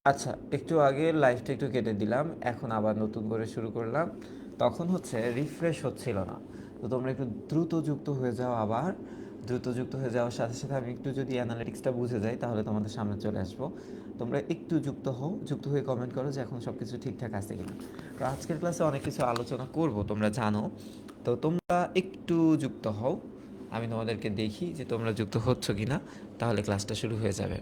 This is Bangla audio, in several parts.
আচ্ছা, একটু আগে লাইভটা একটু কেটে দিলাম, এখন আবার নতুন করে শুরু করলাম। তখন হচ্ছে রিফ্রেশ হচ্ছিল না। তো তোমরা একটু দ্রুত যুক্ত হয়ে যাও আবার। দ্রুত যুক্ত হয়ে যাওয়ার সাথে সাথে আমি একটু যদি অ্যানালিটিক্সটা বুঝে যাই তাহলে তোমাদের সামনে চলে আসবো। তোমরা একটু যুক্ত হও, যুক্ত হয়ে কমেন্ট করো যে এখন সব কিছু ঠিকঠাক আছে কিনা। তো আজকের ক্লাসে অনেক কিছু আলোচনা করব, তোমরা জানো। তো তোমরা একটু যুক্ত হও, আমি তোমাদেরকে দেখি যে তোমরা যুক্ত হচ্ছ কিনা, তাহলে ক্লাসটা শুরু হয়ে যাবে।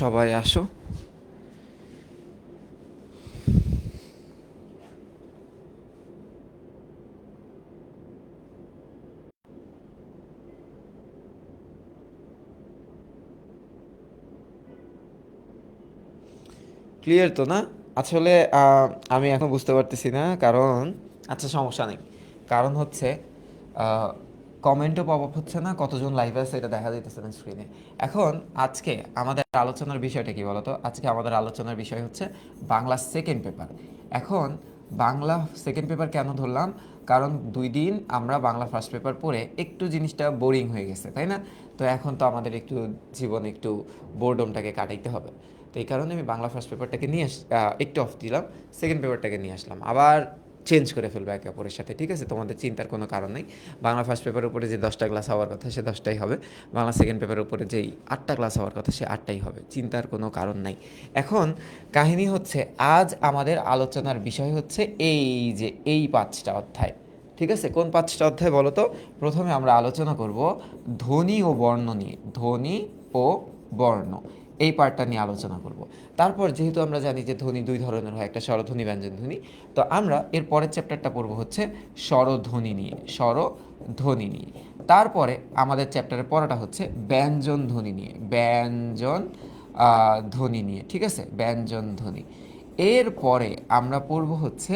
সবাই আসো। ক্লিয়ার তো না? আসলে আমি এখন বুঝতে পারতেছি না, কারণ আচ্ছা সমস্যা নেই। কারণ হচ্ছে কমেন্টও পপ আপ হচ্ছে না, কতজন লাইভ আছে এটা দেখা যাইতেছে না স্ক্রিনে। এখন আজকে আমাদের আলোচনার বিষয়টা কি বলতো? আজকে আমাদের আলোচনার বিষয় হচ্ছে বাংলা সেকেন্ড পেপার। এখন বাংলা সেকেন্ড পেপার কেন ধরলাম? কারণ 2 দিন আমরা বাংলা ফার্স্ট পেপার পড়ে একটু জিনিসটা বোরিং হয়ে গেছে, তাই না? তো এখন তো আমাদের একটু জীবনে একটু বোরডমটাকে কাটাইতে হবে। তো এই কারণে আমি বাংলা ফার্স্ট পেপারটাকে একটু অফ দিলাম, সেকেন্ড পেপারটাকে নিয়ে আসলাম, আবার চেঞ্জ করে ফেলবো একে অপরের সাথে, ঠিক আছে? তোমাদের চিন্তার কোনো কারণ নেই। বাংলা ফার্স্ট পেপারের উপরে যে 10টা ক্লাস হওয়ার কথা সে 10টাই হবে, বাংলা সেকেন্ড পেপারের উপরে যেই 8টা ক্লাস হওয়ার কথা সে 8টাই হবে, চিন্তার কোনো কারণ নাই। এখন কাহিনী হচ্ছে, আজ আমাদের আলোচনার বিষয় হচ্ছে এই যে এই 5টা অধ্যায়, ঠিক আছে? কোন 5টা অধ্যায় বলো তো? প্রথমে আমরা আলোচনা করব ধ্বনি ও বর্ণ নিয়ে, ধ্বনি ও বর্ণ, এই পার্টটা নিয়ে আলোচনা করব। তারপর যেহেতু আমরা জানি যে ধ্বনি 2 ধরনের হয়, একটা স্বরধ্বনি, ব্যঞ্জনধ্বনি, তো আমরা এর পরের চ্যাপ্টারটা পড়ব হচ্ছে স্বরধ্বনি নিয়ে, স্বরধ্বনি নিয়ে। তারপরে আমাদের চ্যাপ্টারে পড়াটা হচ্ছে ব্যঞ্জন ধ্বনি নিয়ে, ব্যঞ্জন ধ্বনি নিয়ে, ঠিক আছে? ব্যঞ্জন ধ্বনি। এরপরে আমরা পড়ব হচ্ছে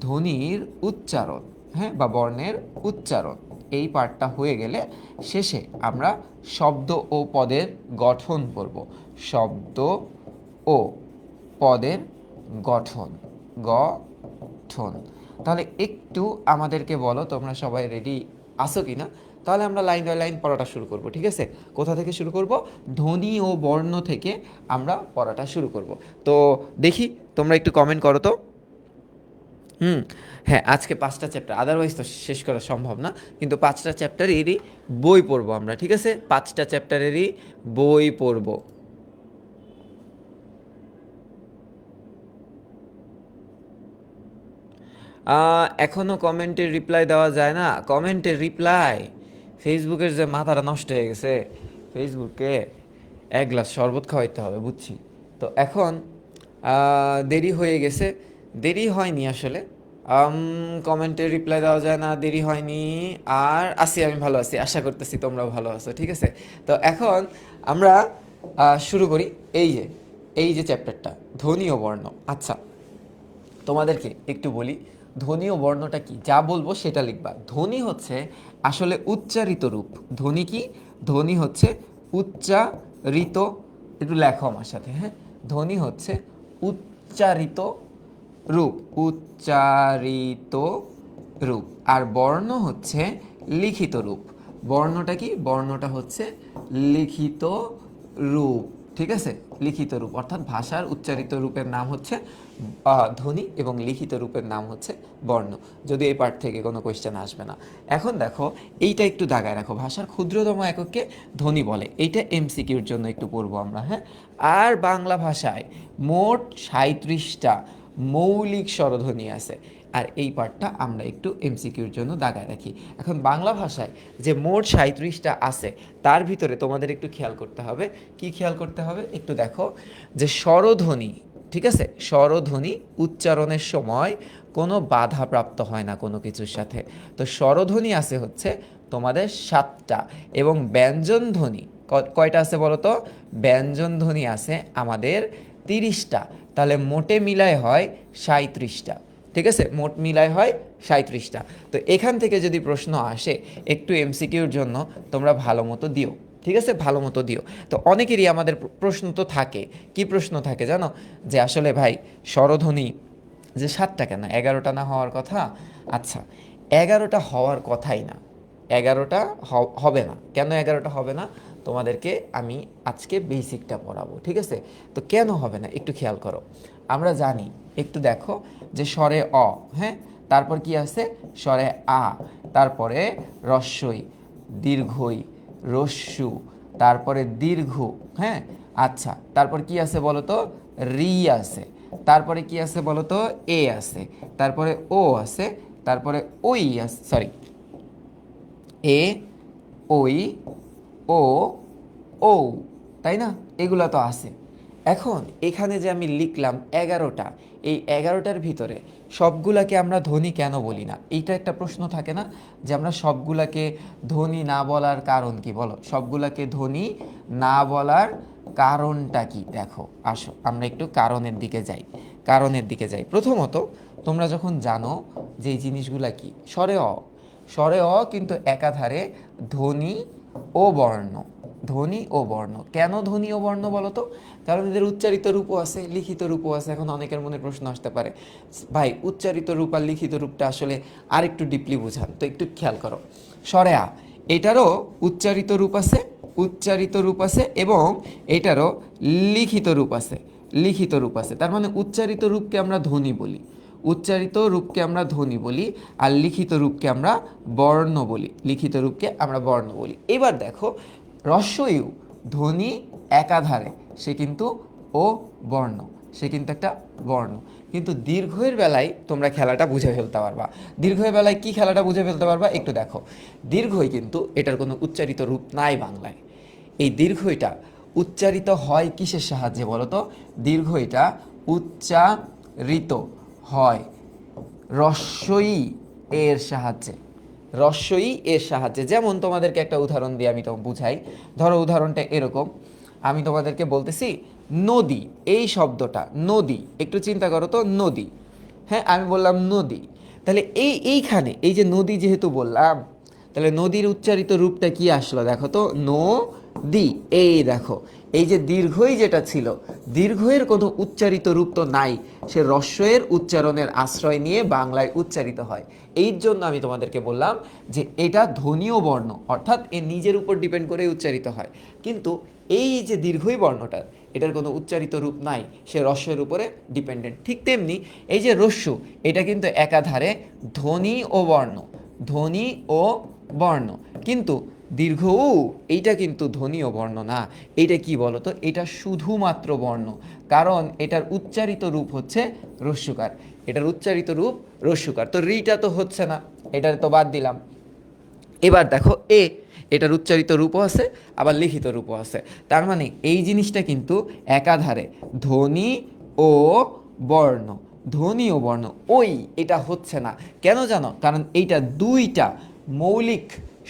ধ্বনির উচ্চারণ, হ্যাঁ, বা বর্ণের উচ্চারণ। এই পার্টটা হয়ে গেলে শেষে আমরা শব্দ ও পদের গঠন করব। শব্দ ও পদের গঠন, গঠন। তাহলে একটু আমাদেরকে বলো তোমরা সবাই রেডি আছো কি না? তাহলে আমরা লাইন বাই লাইন পড়াটা শুরু করব, ঠিক আছে? কোথা থেকে শুরু করব? ধ্বনি ও বর্ণ থেকে আমরা পড়াটা শুরু করব। তো দেখি, তোমরা একটু কমেন্ট করো তো। হুম। হ্যাঁ, আজকে 5টা চ্যাপ্টার, আদারওয়াইজ তো শেষ করা সম্ভব না। কিন্তু 5টা চ্যাপ্টারেরই বই পড়বো আমরা, ঠিক আছে? 5টা চ্যাপ্টারেরই বই পড়বো। এখনও কমেন্টের রিপ্লাই দেওয়া যায় না? কমেন্টের রিপ্লাই, ফেসবুকের যে মাথাটা নষ্ট হয়ে গেছে, ফেসবুকে 1 গ্লাস শরবত খাওয়াইতে হবে, বুঝছি। তো এখন দেরি হয়ে গেছে, দেরি হয়নি আসলে। কমেন্টের রিপ্লাই দেওয়া যায় না, দেরি হয়নি। আর আছি, আমি ভালো আছি, আশা করতেছি তোমরাও ভালো আছো, ঠিক আছে? তো এখন আমরা শুরু করি। এই যে এই যে চ্যাপ্টারটা, ধ্বনি ও বর্ণ। আচ্ছা, তোমাদেরকে একটু বলি, ধ্বনি ও বর্ণটা কি, যা বলবো সেটা লিখবা। ধ্বনি হচ্ছে আসলে উচ্চারিত রূপ। ধ্বনি কি? ধ্বনি হচ্ছে উচ্চারিত, একটু লেখো আমার সাথে, হ্যাঁ। ধ্বনি হচ্ছে উচ্চারিত রূপ, উচ্চারিত রূপ। আর বর্ণ হচ্ছে লিখিত রূপ। বর্ণটা কি? বর্ণটা হচ্ছে লিখিত রূপ, ঠিক আছে? লিখিত রূপ অর্থাৎ ভাষার উচ্চারিত রূপের নাম হচ্ছে ধ্বনি এবং লিখিত রূপের নাম হচ্ছে বর্ণ। যদি এই পার্ট থেকে কোনো কোয়েশ্চেন আসবে না। এখন দেখো, এইটা একটু দাগায় রাখো, ভাষার ক্ষুদ্রতম এককে ধ্বনি বলে। এইটা এমসিকিউর জন্য একটু পড়বো আমরা, হ্যাঁ। আর বাংলা ভাষায় মোট 37টা মৌলিক স্বরধ্বনি আছে। আর এই পার্টটা আমরা একটু এমসিকিউর জন্য দাগায় রাখি। এখন বাংলা ভাষায় যে মোট 37টা আছে, তার ভিতরে তোমাদের একটু খেয়াল করতে হবে। কি খেয়াল করতে হবে? একটু দেখো যে স্বরধ্বনি, ঠিক আছে? স্বরধ্বনি উচ্চারণের সময় কোনো বাধা প্রাপ্ত হয় না কোনো কিছুর সাথে। তো স্বরধ্বনি আছে হচ্ছে তোমাদের 7টা, এবং ব্যঞ্জন ধ্বনি কয়টা আছে বলো তো? ব্যঞ্জন ধ্বনি আছে আমাদের 30টা। তাহলে মোটে মিলায় হয় 37টা, ঠিক আছে? মোট মিলায় হয় 37টা। তো এখান থেকে যদি প্রশ্ন আসে, একটু এমসিকিউর জন্য তোমরা ভালো মতো দিও, ঠিক আছে? ভালো মতো দিও। তো অনেকেরই আমাদের প্রশ্ন তো থাকে, কি প্রশ্ন থাকে জানো? যে আসলে ভাই, স্বরধ্বনি যে 7টা কেন, 11টা না হওয়ার কথা? আচ্ছা, 11টা হওয়ার কথাই না, 11টা হবে না। কেন 11টা হবে না? তোমাদেরকে আমি আজকে বেসিকটা পড়াবো, ঠিক আছে? তো কেন হবে না একটু খেয়াল করো। আমরা জানি, একটু দেখো যে স্বরে অ, হ্যাঁ, তারপর কি আছে স্বরে আ, তারপরে রস্বই, দীর্ঘই, রস্যু, তারপরে দীর্ঘ, হ্যাঁ। আচ্ছা, তারপর কি আছে বলো তো? রি আছে। তারপরে কি আছে বলো তো? এ আছে। তারপরে ও আছে। তারপরে ওই আছে, সরি, এ, ওই, ও, ও, তাই না? এগুলা তো আছে। এখন এখানে যে আমি লিখলাম 11টা, এই 11টার ভিতরে সবগুলাকে আমরা ধ্বনি কেন বলি না? এইটা একটা প্রশ্ন থাকে না, যে আমরা সবগুলাকে ধ্বনি না বলার কারণ কি? বলো, সবগুলাকে ধ্বনি না বলার কারণটা কি? দেখো, আসো আমরা একটু কারণের দিকে যাই। কারণের দিকে যাই। প্রথমত, তোমরা যখন জানো যে এই জিনিসগুলা কি, স্বরে অ, স্বরে অ কিন্তু একাধারে ধ্বনি ও বর্ণ। ধ্বনি ও বর্ণ কেন ধ্বনি ও বর্ণ বলো তো? কারণ এদের উচ্চারিত রূপও আছে, লিখিত রূপও আছে। এখন অনেকের মনে প্রশ্ন আসতে পারে, ভাই উচ্চারিত রূপ আর লিখিত রূপটা আসলে আর একটু ডিপলি বুঝান। তো একটু খেয়াল করো, স্বরে আ, এটারও উচ্চারিত রূপ আছে, উচ্চারিত রূপ আছে, এবং এটারও লিখিত রূপ আছে, লিখিত রূপ আছে। তার মানে উচ্চারিত রূপকে আমরা ধ্বনি বলি, উচ্চারিত রূপকে আমরা ধ্বনি বলি, আর লিখিত রূপকে আমরা বর্ণ বলি, লিখিত রূপকে আমরা বর্ণ বলি। এবার দেখো, রস্বইউ ধ্বনি একাধারে, সে কিন্তু ও বর্ণ, সে কিন্তু একটা বর্ণ। কিন্তু দীর্ঘের বেলায় তোমরা খেলাটা বুঝে ফেলতে পারবা। দীর্ঘের বেলায় কি খেলাটা বুঝে ফেলতে পারবা একটু দেখো। দীর্ঘই কিন্তু এটার কোনো উচ্চারিত রূপ নাই বাংলায়। এই দীর্ঘইটা উচ্চারিত হয় কিসের সাহায্যে বলো তো? দীর্ঘইটা উচ্চারিত হয় রস্বই এর সাহায্যে, রস্বই এর সাহায্যে। যেমন তোমাদেরকে একটা উদাহরণ দিয়ে আমি তো বুঝাই। ধরো উদাহরণটা এরকম, আমি তোমাদেরকে বলতেছি নদী, এই শব্দটা নদী, একটু চিন্তা করো তো, নদী, হ্যাঁ, আমি বললাম নদী। তাহলে এইখানে এই যে নদী যেহেতু বললাম, তাহলে নদীর উচ্চারিত রূপটা কি আসলো দেখো তো? দি। এই দেখো, এই যে দীর্ঘই যেটা ছিল, দীর্ঘের কোনো উচ্চারিত রূপ তো নাই, সে রস্বয়ের উচ্চারণের আশ্রয় নিয়ে বাংলায় উচ্চারিত হয়। এই জন্য আমি তোমাদেরকে বললাম যে এটা ধ্বনীয় বর্ণ, অর্থাৎ এ নিজের উপর ডিপেন্ড করে উচ্চারিত হয়। কিন্তু এই যে দীর্ঘই বর্ণটা, এটার কোনো উচ্চারিত রূপ নাই, সে রস্যের উপরে ডিপেন্ডেন্ট। ঠিক তেমনি এই যে রস্যু, এটা কিন্তু একাধারে ধ্বনি ও বর্ণ, ধ্বনি ও বর্ণ। কিন্তু দীর্ঘ উ, এইটা কিন্তু ধ্বনি ও বর্ণ না। এইটা কি বলতো? এটা শুধুমাত্র বর্ণ, কারণ এটার উচ্চারিত রূপ হচ্ছে রস্যুকার, এটার উচ্চারিত রূপ রস্যুকার। তো রিটা তো হচ্ছে না, এটার তো বাদ দিলাম। এবার দেখো এ, এটার উচ্চারিত রূপও আছে, আবার লিখিত রূপও আছে। তার মানে এই জিনিসটা কিন্তু একাধারে ধ্বনি ও বর্ণ, ধ্বনি ও বর্ণ। ওই, এটা হচ্ছে না কেন জানো? কারণ এইটা দুইটা মৌলিক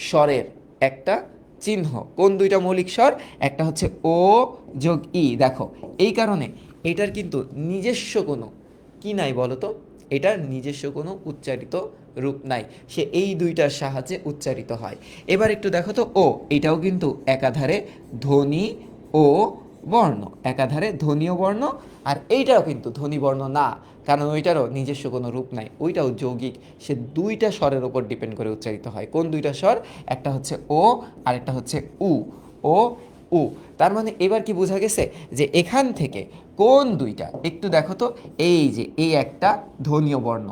স্বরের একটা চিহ্ন। কোন দুইটা মৌলিক স্বর? একটা হচ্ছে ও যোগ ই। দেখো, এই কারণে এটার কিন্তু নিজস্ব কোনো কি নাই বলো তো? এটার নিজস্ব কোনো উচ্চারিত রূপ নাই, সে এই দুইটার সাহায্যে উচ্চারিত হয়। এবার একটু দেখো তো, ও, এটাও কিন্তু একাধারে ধ্বনি ও বর্ণ, একাধারে ধ্বনি ও বর্ণ। আর এইটাও কিন্তু ধ্বনি বর্ণ না, কারণ ওইটারও নিজস্ব কোনো রূপ নাই, ওইটাও যৌগিক, সে দুইটা স্বরের ওপর ডিপেন্ড করে উচ্চারিত হয়। কোন দুইটা স্বর? একটা হচ্ছে ও, আর একটা হচ্ছে উ। ও, উ। তার মানে এবার কি বোঝা গেছে যে এখান থেকে কোন দুইটা? একটু দেখো তো, এই যে এই একটা ধ্বনীয় বর্ণ,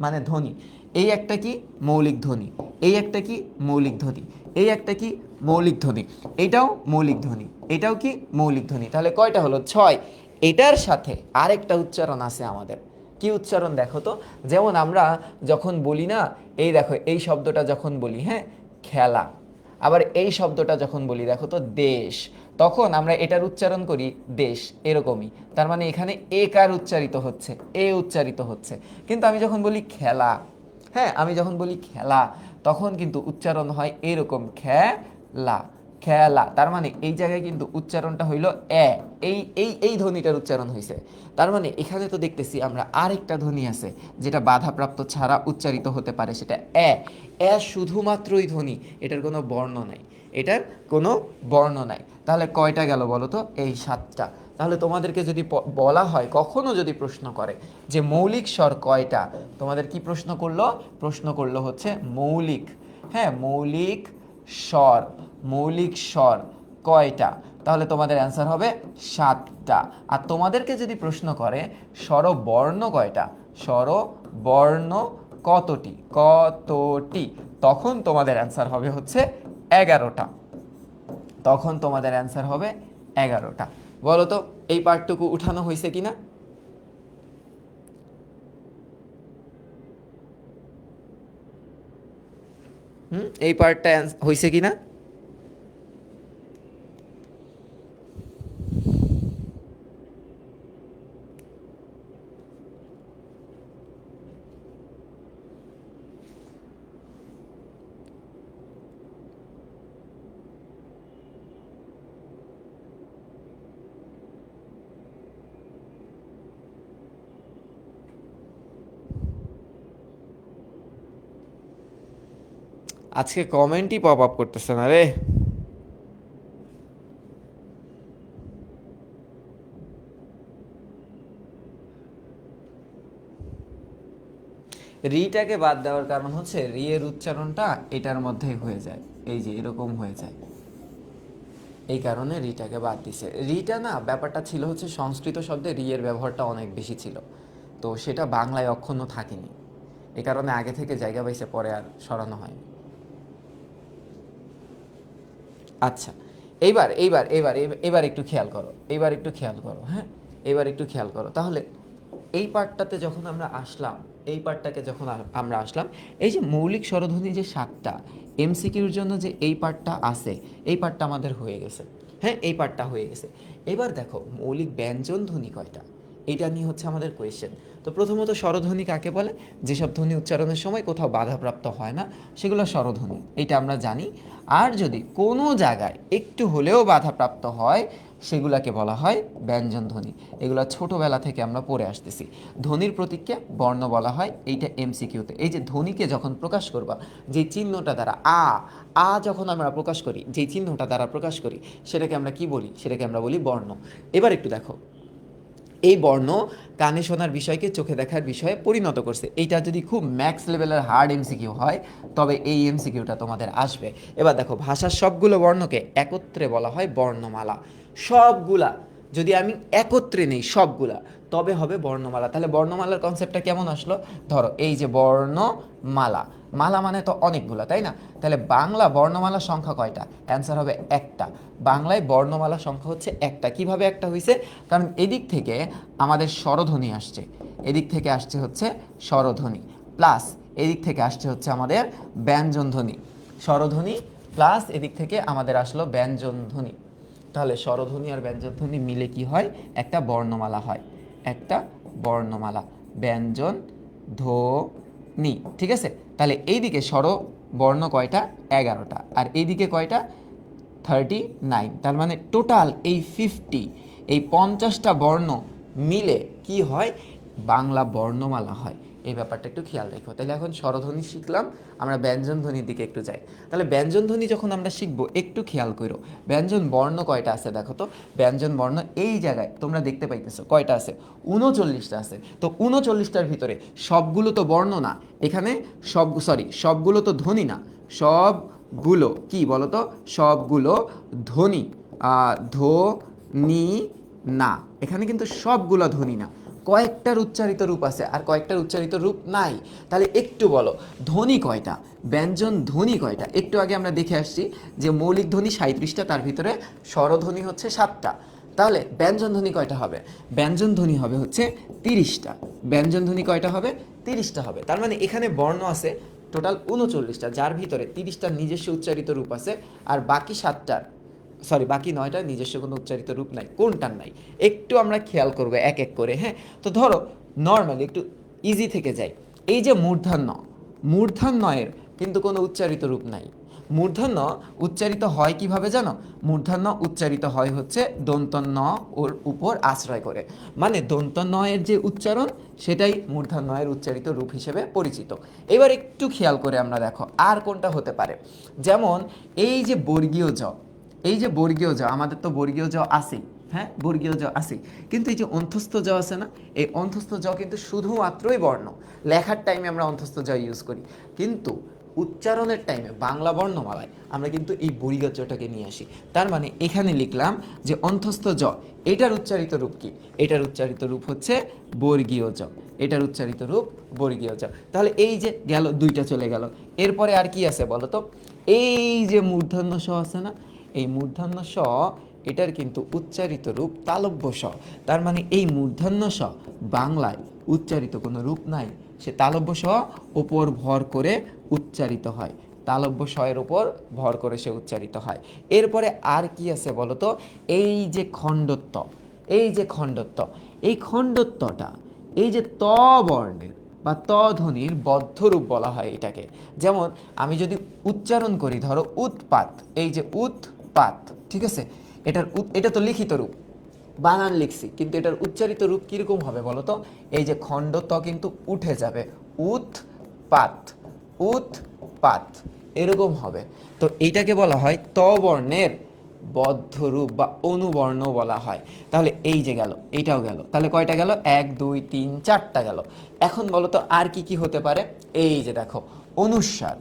মানে ধ্বনি, এই একটা কি? মৌলিক ধ্বনি। এই একটা কি? মৌলিক ধ্বনি। এই একটা কি? মৌলিক ধ্বনি। এটাও মৌলিক ধ্বনি, এটাও কি? মৌলিক ধ্বনি। তাহলে কয়টা হলো? 6। এটার সাথে আরেকটা উচ্চারণ আছে আমাদের। কি উচ্চারণ দেখো তো? যেমন আমরা যখন বলি না, এই দেখো এই শব্দটা যখন বলি, হ্যাঁ, খেলা, আবার এই শব্দটা যখন বলি দেখো তো দেশ, তখন আমরা এটার উচ্চারণ করি দেশ, এরকমই। তার মানে এখানে এ কার উচ্চারিত হচ্ছে? এ উচ্চারিত হচ্ছে। কিন্তু আমি যখন বলি খেলা, হ্যাঁ, আমি যখন বলি খেলা, তখন কিন্তু উচ্চারণ হয় এরকম, খেলা, খেলা। তার মানে এই জায়গায় কিন্তু উচ্চারণটা হইল এ, এই এই এই ধ্বনিটার উচ্চারণ হয়েছে। তার মানে এখানে তো দেখতেছি আমরা আরেকটা ধ্বনি আছে যেটা বাধাপ্রাপ্ত ছাড়া উচ্চারিত হতে পারে, সেটা এ। এ শুধুমাত্রই ধ্বনি, এটার কোনো বর্ণ নাই, এটার কোনো বর্ণ নাই। তাহলে কয়টা গেল বলো তো? এই 7টা। তাহলে তোমাদেরকে যদি বলা হয়, কখনো যদি প্রশ্ন করে যে মৌলিক স্বর কয়টা, তোমাদের কি প্রশ্ন করলো? প্রশ্ন করলো হচ্ছে মৌলিক, হ্যাঁ, মৌলিক স্বর, মৌলিক স্বর কয়টা? তাহলে তোমাদের অ্যান্সার হবে 7টা। আর তোমাদেরকে যদি প্রশ্ন করে স্বরবর্ণ কয়টা, স্বরবর্ণ কতটি, তখন তোমাদের অ্যান্সার হবে হচ্ছে 11টা। তখন তোমাদের অ্যান্সার হবে 11টা। বলো তো এই পার্টটুকু উঠানো হয়েছে কিনা? এই পার্টটা হয়েছে কিনা? আজকে কমেন্টই পপ আপ করতেছে না রে। রিটাকে বাদ দেওয়ার কারণ হচ্ছে রি এর উচ্চারণটা এটার মধ্যেই হয়ে যায়, এই যে এরকম হয়ে যায়, এই কারণে রিটাকে বাদ দিছে। রিটা না, ব্যাপারটা ছিল হচ্ছে সংস্কৃত শব্দে রি এর ব্যবহারটা অনেক বেশি ছিল, তো সেটা বাংলায় অক্ষুণ্ণ থাকেনি, এই কারণে আগে থেকে জায়গা পাইছে, পরে আর সরানো হয়নি। আচ্ছা, এইবার এইবার এইবার এবার একটু খেয়াল করো, এবার একটু খেয়াল করো, হ্যাঁ এবার একটু খেয়াল করো। তাহলে এই পার্টটাতে যখন আমরা আসলাম, এই পার্টটাকে যখন আমরা আসলাম, এই যে মৌলিক স্বরধ্বনি যে 7টা, এমসিকিউর জন্য যে এই পার্টটা আছে, এই পার্টটা আমাদের হয়ে গেছে। হ্যাঁ, এই পার্টটা হয়ে গেছে। এবার দেখো মৌলিক ব্যঞ্জন ধ্বনি কয়টা, এটা নিয়ে হচ্ছে আমাদের কোয়েশ্চেন। তো প্রথমত স্বরধ্বনি কাকে বলে? যেসব ধ্বনি উচ্চারণের সময় কোথাও বাধাপ্রাপ্ত হয় না, সেগুলো স্বরধ্বনি, এটা আমরা জানি। আর যদি কোনো জায়গায় একটু হলেও বাধাপ্রাপ্ত হয়, সেগুলাকে বলা হয় ব্যঞ্জন ধ্বনি। এগুলো ছোটোবেলা থেকে আমরা পড়ে আসতেছি। ধ্বনির প্রতীককে বর্ণ বলা হয়, এইটা এমসিকিউতে। এই যে ধ্বনিকে যখন প্রকাশ করবা, যে চিহ্নটা দ্বারা আ যখন আমরা প্রকাশ করি, যে চিহ্নটা দ্বারা প্রকাশ করি, সেটাকে আমরা কি বলি? সেটাকে আমরা বলি বর্ণ। এবার একটু দেখো, এই বর্ণ কানে শোনার বিষয়কে চোখে দেখার বিষয়ে পরিণত করছে। এইটা যদি খুব ম্যাক্স লেভেলের হার্ড এমসিকিউ হয়, তবে এই এমসিকিউটা তোমাদের আসবে। এবার দেখো, ভাষার সবগুলো বর্ণকে একত্রে বলা হয় বর্ণমালা। সবগুলা যদি আমি একত্রে নেই, সবগুলা, তবে হবে বর্ণমালা। তাহলে বর্ণমালার কনসেপ্টটা কেমন আসলো? ধরো এই যে বর্ণমালা, মালা মানে তো অনেকগুলা, তাই না? তাহলে বাংলা বর্ণমালার সংখ্যা কয়টা? অ্যান্সার হবে একটা। বাংলায় বর্ণমালার সংখ্যা হচ্ছে একটা। কিভাবে একটা হয়েছে? কারণ এদিক থেকে আমাদের স্বরধ্বনি আসছে, এদিক থেকে আসছে হচ্ছে স্বরধ্বনি, প্লাস এদিক থেকে আসছে হচ্ছে আমাদের ব্যঞ্জন ধ্বনি। স্বরধ্বনি প্লাস এদিক থেকে আমাদের আসলো ব্যঞ্জন ধ্বনি। তাহলে স্বরধ্বনি আর ব্যঞ্জন ধ্বনি মিলে কি হয়? একটা বর্ণমালা হয়, একটা বর্ণমালা, ব্যঞ্জন ধ্বনি। ঠিক আছে? তাহলে এইদিকে স্বর বর্ণ কয়টা? 11টা। আর এইদিকে কয়টা? 39। তার মানে টোটাল এই 50, এই 50টা বর্ণ মিলে কি হয়? বাংলা বর্ণমালা হয়। এই ব্যাপারটা একটু খেয়াল রেখো। তাহলে এখন স্বরধ্বনি শিখলাম, আমরা ব্যঞ্জন ধ্বনির দিকে একটু যাই। তাহলে ব্যঞ্জন ধ্বনি যখন আমরা শিখবো, একটু খেয়াল করো ব্যঞ্জন বর্ণ কয়টা আছে দেখো তো। ব্যঞ্জন বর্ণ এই জায়গায় তোমরা দেখতে পাইতেছো কয়টা আছে? 39টা আছে। তো 39টার ভিতরে সবগুলো তো বর্ণ না, এখানে সবগুলো তো ধ্বনি না, সবগুলো কি বলো তো? সবগুলো ধ্বনি, ধ্বনি না, এখানে কিন্তু সবগুলো ধ্বনি না, কয়েকটার উচ্চারিত রূপ আছে আর কয়েকটার উচ্চারিত রূপ নাই। তাহলে একটু বলো ধ্বনি কয়টা, ব্যঞ্জন ধ্বনি কয়টা? একটু আগে আমরা দেখে আসছি যে মৌলিক ধ্বনি 37টা, তার ভিতরে স্বরধ্বনি হচ্ছে 7টা। তাহলে ব্যঞ্জন ধ্বনি কয়টা হবে? ব্যঞ্জন ধ্বনি হবে হচ্ছে 30টা। ব্যঞ্জন ধ্বনি কয়টা হবে? 30টা হবে। তার মানে এখানে বর্ণ আছে টোটাল 39টা, যার ভিতরে 30টার নিজস্ব উচ্চারিত রূপ আছে, আর বাকি 7টার, বাকি 9টার নিজস্ব কোনো উচ্চারিত রূপ নাই, কোনটার নাই? একটু আমরা খেয়াল করবো এক এক করে। হ্যাঁ, তো ধরো নর্মালি একটু ইজি থেকে যাই। এই যে মূর্ধন্য, মূর্ধন্যের কিন্তু কোনো উচ্চারিত রূপ নাই। মূর্ধন্য উচ্চারিত হয় কিভাবে জানো? মূর্ধন্য উচ্চারিত হয় হচ্ছে দন্তন্য ওর উপর আশ্রয় করে, মানে দন্তন্যয়ের যে উচ্চারণ, সেটাই মূর্ধন্যয়ের উচ্চারিত রূপ হিসেবে পরিচিত। এবার একটু খেয়াল করে আমরা দেখো আর কোনটা হতে পারে। যেমন এই যে বর্গীয় জ, এই যে বর্গীয় জ, আমাদের তো বর্গীয় জ আছেই, হ্যাঁ বর্গীয় জ আছেই, কিন্তু এই যে অন্ত্যস্ত জ আছে না, এই অন্ত্যস্ত জ কিন্তু শুধুমাত্রই বর্ণ, লেখার টাইমে আমরা অন্ত্যস্ত জ ইউজ করি, কিন্তু উচ্চারণের টাইমে বাংলা বর্ণমালায় আমরা কিন্তু এই বর্গীয় জটাকে নিয়ে আসি। তার মানে এখানে লিখলাম যে অন্ত্যস্ত জ, এটার উচ্চারিত রূপ কি? এটার উচ্চারিত রূপ হচ্ছে বর্গীয় জ, এটার উচ্চারিত রূপ বর্গীয় জ। তাহলে এই যে গেল, দুইটা চলে গেল। এরপরে আর কি আছে বলো তো? এই যে মূর্ধন্য স আছে না, এই মূর্ধন্য স এটার কিন্তু উচ্চারিত রূপ তালব্য স। তার মানে এই মূর্ধন্য স বাংলায় উচ্চারিত কোনো রূপ নাই, সে তালব্য স ওপর ভর করে উচ্চারিত হয়, তালব্য স এর উপর ভর করে সে উচ্চারিত হয়। এরপরে আর কি আছে বলো তো? এই যে খণ্ডত্ব, এই যে খণ্ডত্ব, এই খণ্ডত্বটা এই যে ত বর্ণের বা ত ধ্বনির বদ্ধ রূপ বলা হয় এটাকে। যেমন আমি যদি উচ্চারণ করি, ধরো উৎপাত, এই যে উৎপাত, ঠিক আছে, এটা তো লিখিত রূপ, বানান লিখছি, কিন্তু এটার উচ্চারিত রূপ কিরকম হবে বলো তো? এই যে খণ্ড ত কিন্তু উঠে যাবে, উৎপাত, উৎপাত, এরকম হবে। তো এইটাকে বলা হয় ত বর্ণের বদ্ধ রূপ বা অনুবর্ণ বলা হয়। তাহলে এই যে গেল, এইটাও গেল, তাহলে কয়টা গেল? 1 2 3 4টা গেল। এখন বলো তো আর কি কি হতে পারে? এই যে দেখো অনুস্বার,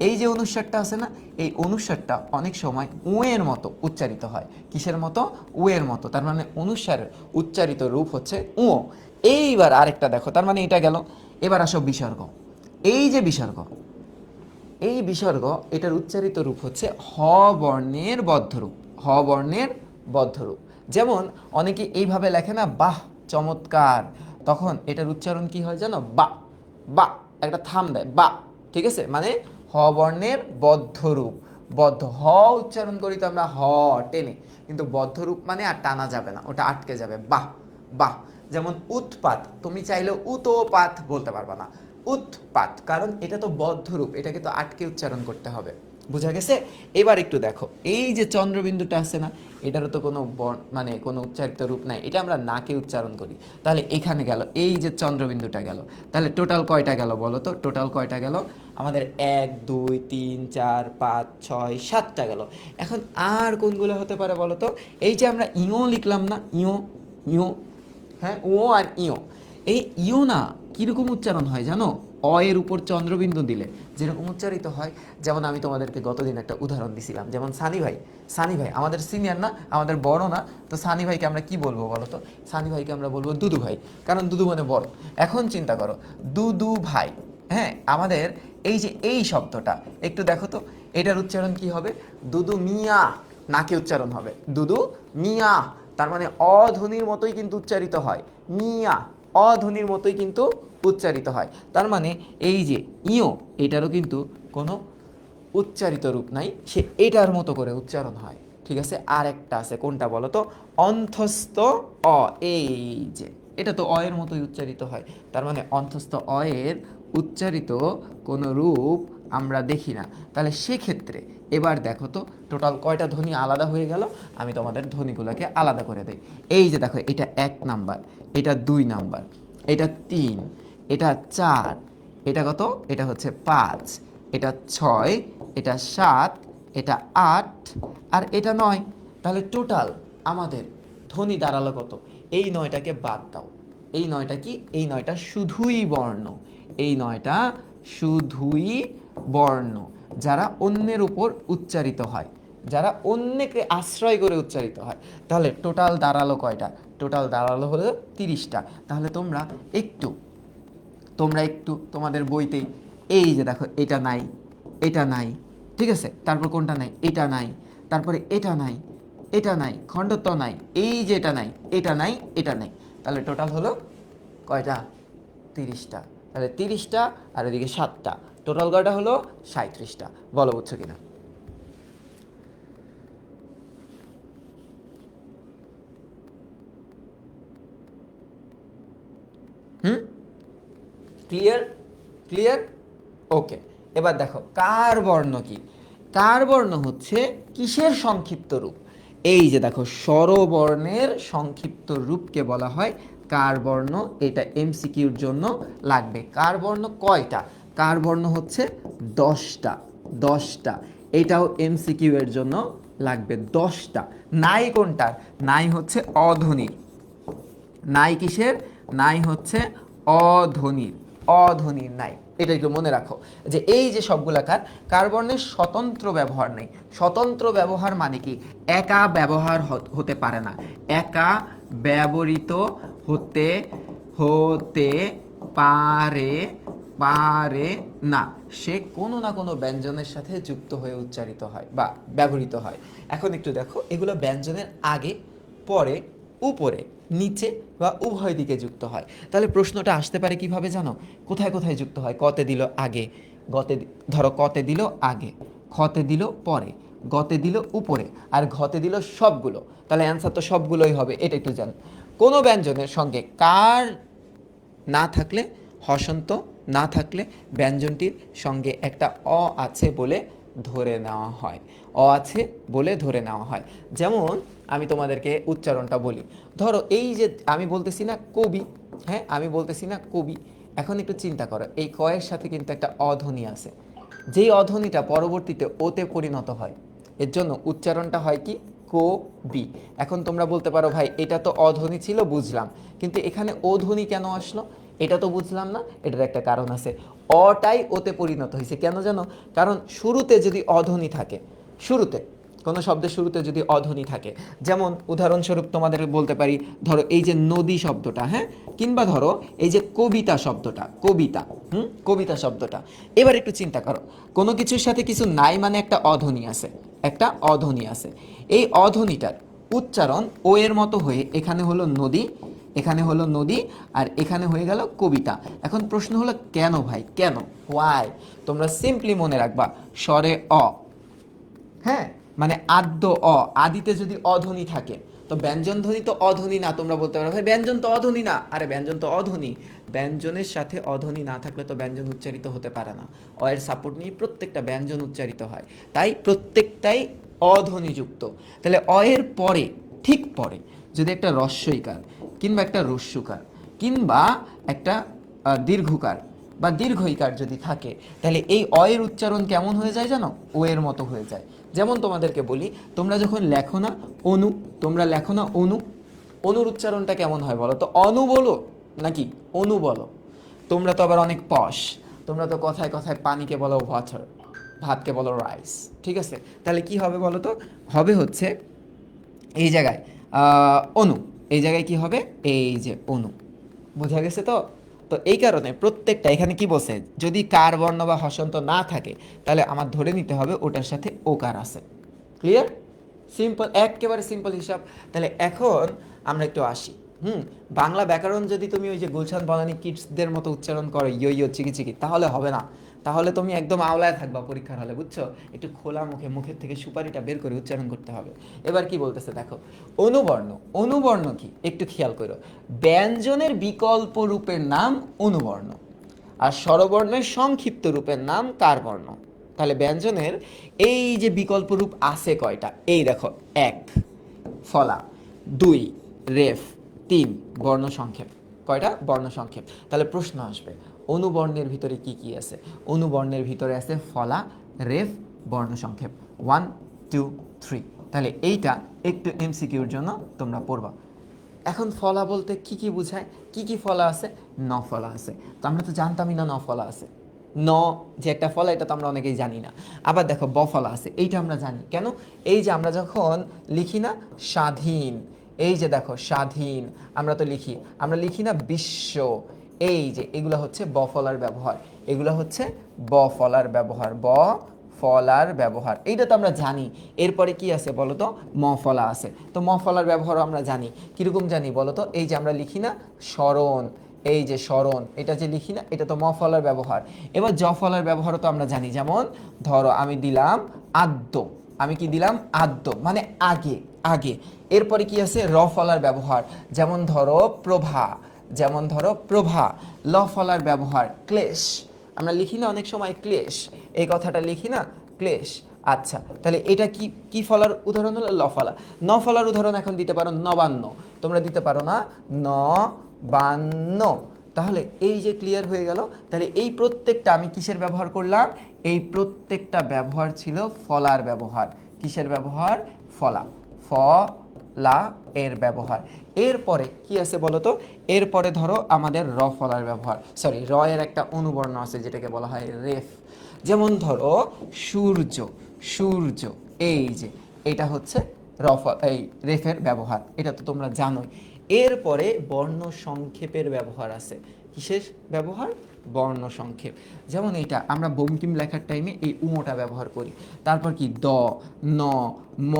এই যে অনুস্বারটা আছে না, এই অনুস্বারটা অনেক সময় উ এর মতো উচ্চারিত হয়। কিসের মতো? উ এর মতো। তার মানে অনুস্বারের উচ্চারিত রূপ হচ্ছে উ। এইবার আরেকটা দেখো, তার মানে এটা গেল। এবার আসো বিসর্গ, এই যে বিসর্গ, এই বিসর্গ এটার উচ্চারিত রূপ হচ্ছে হ বর্ণের বদ্ধরূপ, হ বর্ণের বদ্ধরূপ। যেমন অনেকে এইভাবে লেখে না, বাহ চমৎকার, তখন এটার উচ্চারণ কি হয় জানো? বা, বা, একটা থাম দেয়, বা, ঠিক আছে, মানে হ বর্ণের বদ্ধরূপ। বদ্ধ হ উচ্চারণ করি তো আমরা হ টেনে, কিন্তু বদ্ধরূপ মানে আর টানা যাবে না, ওটা আটকে যাবে, বাহ, বাহ। যেমন উৎপাত, তুমি চাইলে উতোপাত বলতে পারবা না, উৎপাত, কারণ এটা তো বদ্ধরূপ, এটাকে তো আটকে উচ্চারণ করতে হবে। বুঝা গেছে? এবার একটু দেখো, এই যে চন্দ্রবিন্দুটা আছে না, এটারও তো কোনো মানে কোনো উচ্চারিত রূপ নাই, এটা আমরা নাকে উচ্চারণ করি। তাহলে এখানে গেল, এই যে চন্দ্রবিন্দুটা গেল, তাহলে টোটাল কয়টা গেল বলো তো? টোটাল কয়টা গেল আমাদের? 1 2 3 4 5 6 7টা গেল। এখন আর কোনগুলো হতে পারে বলো তো? এই যে আমরা ইও লিখলাম না, ইও, ইও, হ্যাঁ, ও আর ইও, এই ইও না কিরকম উচ্চারণ হয় জানো? অ এর উপর চন্দ্রবিন্দু দিলে যেরকম উচ্চারিত হয়। যেমন আমি তোমাদেরকে গতদিন একটা উদাহরণ দিছিলাম, যেমন সানি ভাই, সানি ভাই আমাদের সিনিয়র না, আমাদের বড় না, তো সানি ভাইকে আমরা কি বলবো বলো তো? সানি ভাইকে আমরা বলবো দুদু ভাই, কারণ দুদু মানে বড়। এখন চিন্তা করো, দুদু ভাই, হ্যাঁ, আমাদের এই যে এই শব্দটা একটু দেখো তো, এটার উচ্চারণ কি হবে? দুদু মিয়া, নাকে উচ্চারণ হবে দুদু মিয়া। তার মানে অধ্বনির মতোই কিন্তু উচ্চারিত হয়, মিয়া, অধ্বনির মতোই কিন্তু উচ্চারিত হয়। তার মানে এই যে ইও, এটারও কিন্তু কোনো উচ্চারিত রূপ নাই, সে এটার মতো করে উচ্চারণ হয়। ঠিক আছে? আর একটা আছে, কোনটা বলো তো? অন্ত্যস্ত অ, এই যে এটা তো অ এর মতোই উচ্চারিত হয়। তার মানে অন্ত্যস্ত অ এর উচ্চারিত কোনো রূপ আমরা দেখি না। তাহলে সেক্ষেত্রে এবার দেখো তো টোটাল কয়টা ধ্বনি আলাদা হয়ে গেল। আমি তোমাদের ধ্বনিগুলোকে আলাদা করে দিই। এই যে দেখো, এটা 1 নাম্বার, এটা 2 নাম্বার, এটা 3, এটা 4, এটা কত? এটা হচ্ছে 5, এটা 6, এটা 7, এটা 8, আর এটা 9। তাহলে টোটাল আমাদের ধ্বনি দাঁড়ালো কত? এই 9টাকে বাদ দাও। এই 9টা কি? এই 9টা শুধুই বর্ণ, এই 9টা শুধুই বর্ণ, যারা অন্যের উপর উচ্চারিত হয়, যারা অন্যকে আশ্রয় করে উচ্চারিত হয়। তাহলে টোটাল দাঁড়ালো কয়টা? টোটাল দাঁড়ালো হলো 30টা। তাহলে তোমরা একটু তোমাদের বইতেই এই যে দেখো, এটা নাই, এটা নাই, ঠিক আছে, তারপর কোনটা নাই? এটা নাই, তারপরে এটা নাই, এটা নাই, খণ্ডত্ব নাই, এই যে এটা নাই, এটা নাই, এটা নাই। তাহলে টোটাল হলো কয়টা? 30টা। তাহলে 30টা আর এদিকে 7টা, টোটাল কয়টা হলো? 37টা। বলো বুঝছো কিনা? হুম, ক্লিয়ার? ক্লিয়ার? ওকে। এবার দেখো কার বর্ণ কি? কার বর্ণ হচ্ছে কিসের সংক্ষিপ্ত রূপ? এই যে দেখো, স্বরবর্ণের সংক্ষিপ্ত রূপকে বলা হয় কার বর্ণ। এটা এমসিকিউর জন্য লাগবে। কার বর্ণ কয়টা? কার বর্ণ হচ্ছে 10টা, 10টা। এটাও এমসিকিউ এর জন্য লাগবে 10টা। নাই কোনটার? নাই হচ্ছে অধ্বনির। নাই কিসের? নাই হচ্ছে অধ্বনির, অধ্বনির নাই। এটা একটু মনে রাখো যে এই যে সবগুলা কার বর্ণের স্বতন্ত্র ব্যবহার নেই। স্বতন্ত্র ব্যবহার মানে কি, একা ব্যবহার হতে পারে না, একা ব্যবহৃত হতে হতে পারে পারে না, সে কোনো না কোনো ব্যঞ্জনের সাথে যুক্ত হয়ে উচ্চারিত হয় বা ব্যবহৃত হয়। এখন একটু দেখো, এগুলো ব্যঞ্জনের আগে, পরে, উপরে, নিচে বা উভয় দিকে যুক্ত হয়। তাহলে প্রশ্নটা আসতে পারে কিভাবে জানো, কোথায় কোথায় যুক্ত হয়? কতে দিল আগে, ধরো কতে দিল আগে, খতে দিল পরে, গতে দিল উপরে, আর ঘতে দিল সবগুলো। তাহলে অ্যান্সার তো সবগুলোই হবে, এটা একটু জানো। কোনো ব্যঞ্জনের সঙ্গে কার না থাকলে, হসন্ত না থাকলে ব্যঞ্জনটির সঙ্গে একটা অ আছে বলে ধরে নেওয়া হয়, অ আছে বলে ধরে নেওয়া হয়। যেমন আমি তোমাদেরকে উচ্চারণটা বলি, ধরো এই যে আমি বলতেছি না কবি, হ্যাঁ আমি বলতেছি না কবি, এখন একটু চিন্তা করো, এই কয়ের সাথে কিন্তু একটা অধ্বনি আছে, যেই অধ্বনিটা পরবর্তীতে ওতে পরিণত হয়, এর জন্য উচ্চারণটা হয় কি, কবি। এখন তোমরা বলতে পারো ভাই এটা তো অধ্বনি ছিল বুঝলাম, কিন্তু এখানে অধ্বনি কেন আসলো, এটা তো বুঝলাম না। এটার একটা কারণ আছে, অটাই ওতে পরিণত হয়েছে, কেন জানো? কারণ শুরুতে যদি অধ্বনি থাকে, শুরুতে কোনো শব্দের শুরুতে যদি অধ্বনি থাকে, যেমন উদাহরণস্বরূপ তোমাদের বলতে পারি, ধরো এই যে নদী শব্দটা, হ্যাঁ, কিংবা ধরো এই যে কবিতা শব্দটা, কবিতা, কবিতা শব্দটা। এবার একটু চিন্তা করো, কোনো কিছুর সাথে কিছু নাই মানে একটা অধ্বনি আছে, একটা অধ্বনি আছে। এই অধ্বনিটার উচ্চারণ ও এর মতো হয়ে এখানে হলো নদী, এখানে হলো নদী, আর এখানে হয়ে গেল কবিতা। এখন প্রশ্ন হলো কেন ভাই, কেন, ওয়াই? তোমরা সিম্পলি মনে রাখবা, স্বরে অ, হ্যাঁ, মানে আদ্য অ, আদিতে যদি অধ্বনি থাকে তো ব্যঞ্জন ধ্বনি তো অধ্বনি না। তোমরা বলতে পারো ভাই ব্যঞ্জন তো অধ্বনি না, আরে ব্যঞ্জন তো অধ্বনি। ব্যঞ্জনের সাথে অধ্বনি না থাকলে তো ব্যঞ্জন উচ্চারিত হতে পারে না। অ এর সাপোর্ট নিয়ে প্রত্যেকটা ব্যঞ্জন উচ্চারিত হয়, তাই প্রত্যেকটাই অধ্বনিযুক্ত। তাহলে অ এর পরে, ঠিক পরে যদি একটা রস্বইকার কিংবা একটা রস্যুকার কিংবা একটা দীর্ঘকার বা দীর্ঘইকার যদি থাকে, তাহলে এই অ এর উচ্চারণ কেমন হয়ে যায় জানো? ও এর মতো হয়ে যায়। যেমন তোমাদেরকে বলি, তোমরা যখন লেখো না অনু, তোমরা লেখো না অনু, অনুর উচ্চারণটা কেমন হয় বলো তো? অনু বলো নাকি অনু বলো? তোমরা তো আবার অনেক পশ, তোমরা তো কথায় কথায় পানিকে বলো ওয়াটার, ভাতকে বলো রাইস, ঠিক আছে? তাহলে কি হবে বলো তো? হবে হচ্ছে এই জায়গায় অনু, এই জায়গায় কি হবে, এই যে অনু, বোঝা গেছে তো? তো এই কারণে প্রত্যেকটা, এখানে কি বলছে, যদি কার বর্ণ বা হসন্ত না থাকে তাহলে আমার ধরে নিতে হবে ওটার সাথে ওকার আছে। ক্লিয়ার? সিম্পল, একেবারে সিম্পল হিসাব। তাহলে এখন আমরা একটু আসি, বাংলা ব্যাকরণ যদি তুমি ওই যে গুলশান বনানী কিডসদের মতো উচ্চারণ করো ইয়ো ইয়ো চিকি চিকি, তাহলে হবে না। তাহলে তুমি একদম আওলায় থাকবা পরীক্ষার হলে, বুঝছো? একটু খোলা মুখে, মুখের থেকে সুপারিটা বের করে উচ্চারণ করতে হবে। এবার কি বলতেছে দেখো, অনুবর্ণ, অনুবর্ণ কি একটু খেয়াল করো, ব্যঞ্জনের বিকল্প রূপের নাম অনুবর্ণ, আর স্বরবর্ণের সংক্ষিপ্ত রূপের নাম কারবর্ণ। তাহলে ব্যঞ্জনের এই যে বিকল্প রূপ আছে কয়টা, এই দেখো, 1 ফলা, 2 রেফ, 3 বর্ণ সংক্ষেপ। কয়টা? বর্ণ সংক্ষেপ। তাহলে প্রশ্ন আসবে অনুবর্ণের ভিতরে কি কি আছে? অনুবর্ণের ভিতরে আছে ফলা, রেফ, বর্ণ সংক্ষেপ, 1 2 3। তাহলে এইটা একটু এমসিকিউর জন্য তোমরা পড়বা। এখন ফলা বলতে কি কি বোঝায়, কি কি ফলা আছে? ন ফলা আছে, তো আমরা তো জানতামই না ন ফলা আছে। ন যে একটা ফলা, এটা তো আমরা অনেকেই জানি না। আবার দেখো ব ফলা আছে, এইটা আমরা জানি কেন, এই যে আমরা যখন লিখি না স্বাধীন, এই যে দেখো স্বাধীন, আমরা তো লিখি, আমরা লিখি না বিশ্ব, এই যে এগুলো হচ্ছে ব ফলার ব্যবহার, এগুলো হচ্ছে ব ফলার ব্যবহার, ব ফলার ব্যবহার, এইটা তো আমরা জানি। এরপরে কি আছে বলো তো? ম ফলা আছে, তো ম ফলার ব্যবহারও আমরা জানি। কীরকম জানি বলো তো? এই যে আমরা লিখি না স্মরণ, এই যে স্মরণ, এটা যে লিখি না, এটা তো ম ফলার ব্যবহার। এবার জ ফলার ব্যবহারও তো আমরা জানি, যেমন ধরো আমি দিলাম আদ্য, আমি কি দিলাম? আদ্য মানে আগে, আগে। এরপরে কি আছে? র ফলার ব্যবহার, যেমন ধরো প্রভা, যেমন ধরো প্রভা। ল ফলার ব্যবহার ক্লেশ, আমরা লিখি না অনেক সময় ক্লেশ, এই কথাটা লিখি না ক্লেশ। আচ্ছা, তাহলে এটা কি কি ফলার উদাহরণ হলো? ল ফলা। ন ফলার উদাহরণ এখন দিতে পারো নবান্ন, তোমরা দিতে পারো না নবান্ন। তাহলে এই যে ক্লিয়ার হয়ে গেল। তাহলে এই প্রত্যেকটা আমি কিসের ব্যবহার করলাম? এই প্রত্যেকটা ব্যবহার ছিল ফলার ব্যবহার। কিসের ব্যবহার? ফলা, ফ লা এর ব্যবহার। এরপরে কি আছে বলো তো? এরপরে ধরো আমাদের র ফলার ব্যবহার, সরি র এর একটা অনুবর্ণ আছে যেটাকে বলা হয় রেফ। যেমন ধরো সূর্য, সূর্য, এই যে এটা হচ্ছে এই রেফের ব্যবহার, এটা তো তোমরা জানোই। এরপরে বর্ণ সংক্ষেপের ব্যবহার আছে। কিসের ব্যবহার? বর্ণ সংক্ষেপ। যেমন এইটা আমরা বঙ্কিম লেখার টাইমে এই উমোটা ব্যবহার করি। তারপর কি দ, ন, ম,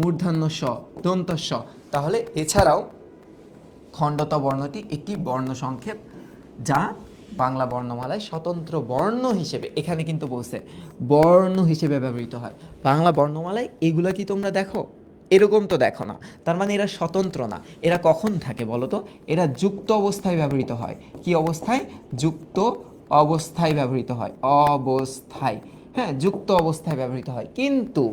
মূর্ধন্য স, দন্ত স। তাহলে এছাড়াও খণ্ডত বর্ণটি একটি বর্ণ সংক্ষেপ, যা বাংলা বর্ণমালায় স্বতন্ত্র বর্ণ হিসেবে, এখানে কিন্তু বলছে বর্ণ হিসেবে ব্যবহৃত হয়। বাংলা বর্ণমালায় এগুলা কি তোমরা দেখো? এরকম তো দেখো না। তার মানে এরা স্বতন্ত্র না। এরা কখন থাকে বলো তো? এরা যুক্ত অবস্থায় ব্যবহৃত হয়। কি অবস্থায়? যুক্ত অবস্থায় ব্যবহৃত হয়। অবস্থায়, হ্যাঁ, যুক্ত অবস্থায় ব্যবহৃত হয়। কিন্তু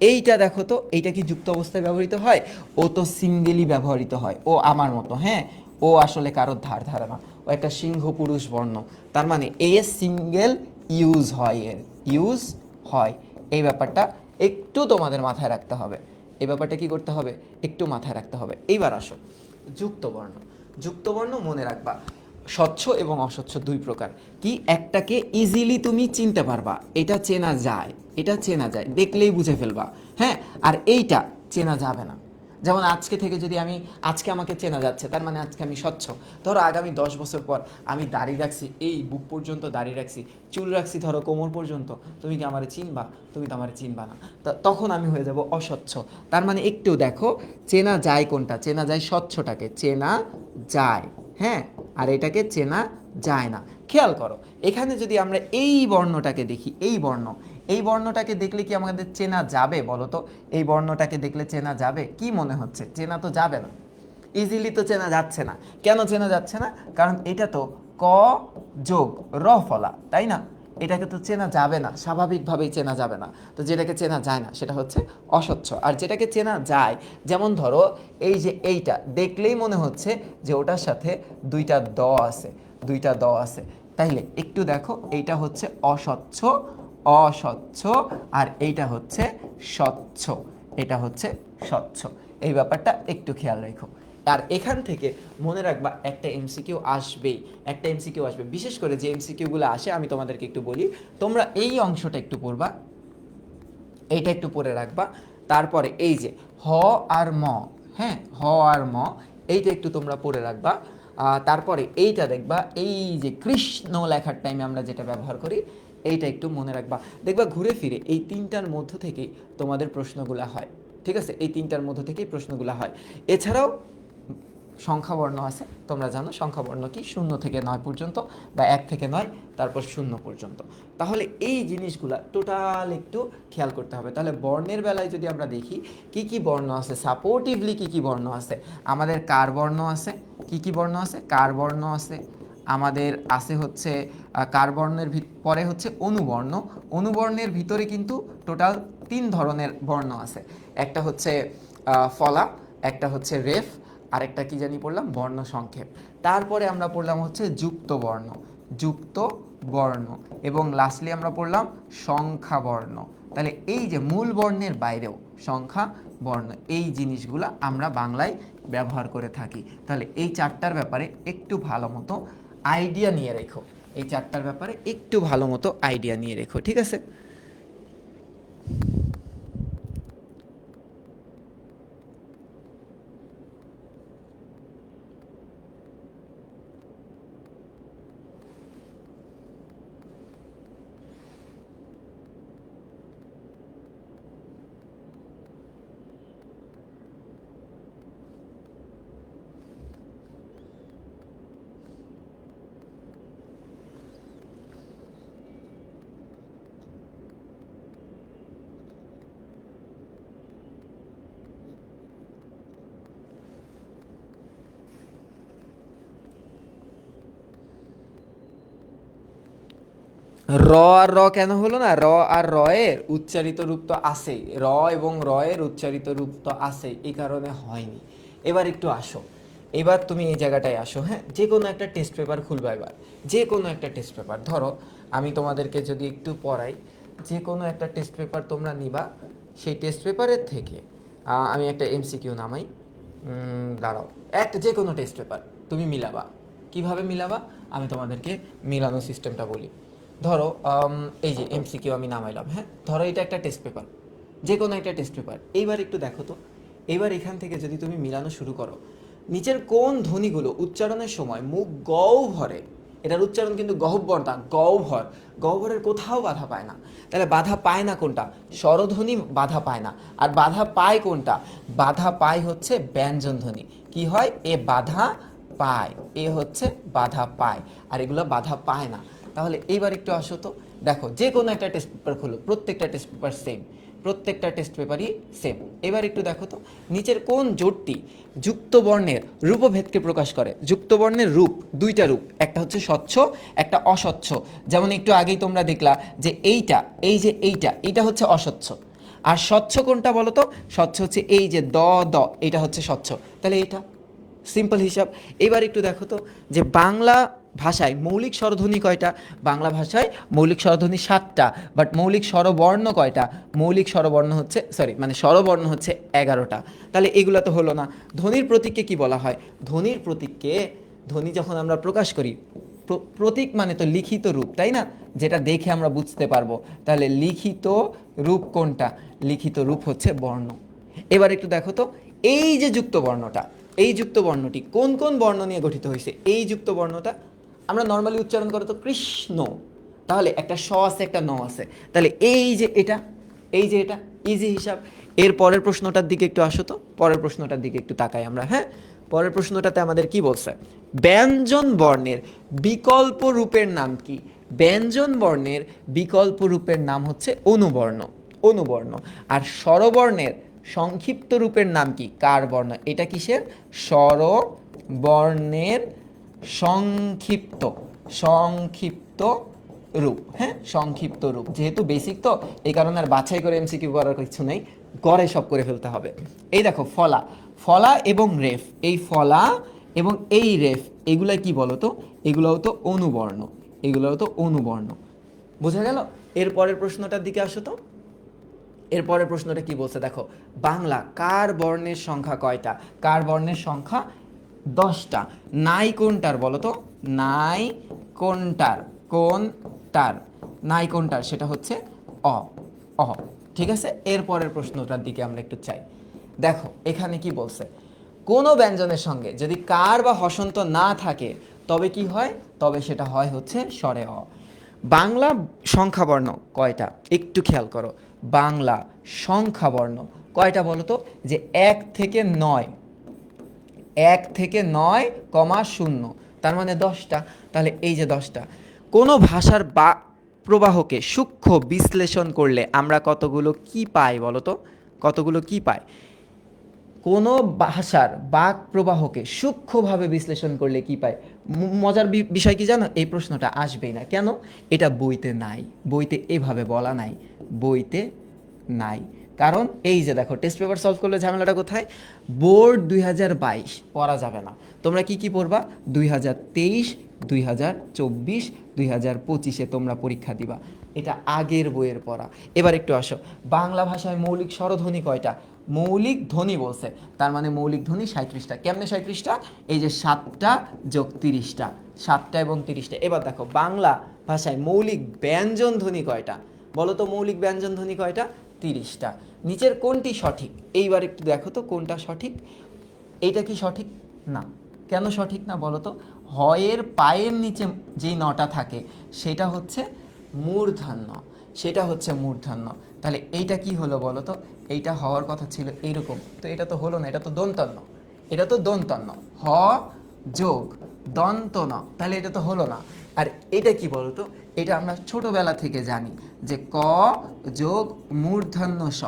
এইটা দেখো তো, এইটা কি যুক্ত অবস্থায় ব্যবহৃত হয়? ও তো সিঙ্গেলই ব্যবহৃত হয়। ও আমার মতো, হ্যাঁ, ও আসলে কারোর ধার ধারে না। ও একটা সিংহ পুরুষ বর্ণ। তার মানে এ সিঙ্গেল ইউজ হয়, এর ইউজ হয়। এই ব্যাপারটা একটু তোমাদের মাথায় রাখতে হবে। এই ব্যাপারটা কি করতে হবে? একটু মাথায় রাখতে হবে। এইবার আসো যুক্ত বর্ণ। যুক্ত বর্ণ মনে রাখবা স্বচ্ছ এবং অস্বচ্ছ দুই প্রকার। কি? একটাকে ইজিলি তুমি চিনতে পারবা, এটা চেনা যায়, এটা চেনা যায়, দেখলেই বুঝে ফেলবা, হ্যাঁ। আর এইটা চেনা যাবে না। যেমন আজকে থেকে যদি আমি, আজকে আমাকে চেনা যাচ্ছে, তার মানে আজকে আমি স্বচ্ছ। ধরো আগামী 10 বছর পর আমি দাড়ি রাখছি, এই বুক পর্যন্ত দাড়ি রাখছি, চুল রাখছি ধরো কোমর পর্যন্ত, তুমি কি আমারে চিনবা? তুমি তো আমারে চিনবা না। তখন আমি হয়ে যাব অস্বচ্ছ। তার মানে একটু দেখো, চেনা যায় কোনটা? চেনা যায় স্বচ্ছটাকে চেনা যায়, হ্যাঁ, আর এটাকে চেনা যায় না। খেয়াল করো, এখানে যদি আমরা এই বর্ণটাকে দেখি, এই বর্ণ, এই বর্ণটাকে দেখলে কি আমাদের চেনা যাবে বলো তো? এই বর্ণটাকে দেখলে চেনা যাবে? কি মনে হচ্ছে? চেনা তো যাবে না, ইজিলি তো চেনা যাচ্ছে না। কেন চেনা যাচ্ছে না? কারণ এটা তো ক যোগ র ফলা, তাই না? এটাকে তো চেনা যাবে না, স্বাভাবিকভাবেই চেনা যাবে না। তো যেটাকে চেনা যায় না সেটা হচ্ছে অস্বচ্ছ। আর যেটাকে চেনা যায়, যেমন ধরো এই যে এইটা দেখলেই মনে হচ্ছে যে ওটার সাথে দুইটা দ আছে, দুইটা দ আছে। তাইলে একটু দেখো, এইটা হচ্ছে অস্বচ্ছ, অস্বচ্ছ, আর এইটা হচ্ছে স্বচ্ছ, এটা হচ্ছে স্বচ্ছ। এই ব্যাপারটা একটু খেয়াল রেখো। আর এখান থেকে মনে রাখবা একটা এমসিকিউ আসবেই, একটা এমসিকিউ আসবে। বিশেষ করে যে এমসিকিউগুলো আসে আমি তোমাদেরকে একটু বলি, তোমরা এই অংশটা একটু পড়বা, এইটা একটু পড়ে রাখবা। তারপরে এই যে হ আর ম, হ্যাঁ, হ আর ম, এইটা একটু তোমরা পড়ে রাখবা। তারপরে এইটা দেখবা, এই যে কৃষ্ণ লেখার টাইমে আমরা যেটা ব্যবহার করি, এইটা একটু মনে রাখবা। দেখবা ঘুরে ফিরে এই তিনটার মধ্য থেকেই তোমাদের প্রশ্নগুলো হয়, ঠিক আছে? এই তিনটার মধ্য থেকেই প্রশ্নগুলো হয়। এছাড়াও সংখ্যাবর্ণ আছে, তোমরা জানো সংখ্যাবর্ণ কি, 0 থেকে 9 পর্যন্ত, বা 1 থেকে 9, তারপর 0 পর্যন্ত। তাহলে এই জিনিসগুলা টোটাল একটু খেয়াল করতে হবে। তাহলে বর্ণের বেলায় যদি আমরা দেখি কি কি বর্ণ আছে, সাপোর্টিভলি কি কি বর্ণ আছে, আমাদের কার বর্ণ আছে, কি কি বর্ণ আছে, কার বর্ণ আছে, আমাদের আছে হচ্ছে কার বর্ণের পরে হচ্ছে অনুবর্ণ। অনুবর্ণের ভিতরে কিন্তু টোটাল 3 ধরনের বর্ণ আছে। একটা হচ্ছে ফলা, একটা হচ্ছে রেফ, আরেকটা কি জানি পড়লাম, বর্ণ সংক্ষেপ। তারপরে আমরা পড়লাম হচ্ছে যুক্ত বর্ণ, যুক্ত বর্ণ, এবং লাস্টলি আমরা পড়লাম সংখ্যা বর্ণ। তাহলে এই যে মূল বর্ণের বাইরেও সংখ্যা বর্ণ, এই জিনিসগুলো আমরা বাংলায় ব্যবহার করে থাকি। তাহলে এই 4টার ব্যাপারে একটু ভালো মতো আইডিয়া নিয়ে রেখো, এই 4টার ব্যাপারে একটু ভালো মতো আইডিয়া নিয়ে রেখো, ঠিক আছে? র আর র কেন হলো না? র আর র এর উচ্চারিত রূপ তো আছেই, র এবং র এর উচ্চারিত রূপ তো আছেই, এই কারণে হয়নি। এবার একটু আসো, এবার তুমি এই জায়গাটায় আসো, হ্যাঁ, যে কোনো একটা টেস্ট পেপার খুলবা এবার, যে কোনো একটা টেস্ট পেপার ধরো, আমি তোমাদেরকে যদি একটু পড়াই, যে কোনো একটা টেস্ট পেপার তোমরা নিবা, সেই টেস্ট পেপারের থেকে আমি একটা এমসিকিউ নামাই। দাঁড়াও, একটা যে কোনো টেস্ট পেপার তুমি মিলাবা। কিভাবে মিলাবা আমি তোমাদেরকে মিলানো সিস্টেমটা বলি। ধরো এই যে এমসিকিউ আমি নামাইলাম, হ্যাঁ, ধরো এটা একটা টেস্ট পেপার, যে কোনো একটা টেস্ট পেপার। এইবার একটু দেখো তো, এইবার এখান থেকে যদি তুমি মিলানো শুরু করো, নিচের কোন ধ্বনিগুলো উচ্চারণের সময় মুখ গও ভরে, এটার উচ্চারণ কিন্তু গহ্বর না, গহ্বর, গহ্বরের কোথাও বাধা পায় না। তাহলে বাধা পায় না কোনটা? স্বরধ্বনি বাধা পায় না। আর বাধা পায় কোনটা? বাধা পায় হচ্ছে ব্যঞ্জন ধ্বনি। কি হয়? এ বাধা পায়, এ হচ্ছে বাধা পায়, আর এগুলো বাধা পায় না। তাহলে এইবার একটু আসো তো, দেখো যে কোনো একটা টেস্ট পেপার খোলো, প্রত্যেকটা টেস্ট পেপার সেম, প্রত্যেকটা টেস্ট পেপারই সেম। এবার একটু দেখো তো, নিচের কোন জোটটি যুক্ত বর্ণের রূপভেদকে প্রকাশ করে? যুক্ত বর্ণের রূপ, দুইটা রূপ, একটা হচ্ছে স্বচ্ছ, একটা অস্বচ্ছ। যেমন একটু আগেই তোমরা দেখলা যে এইটা, এই যে এইটা হচ্ছে অস্বচ্ছ। আর স্বচ্ছ কোনটা বলো তো? স্বচ্ছ হচ্ছে এই যে দ দ, এটা হচ্ছে স্বচ্ছ। তাহলে এটা সিম্পল হিসাব। এবার একটু দেখো তো, যে বাংলা ভাষায় মৌলিক স্বরধ্বনি কয়টা? বাংলা ভাষায় মৌলিক স্বরধ্বনি 7টা, বাট মৌলিক স্বরবর্ণ কয়টা? মৌলিক স্বরবর্ণ হচ্ছে, সরি মানে স্বরবর্ণ হচ্ছে 11টা। তাহলে এগুলো তো হলো না। ধ্বনির প্রতীককে কি বলা হয়? ধ্বনির প্রতীককে, ধ্বনি যখন আমরা প্রকাশ করি, প্রতীক মানে তো লিখিত রূপ, তাই না? যেটা দেখে আমরা বুঝতে পারবো। তাহলে লিখিত রূপ কোনটা? লিখিত রূপ হচ্ছে বর্ণ। এবার একটু দেখো তো, এই যে যুক্ত বর্ণটা, এই যুক্ত বর্ণটি কোন কোন বর্ণ নিয়ে গঠিত হয়েছে? এই যুক্ত বর্ণটা আমরা নর্মালি উচ্চারণ করো তো কৃষ্ণ, তাহলে একটা স আছে, একটা ন আছে। তাহলে এই যে এটা, এই যে এটা, ইজি হিসাব। এর পরের প্রশ্নটার দিকে একটু আসো তো, পরের প্রশ্নটার দিকে একটু তাকাই আমরা। হ্যাঁ, পরের প্রশ্নটাতে আমাদের কি বলছে? ব্যঞ্জন বর্ণের বিকল্প রূপের নাম কি? ব্যঞ্জন বর্ণের বিকল্প রূপের নাম হচ্ছে অনুবর্ণ, অনুবর্ণ। আর স্বরবর্ণের সংক্ষিপ্ত রূপের নাম কি? কার বর্ণ। এটা কিসের? স্বরবর্ণের সংক্ষিপ্ত, সংক্ষিপ্ত রূপ। হ্যাঁ, সংক্ষিপ্ত রূপ। যেহেতু বেসিক তো, এই কারণে আর বাছাই করে এমসিকিউ করার কিছু নেই, গড়ে সব করে ফেলতে হবে। এই দেখো ফলা, ফলা এবং রেফ, এই ফলা এবং এই রেফ, এগুলা কি বলো তো? এগুলোও তো অনুবর্ণ, এগুলোও তো অনুবর্ণ। বোঝা গেল? এরপরের প্রশ্নটার দিকে আসো তো। এরপরের প্রশ্নটা কি বলছে দেখো, বাংলা কার বর্ণের সংখ্যা কয়টা? কার বর্ণের সংখ্যা 10টা। নাই কোনটার বলো তো? নাই কোনটার, কোনটার, নাই কোনটার? সেটা হচ্ছে অ, অ। ঠিক আছে, এরপরের প্রশ্নটার দিকে আমরা একটু চাই। দেখো এখানে কি বলছে, কোনো ব্যঞ্জনের সঙ্গে যদি কার বা হসন্ত না থাকে তবে কি হয়? তবে সেটা হয় হচ্ছে স্বরে অ। বাংলা সংখ্যাবর্ণ কয়টা? একটু খেয়াল করো, বাংলা সংখ্যাবর্ণ কয়টা বলো তো? যে 1 থেকে 9, 1 থেকে 9, 0, তার মানে 10টা। তাহলে এই যে 10টা। কোনো ভাষার বা প্রবাহকে সূক্ষ্ম বিশ্লেষণ করলে আমরা কতগুলো কি পাই বলো তো? কতগুলো কি পাই? কোনো ভাষার বাক প্রবাহকে সূক্ষ্মভাবে বিশ্লেষণ করলে কি পায়? মজার বিষয় কি জানো? এই প্রশ্নটা আসবেই না। কেন? এটা বইতে নাই, বইতে এভাবে বলা নাই, বইতে নাই। কারণ এই যে দেখো, টেস্ট পেপার সলভ করলে ঝামেলাটা কোথায়? বোর্ড 2022 পড়া যাবে না। তোমরা কি কি পড়বা? 2023, 2024, 2025-এ তোমরা পরীক্ষা দিবা। এটা আগের বইয়ের পড়া। এবার একটু আসো, বাংলা ভাষায় মৌলিক স্বরধ্বনি কয়টা? মৌলিক ধ্বনি বলছে, তার মানে মৌলিক ধ্বনি 37টা। কেমনে 37টা? এই যে 7টা যোগ 30টা, 7টা এবং 30টা। এবার দেখো বাংলা ভাষায় মৌলিক ব্যঞ্জন ধ্বনি কয়টা বলো তো? মৌলিক ব্যঞ্জন ধ্বনি কয়টা? 30টা। নিচের কোনটি সঠিক? এইবার একটু দেখো তো কোনটা সঠিক। এইটা কি সঠিক না? কেন সঠিক না বলো তো? হয়ের পায়ের নিচে যেই নটা থাকে সেটা হচ্ছে মূর্ধন্য, সেটা হচ্ছে মূর্ধন্য। তাহলে এইটা কি হলো বলো তো? এইটা হওয়ার কথা ছিল এইরকম, তো এটা তো হলো না, এটা তো দন্তন্য, এটা তো দন্তন্য। হ যোগ দন্ত ন, তাহলে এটা তো হলো না। আর এটা কি বলো তো? এটা আমরা ছোটবেলা থেকে জানি যে ক যোগ মূর্ধন্য স,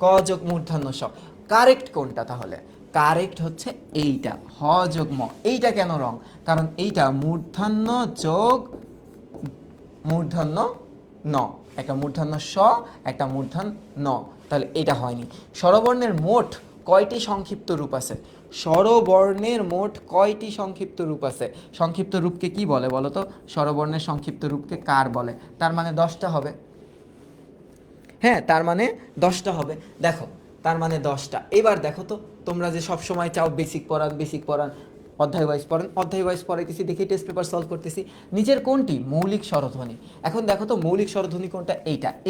ক যোগ মূর্ধন্য স। কারেক্ট কোনটা তাহলে? কারেক্ট হচ্ছে এইটা, হ যোগ ম। এইটা কেন রং? কারণ এইটা মূর্ধন্য যোগ মূর্ধন্য ন, একটা মূর্ধন্য স, একটা মূর্ধন্য ন, তাহলে এটা হয়নি। স্বরবর্ণের মোট কয়টি সংক্ষিপ্ত রূপ আছে? স্বরবর্ণের মোট কয়টি সংক্ষিপ্ত রূপ আছে? সংক্ষিপ্ত রূপকে কি বলে বলো তো? স্বরবর্ণের সংক্ষিপ্ত রূপকে কার বলে? তার মানে 10টা হবে। হ্যাঁ, তার মানে 10টা হবে। দেখো তার মানে 10টা। এবার দেখো তো, তোমরা যে সব সময় চাও বেসিক পড়ান, অধ্যায় ওয়াইজ পড়ান, অধ্যায় ওয়াইজ পড়াইতেছি, দেখি টেস্ট পেপার সলভ করতেছি। নিচের কোনটি মৌলিক স্বরধ্বনি? এখন দেখো তো মৌলিক স্বরধ্বনি কোনটা?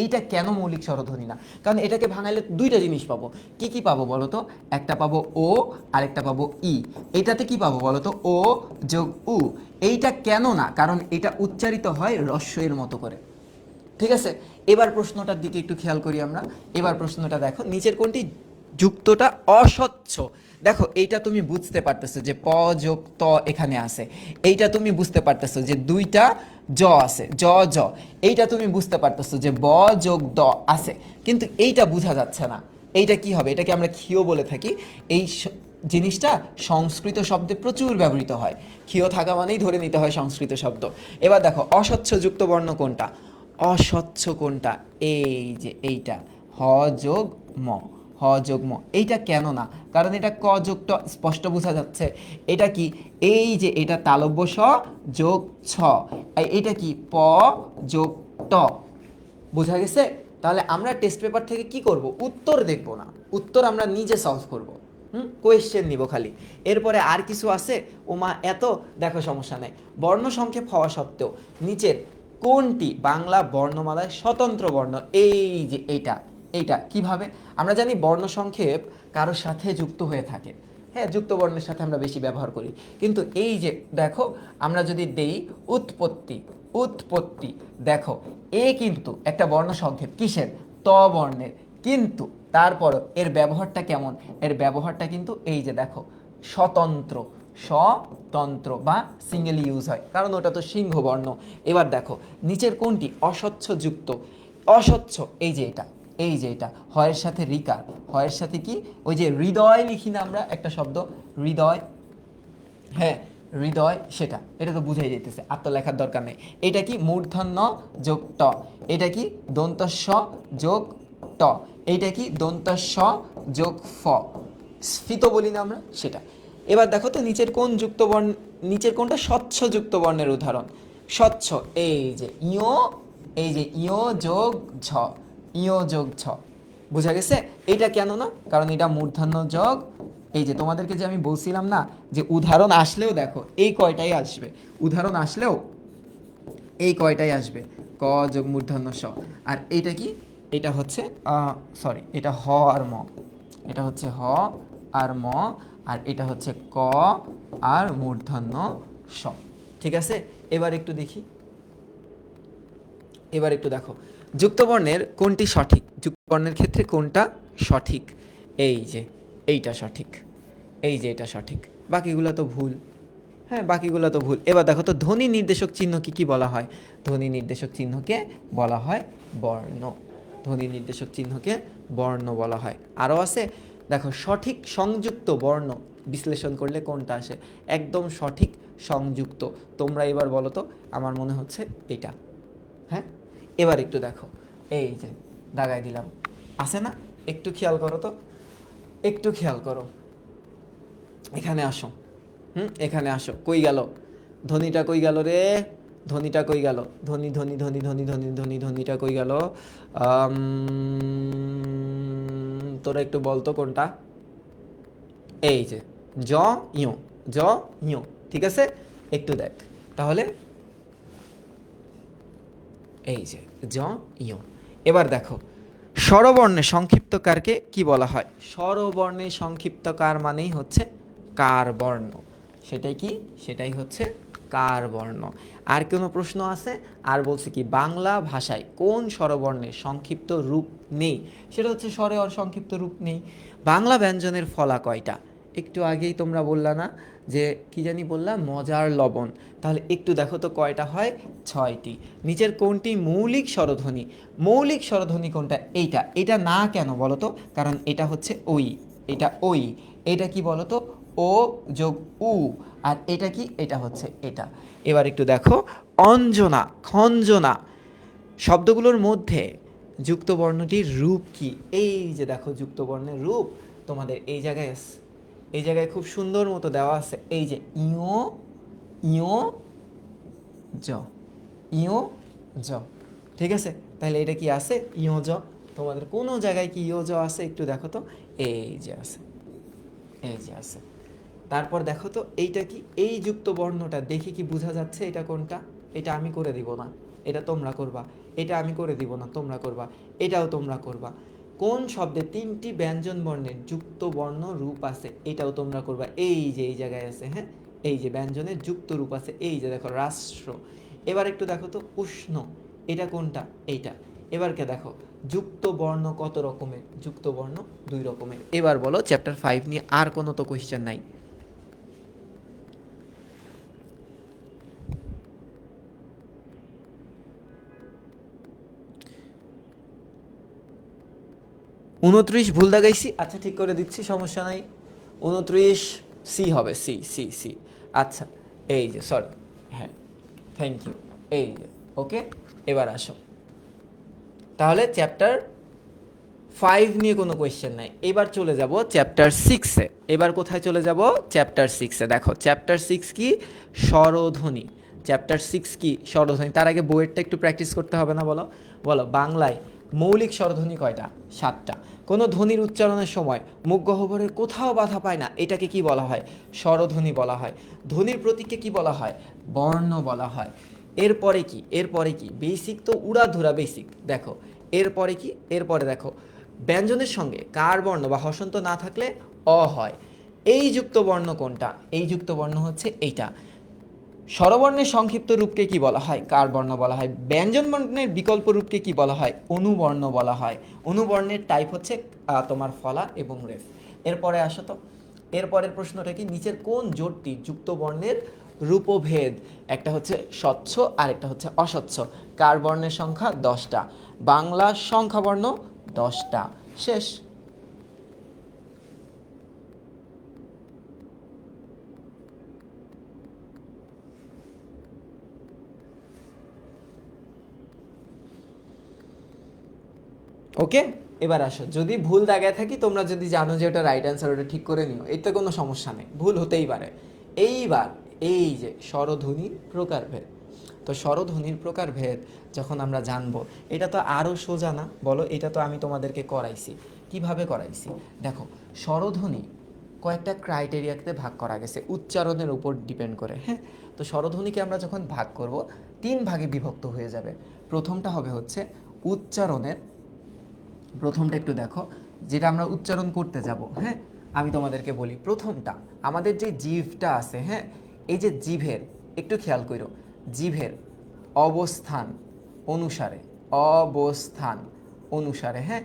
এইটা কেন মৌলিক স্বরধ্বনি না? কারণ এটাকে ভাঙাইলে দুইটা জিনিস পাবো। কি কি পাবো বলো তো? একটা পাবো ও, আরেকটা পাবো ই। এটাতে কি পাবো বলো তো? ও যোগ উ। এইটা কেন না? কারণ এটা উচ্চারিত হয় রস্বইয়ের মতো করে। ঠিক আছে, এবার প্রশ্নটার দিকে একটু খেয়াল করি আমরা। এবার প্রশ্নটা দেখো, নিচের কোনটি যুক্তটা অস্বচ্ছ? দেখো এইটা তুমি বুঝতে পারতেছো যে প যোগ ত এখানে আছে, এইটা তুমি বুঝতে পারতেছো যে দুইটা জ আছে, জ জ। এইটা তুমি বুঝতে পারতেছো যে ব যোগ দ আছে, কিন্তু এইটা বোঝা যাচ্ছে না। এইটা কি হবে? এটাকে আমরা ক্ষীয় বলে থাকি। এই জিনিসটা সংস্কৃত শব্দে প্রচুর ব্যবহৃত হয়। ক্ষীয় থাকা মানেই ধরে নিতে হয় সংস্কৃত শব্দ। এবার দেখো অস্বচ্ছ যুক্ত বর্ণ কোনটা? অস্বচ্ছ কোনটা? এই যে এইটা, হ যোগ ম, হ যোগ ম। এইটা কেন না? কারণ এটা ক যোগ ট, স্পষ্ট বোঝা যাচ্ছে। এটা কি? এই যে এটা তালব্য স যোগ ছ, এটা কি প যোগ ট। বোঝা গেছে? তাহলে আমরা টেস্ট পেপার থেকে কি করব? উত্তর দেখব না, উত্তর আমরা নিজে সলভ করব। কোয়েশ্চেন নিব খালি। এরপরে আর কিছু আছে? ওমা এত, দেখো সমস্যা নেই। বর্ণ সংক্ষেপ হওয়া সত্ত্বেও নিচের কোনটি বাংলা বর্ণমালায় স্বতন্ত্র বর্ণ? এই যে এইটা কিভাবে? আমরা জানি বর্ণ সংক্ষেপ কারোর সাথে যুক্ত হয়ে থাকে। হ্যাঁ, যুক্ত বর্ণের সাথে আমরা বেশি ব্যবহার করি। কিন্তু এই যে দেখো, আমরা যদি দেই উৎপত্তি, উৎপত্তি, দেখো এ কিন্তু একটা বর্ণ সংক্ষেপ, কিসের? ত বর্ণের। কিন্তু তারপর এর ব্যবহারটা কেমন? এর ব্যবহারটা কিন্তু এই যে দেখো স্বতন্ত্র, স্বতন্ত্র বা সিঙ্গেল ইউজ হয়, কারণ ওটা তো সিংহ বর্ণ। এবার দেখো নিচের কোনটি অস্বচ্ছ যুক্ত? অস্বচ্ছ, এই যে এটা, এই যে এটা হয়ের সাথে রিকার, হয়ের সাথে কি ওই যে হৃদয় লিখি না আমরা একটা শব্দ, হৃদয়। হ্যাঁ, হৃদয়, সেটা, এটা তো বুঝাই যাইতেছে, আর তো লেখার দরকার নেই। এটা কি? মূর্ধন্য যোগ ট। এটা কি? দন্তস্ব যোগ ট। এইটা কি? দন্তস্ব যোগ ফ, স্ফীত বলি না আমরা, সেটা। এবার দেখো তো নিচের কোন যুক্ত বর্ণ, নিচের কোনটা স্বচ্ছ যুক্ত বর্ণের উদাহরণ? স্বচ্ছ, এই যে ইয়, এই যে ইয় যোগ ঝ, ইয় যোগ ঝ। বোঝা গেছে? এইটা কেন না? কারণ এটা মূর্ধন্য যোগ, এই যে তোমাদেরকে যে আমি বলছিলাম না যে উদাহরণ আসলেও দেখো এই কয়টাই আসবে, উদাহরণ আসলেও এই কয়টাই আসবে, ক যোগ মূর্ধন্য স। আর এইটা কি? এটা হচ্ছে সরি, এটা হ আর ম, এটা হচ্ছে হ আর ম, আর এটা হচ্ছে ক আর মূর্ধন্য স। ঠিক আছে, এবার একটু দেখি, এবার একটু দেখো যুক্তবর্ণের কোনটি সঠিক? যুক্তবর্ণের ক্ষেত্রে কোনটা সঠিক? এই যে এইটা সঠিক, এই যে এটা সঠিক, বাকিগুলো তো ভুল। হ্যাঁ, বাকিগুলো তো ভুল। এবার দেখো তো ধ্বনি নির্দেশক চিহ্ন কি কি বলা হয়? ধ্বনি নির্দেশক চিহ্নকে বলা হয় বর্ণ, ধ্বনি নির্দেশক চিহ্নকে বর্ণ বলা হয়। আরও আছে, দেখো সঠিক সংযুক্ত বর্ণ বিশ্লেষণ করলে কোনটা আসে? একদম সঠিক সংযুক্ত। তোমরা এবার বলো তো, আমার মনে হচ্ছে এটা। হ্যাঁ, এবার একটু দেখো, এই যে দাগাই দিলাম, আছে না? একটু খেয়াল করো তো, একটু খেয়াল করো, এখানে আসো। এখানে আসো। কই গেল ধ্বনিটা? কই গেল রে? ধ্বনিটা কই গেল? ধ্বনি ধ্বনি ধ্বনি ধ্বনি ধ্বনি ধ্বনি ধ্বনিটা কই গেল? তোরা একটু বলতো কোনটা? এই যে জ ইয়, জ ইয়। ঠিক আছে, একটু দেখ তাহলে, এই যে জ ইয়। এবার দেখো স্বরবর্ণের সংক্ষিপ্তকারকে কি বলা হয়? স্বরবর্ণের সংক্ষিপ্তকার মানেই হচ্ছে কার বর্ণ। সেটাই কি? সেটাই হচ্ছে কার বর্ণ। আর কোনো প্রশ্ন আছে? আর বলছে কি বাংলা ভাষায় কোন স্বরবর্ণের সংক্ষিপ্ত রূপ নেই? সেটা হচ্ছে স্বরে অর সংক্ষিপ্ত রূপ নেই। বাংলা ব্যঞ্জনের ফলা কয়টা? একটু আগেই তোমরা বললা না যে কি জানি বললা, মজার লবণ। তাহলে একটু দেখো তো কয়টা হয়? 6টি। নিচের কোনটি মৌলিক স্বরধ্বনি? মৌলিক স্বরধ্বনি কোনটা? এইটা। এটা না কেন বলো তো? কারণ এটা হচ্ছে ওই, এটা ওই। এটা কি বলো তো? ও যোগ উ। আর এটা কি? এটা হচ্ছে এটা। এবার একটু দেখো অঞ্জনা, খঞ্জনা শব্দগুলোর মধ্যে যুক্ত বর্ণটির রূপ কি? এই যে দেখো যুক্ত বর্ণের রূপ তোমাদের এই জায়গায় আছে, এই জায়গায় খুব সুন্দর মতো দেওয়া আছে। এই যে ইও, ইও জ, ইও জ। ঠিক আছে, তাহলে এটা কি আছে? ইও জ। তোমাদের কোনো জায়গায় কি ইয়োজ আছে একটু দেখো তো, এই যে আছে, এই যে আছে। তারপর দেখো তো এইটা কি, এই যুক্ত বর্ণটা দেখে কি বোঝা যাচ্ছে এটা কোনটা? এটা আমি করে দিব না, এটা তোমরা করবা। এটা আমি করে দিব না, তোমরা করবা। এটাও তোমরা করবা। কোন শব্দে 3টি ব্যঞ্জন বর্ণের যুক্ত বর্ণ রূপ আছে, এটাও তোমরা করবা। এই যে এই জায়গায় আছে, হ্যাঁ, এই যে ব্যঞ্জনের যুক্ত রূপ আছে, এই যে দেখো রাষ্ট্র। এবার একটু দেখো তো উষ্ণ, এটা কোনটা? এইটা। এবারকে দেখো যুক্ত বর্ণ কত রকমের? যুক্ত বর্ণ 2 রকমের। এবার বলো চ্যাপ্টার 5 নিয়ে আর কোনো তো কোয়েশ্চেন নাই? 29 ভুল দাগাইছি, আচ্ছা ঠিক করে দিচ্ছি, সমস্যা নাই। 29 সি হবে, সি সি সি। আচ্ছা এই যে সরি, হ্যাঁ থ্যাংক ইউ, এই যে ওকে। এবার আসো, তাহলে চ্যাপ্টার 5 নিয়ে কোনো কোয়েশ্চেন নাই। এবার চলে যাব চ্যাপ্টার 6-এ। এবার কোথায় চলে যাব? চ্যাপ্টার 6-এ। দেখো চ্যাপ্টার 6 কি? স্বরধ্বনি। চ্যাপ্টার 6 কি? স্বরধ্বনি। তার আগে বইয়েরটা একটু প্র্যাকটিস করতে হবে না? বলো বলো, বাংলায় মৌলিক স্বরধ্বনি কয়টা? 7টা। কোনো ধ্বনির উচ্চারণের সময় মুখ গহ্বরের কোথাও বাধা পায় না, এটাকে কি বলা হয়? স্বরধ্বনি বলা হয়। ধ্বনির প্রতীককে কি বলা হয়? বর্ণ বলা হয়। এরপরে কি? এরপরে কি? বেসিক তো উড়াধুরা বেসিক। দেখো এরপরে কি? এরপরে দেখো ব্যঞ্জনের সঙ্গে কার বর্ণ বা হসন্ত না থাকলে অ হয়। এই যুক্ত বর্ণ কোনটা? এই যুক্ত বর্ণ হচ্ছে এইটা। স্বরবর্ণের সংক্ষিপ্ত রূপকে কি বলা হয়? কার বর্ণ বলা হয়। ব্যঞ্জন বর্ণের বিকল্প রূপকে কি বলা হয়? অনুবর্ণ বলা হয়। অনুবর্ণের টাইপ হচ্ছে তোমার ফলা এবং রেফ। এরপরে আসো তো, এরপরের প্রশ্নটা কি? নিচের কোন জোটটি যুক্ত বর্ণের রূপভেদ? একটা হচ্ছে স্বচ্ছ আর একটা হচ্ছে অস্বচ্ছ। কার বর্ণের সংখ্যা? 10টা। বাংলার সংখ্যা বর্ণ 10টা। শেষ। ওকে, এবার আসো, যদি ভুল দাগায় থাকি, তোমরা যদি জানো যে ওটা রাইট অ্যান্সার, ওটা ঠিক করে নিও, এতে কোনো সমস্যা নেই, ভুল হতেই পারে। এইবার এই যে স্বরধ্বনির প্রকারভেদ, তো স্বরধ্বনির প্রকারভেদ যখন আমরা জানবো, এটা তো আরও সোজা না? বলো, এটা তো আমি তোমাদেরকে করাইছি। কিভাবে করাইছি? দেখো স্বরধ্বনি কয়েকটা ক্রাইটেরিয়াতে ভাগ করা গেছে উচ্চারণের উপর ডিপেন্ড করে, হ্যাঁ। তো স্বরধ্বনিকে আমরা যখন ভাগ করব 3 ভাগে বিভক্ত হয়ে যাবে। প্রথমটা হবে হচ্ছে উচ্চারণের, প্রথমটা একটু দেখো, যেটা আমরা উচ্চারণ করতে যাব, হ্যাঁ। আমি তোমাদেরকে বলি প্রথমটা, আমাদের যে জিভটা আছে, হ্যাঁ, এই যে জিভের, একটু খেয়াল করো, জিভের অবস্থান অনুসারে, অবস্থান অনুসারে, হ্যাঁ।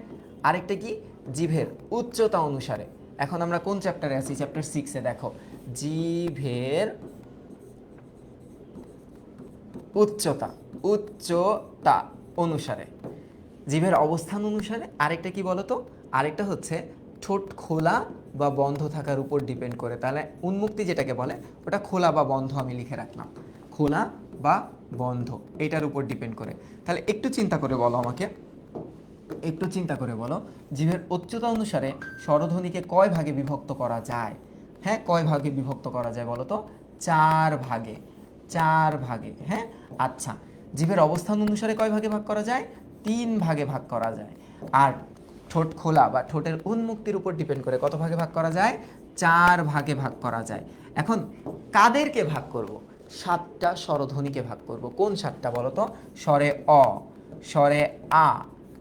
আরেকটা কি? জিভের উচ্চতা অনুসারে। এখন আমরা কোন চ্যাপ্টারে আছি? চ্যাপ্টার 6-এ। দেখো জিভের উচ্চতা, উচ্চতা অনুসারে, জিভের অবস্থান অনুসারে। আরেকটা কি বলতো? আরেকটা হচ্ছে ঠোঁট খোলা বা বন্ধ থাকার উপর ডিপেন্ড করে। তাহলে উন্মুক্তি যেটাকে বলে, ওটা খোলা বা বন্ধ আমি লিখে রাখলাম, খোলা বা বন্ধ, এটার উপর ডিপেন্ড করে। তাহলে একটু চিন্তা করে বলো আমাকে, একটু চিন্তা করে বলো, জিভের উচ্চতা অনুসারে স্বরধ্বনিকে কয় ভাগে বিভক্ত করা যায়? হ্যাঁ, কয় ভাগে বিভক্ত করা যায় বলো তো? 4 ভাগে, 4 ভাগে, হ্যাঁ। আচ্ছা, জিভের অবস্থান অনুসারে কয় ভাগে ভাগ করা যায়? 3 ভাগে ভাগ করা যায়। আর ঠোঁট খোলা বা ঠোঁটের উন্মুক্তির উপর ডিপেন্ড করে কত ভাগে ভাগ করা যায়? 4 ভাগে ভাগ করা যায়। এখন কাদেরকে ভাগ করব? 7টা স্বরধ্বনিকে ভাগ করব। কোন 7টা বলো তো? স্বরে অ, স্বরে আ,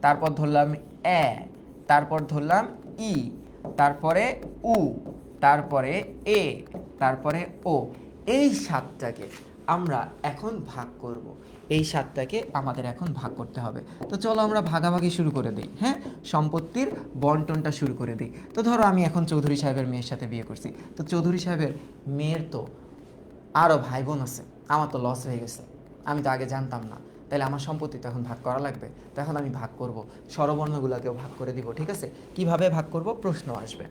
তারপর ধরলাম এ, তারপর ধরলাম ই, তারপরে উ, তারপরে এ, তারপরে ও। এই 7টাকে আমরা এখন ভাগ করব। এই 7টাকে আমাদের এখন ভাগ করতে হবে। তো চলো আমরা ভাগাভাগি শুরু করে দিই, হ্যাঁ। সম্পত্তির বন্টনটা শুরু করে দিই। তো ধরো আমি এখন চৌধুরী সাহেবের মেয়ের সাথে বিয়ে করছি। তো চৌধুরী সাহেবের মেয়ের তো আরও ভাই বোন আছে, আমার তো লস হয়ে গেছে, আমি তো আগে জানতাম না। তাহলে আমার সম্পত্তি তো এখন ভাগ করা লাগবে। তো এখন আমি ভাগ করব, স্বরবর্ণগুলোকেও ভাগ করে দিব, ঠিক আছে। কিভাবে ভাগ করব? প্রশ্ন আসবে,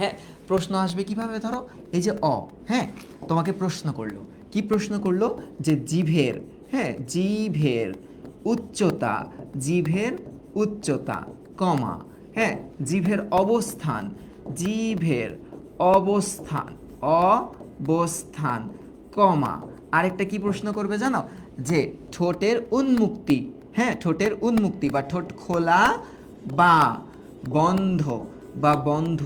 হ্যাঁ। প্রশ্ন আসবে কিভাবে? ধরো এই যে অ, হ্যাঁ, তোমাকে প্রশ্ন করলো, কি প্রশ্ন করলো? যে জিভের, হ্যাঁ, জিভের উচ্চতা, জিভের উচ্চতা, কমা, হ্যাঁ, জিভের অবস্থান, জিভের অবস্থান, অবস্থান, কমা। আরেকটা কি প্রশ্ন করবে জানো? যে ঠোঁটের উন্মুক্তি, হ্যাঁ, ঠোঁটের উন্মুক্তি বা ঠোঁট খোলা বা বন্ধ বন্ধ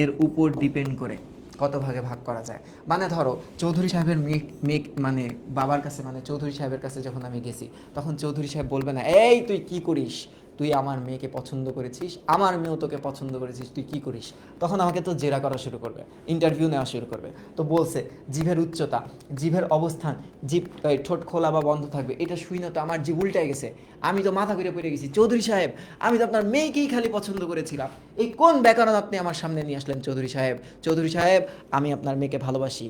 এর উপর ডিপেন্ড করে কত ভাগে ভাগ করা যায়। মানে ধরো চৌধুরী সাহেবের মেয়ে মানে বাবার কাছে, মানে চৌধুরী সাহেবের কাছে যখন আমি গেছি, তখন চৌধুরী সাহেব বলবে না, এই তুই কি করিস, তুই আমার মেয়েকে পছন্দ করেছিস, আমার মেয়েও তোকে পছন্দ করেছিস, তুই কি করিস। তখন আমাকে তো জেরা করা শুরু করবে, ইন্টারভিউ নেওয়া শুরু করবে। তো বলছে জিভের উচ্চতা, জিভের অবস্থান, জিভ ঠোঁট খোলা বা বন্ধ থাকবে, এটা শুই না তো আমার জিভ উল্টায় গেছে। আমি তো মাথা ঘুরে পড়ে গেছি, চৌধুরী সাহেব আমি তো আপনার মেয়েকেই খালি পছন্দ করেছিলাম, এই কোন ব্যাকরণ আপনি আমার সামনে নিয়ে আসলেন চৌধুরী সাহেব। চৌধুরী সাহেব আমি আপনার মেয়েকে ভালোবাসি,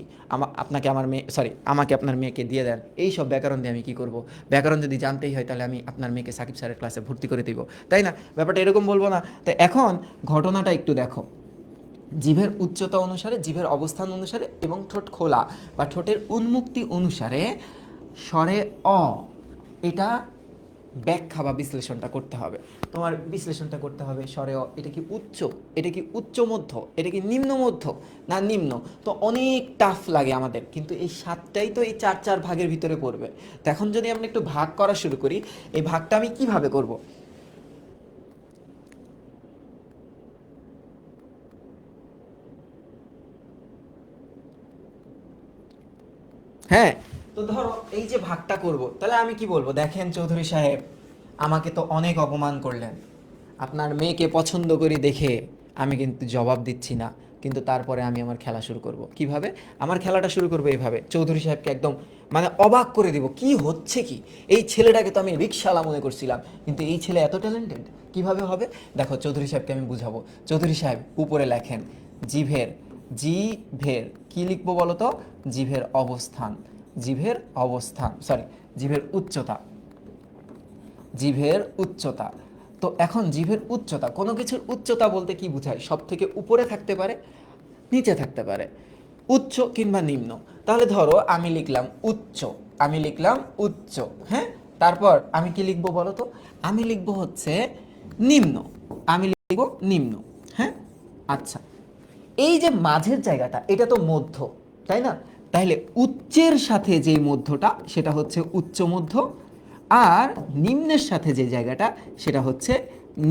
আপনাকে আমার মেয়ে, সরি, আমাকে আপনার মেয়েকে দিয়ে দেন। এই সব ব্যাকরণ দিয়ে আমি কি করব? ব্যাকরণ যদি জানতেই হয় তাহলে আমি আপনার মেয়েকে সাকিব স্যারের ক্লাসে ভর্তি করে দিব, তাই না? ব্যাপারটা এরকম বলবো না? তো এখন ঘটনাটা একটু দেখো, জিভের উচ্চতা অনুসারে, জিভের অবস্থান অনুসারে এবং ঠোঁট খোলা বা ঠোঁটের উন্মুক্তি অনুসারে স্বরে অ, এটা ব্যাখ্যা বা বিশ্লেষণটা করতে হবে। তোমার বিশ্লেষণটা করতে হবে স্বরে অ, এটা কি উচ্চ, এটা কি উচ্চ মধ্য, এটা কি নিম্ন মধ্য না নিম্ন। তো অনেক টাফ লাগে আমাদের, কিন্তু এই সাতটাই তো এই চার চার ভাগের ভিতরে পড়বে। তো এখন যদি আমরা একটু ভাগ করা শুরু করি, এই ভাগটা আমি কিভাবে করব? হ্যাঁ, তো ধরো এই যে ভাগটা করব, তাহলে আমি কি বলবো? দেখেন চৌধুরী সাহেব, আমাকে তো অনেক অপমান করলেন, আপনার মেয়েকে পছন্দ করি দেখে আমি কিন্তু জবাব দিচ্ছি না, কিন্তু তারপরে আমি আমার খেলা শুরু করব। কিভাবে আমার খেলাটা শুরু করবো? এইভাবে চৌধুরী সাহেবকে একদম মানে অবাক করে দিব, কি হচ্ছে কি, এই ছেলেটাকে তো আমি রিক্সাওয়ালা মনে করছিলাম, কিন্তু এই ছেলে এত ট্যালেন্টেড, কিভাবে হবে? দেখো চৌধুরী সাহেবকে আমি বুঝাবো। চৌধুরী সাহেব উপরে লেখেন জিভের, জিভের কি লিখবো বলো তো? জিভের অবস্থান, জিভের অবস্থান, সরি, জিভের উচ্চতা, জিভের উচ্চতা। তো এখন জিভের উচ্চতা, কোনো কিছুর উচ্চতা বলতে কি বোঝায়? সব থেকে উপরে থাকতে পারে, নিচে থাকতে পারে, উচ্চ কিংবা নিম্ন। তাহলে ধরো আমি লিখলাম উচ্চ, আমি লিখলাম উচ্চ, হ্যাঁ, তারপর আমি কি লিখবো বলো তো? আমি লিখবো হচ্ছে নিম্ন, আমি লিখবো নিম্ন, হ্যাঁ। আচ্ছা, এই যে মাঝের জায়গাটা, এটা তো মধ্য, তাই না? তাহলে উচ্চের সাথে যে মধ্যটা সেটা হচ্ছে উচ্চ মধ্য, আর নিম্নের সাথে যে জায়গাটা সেটা হচ্ছে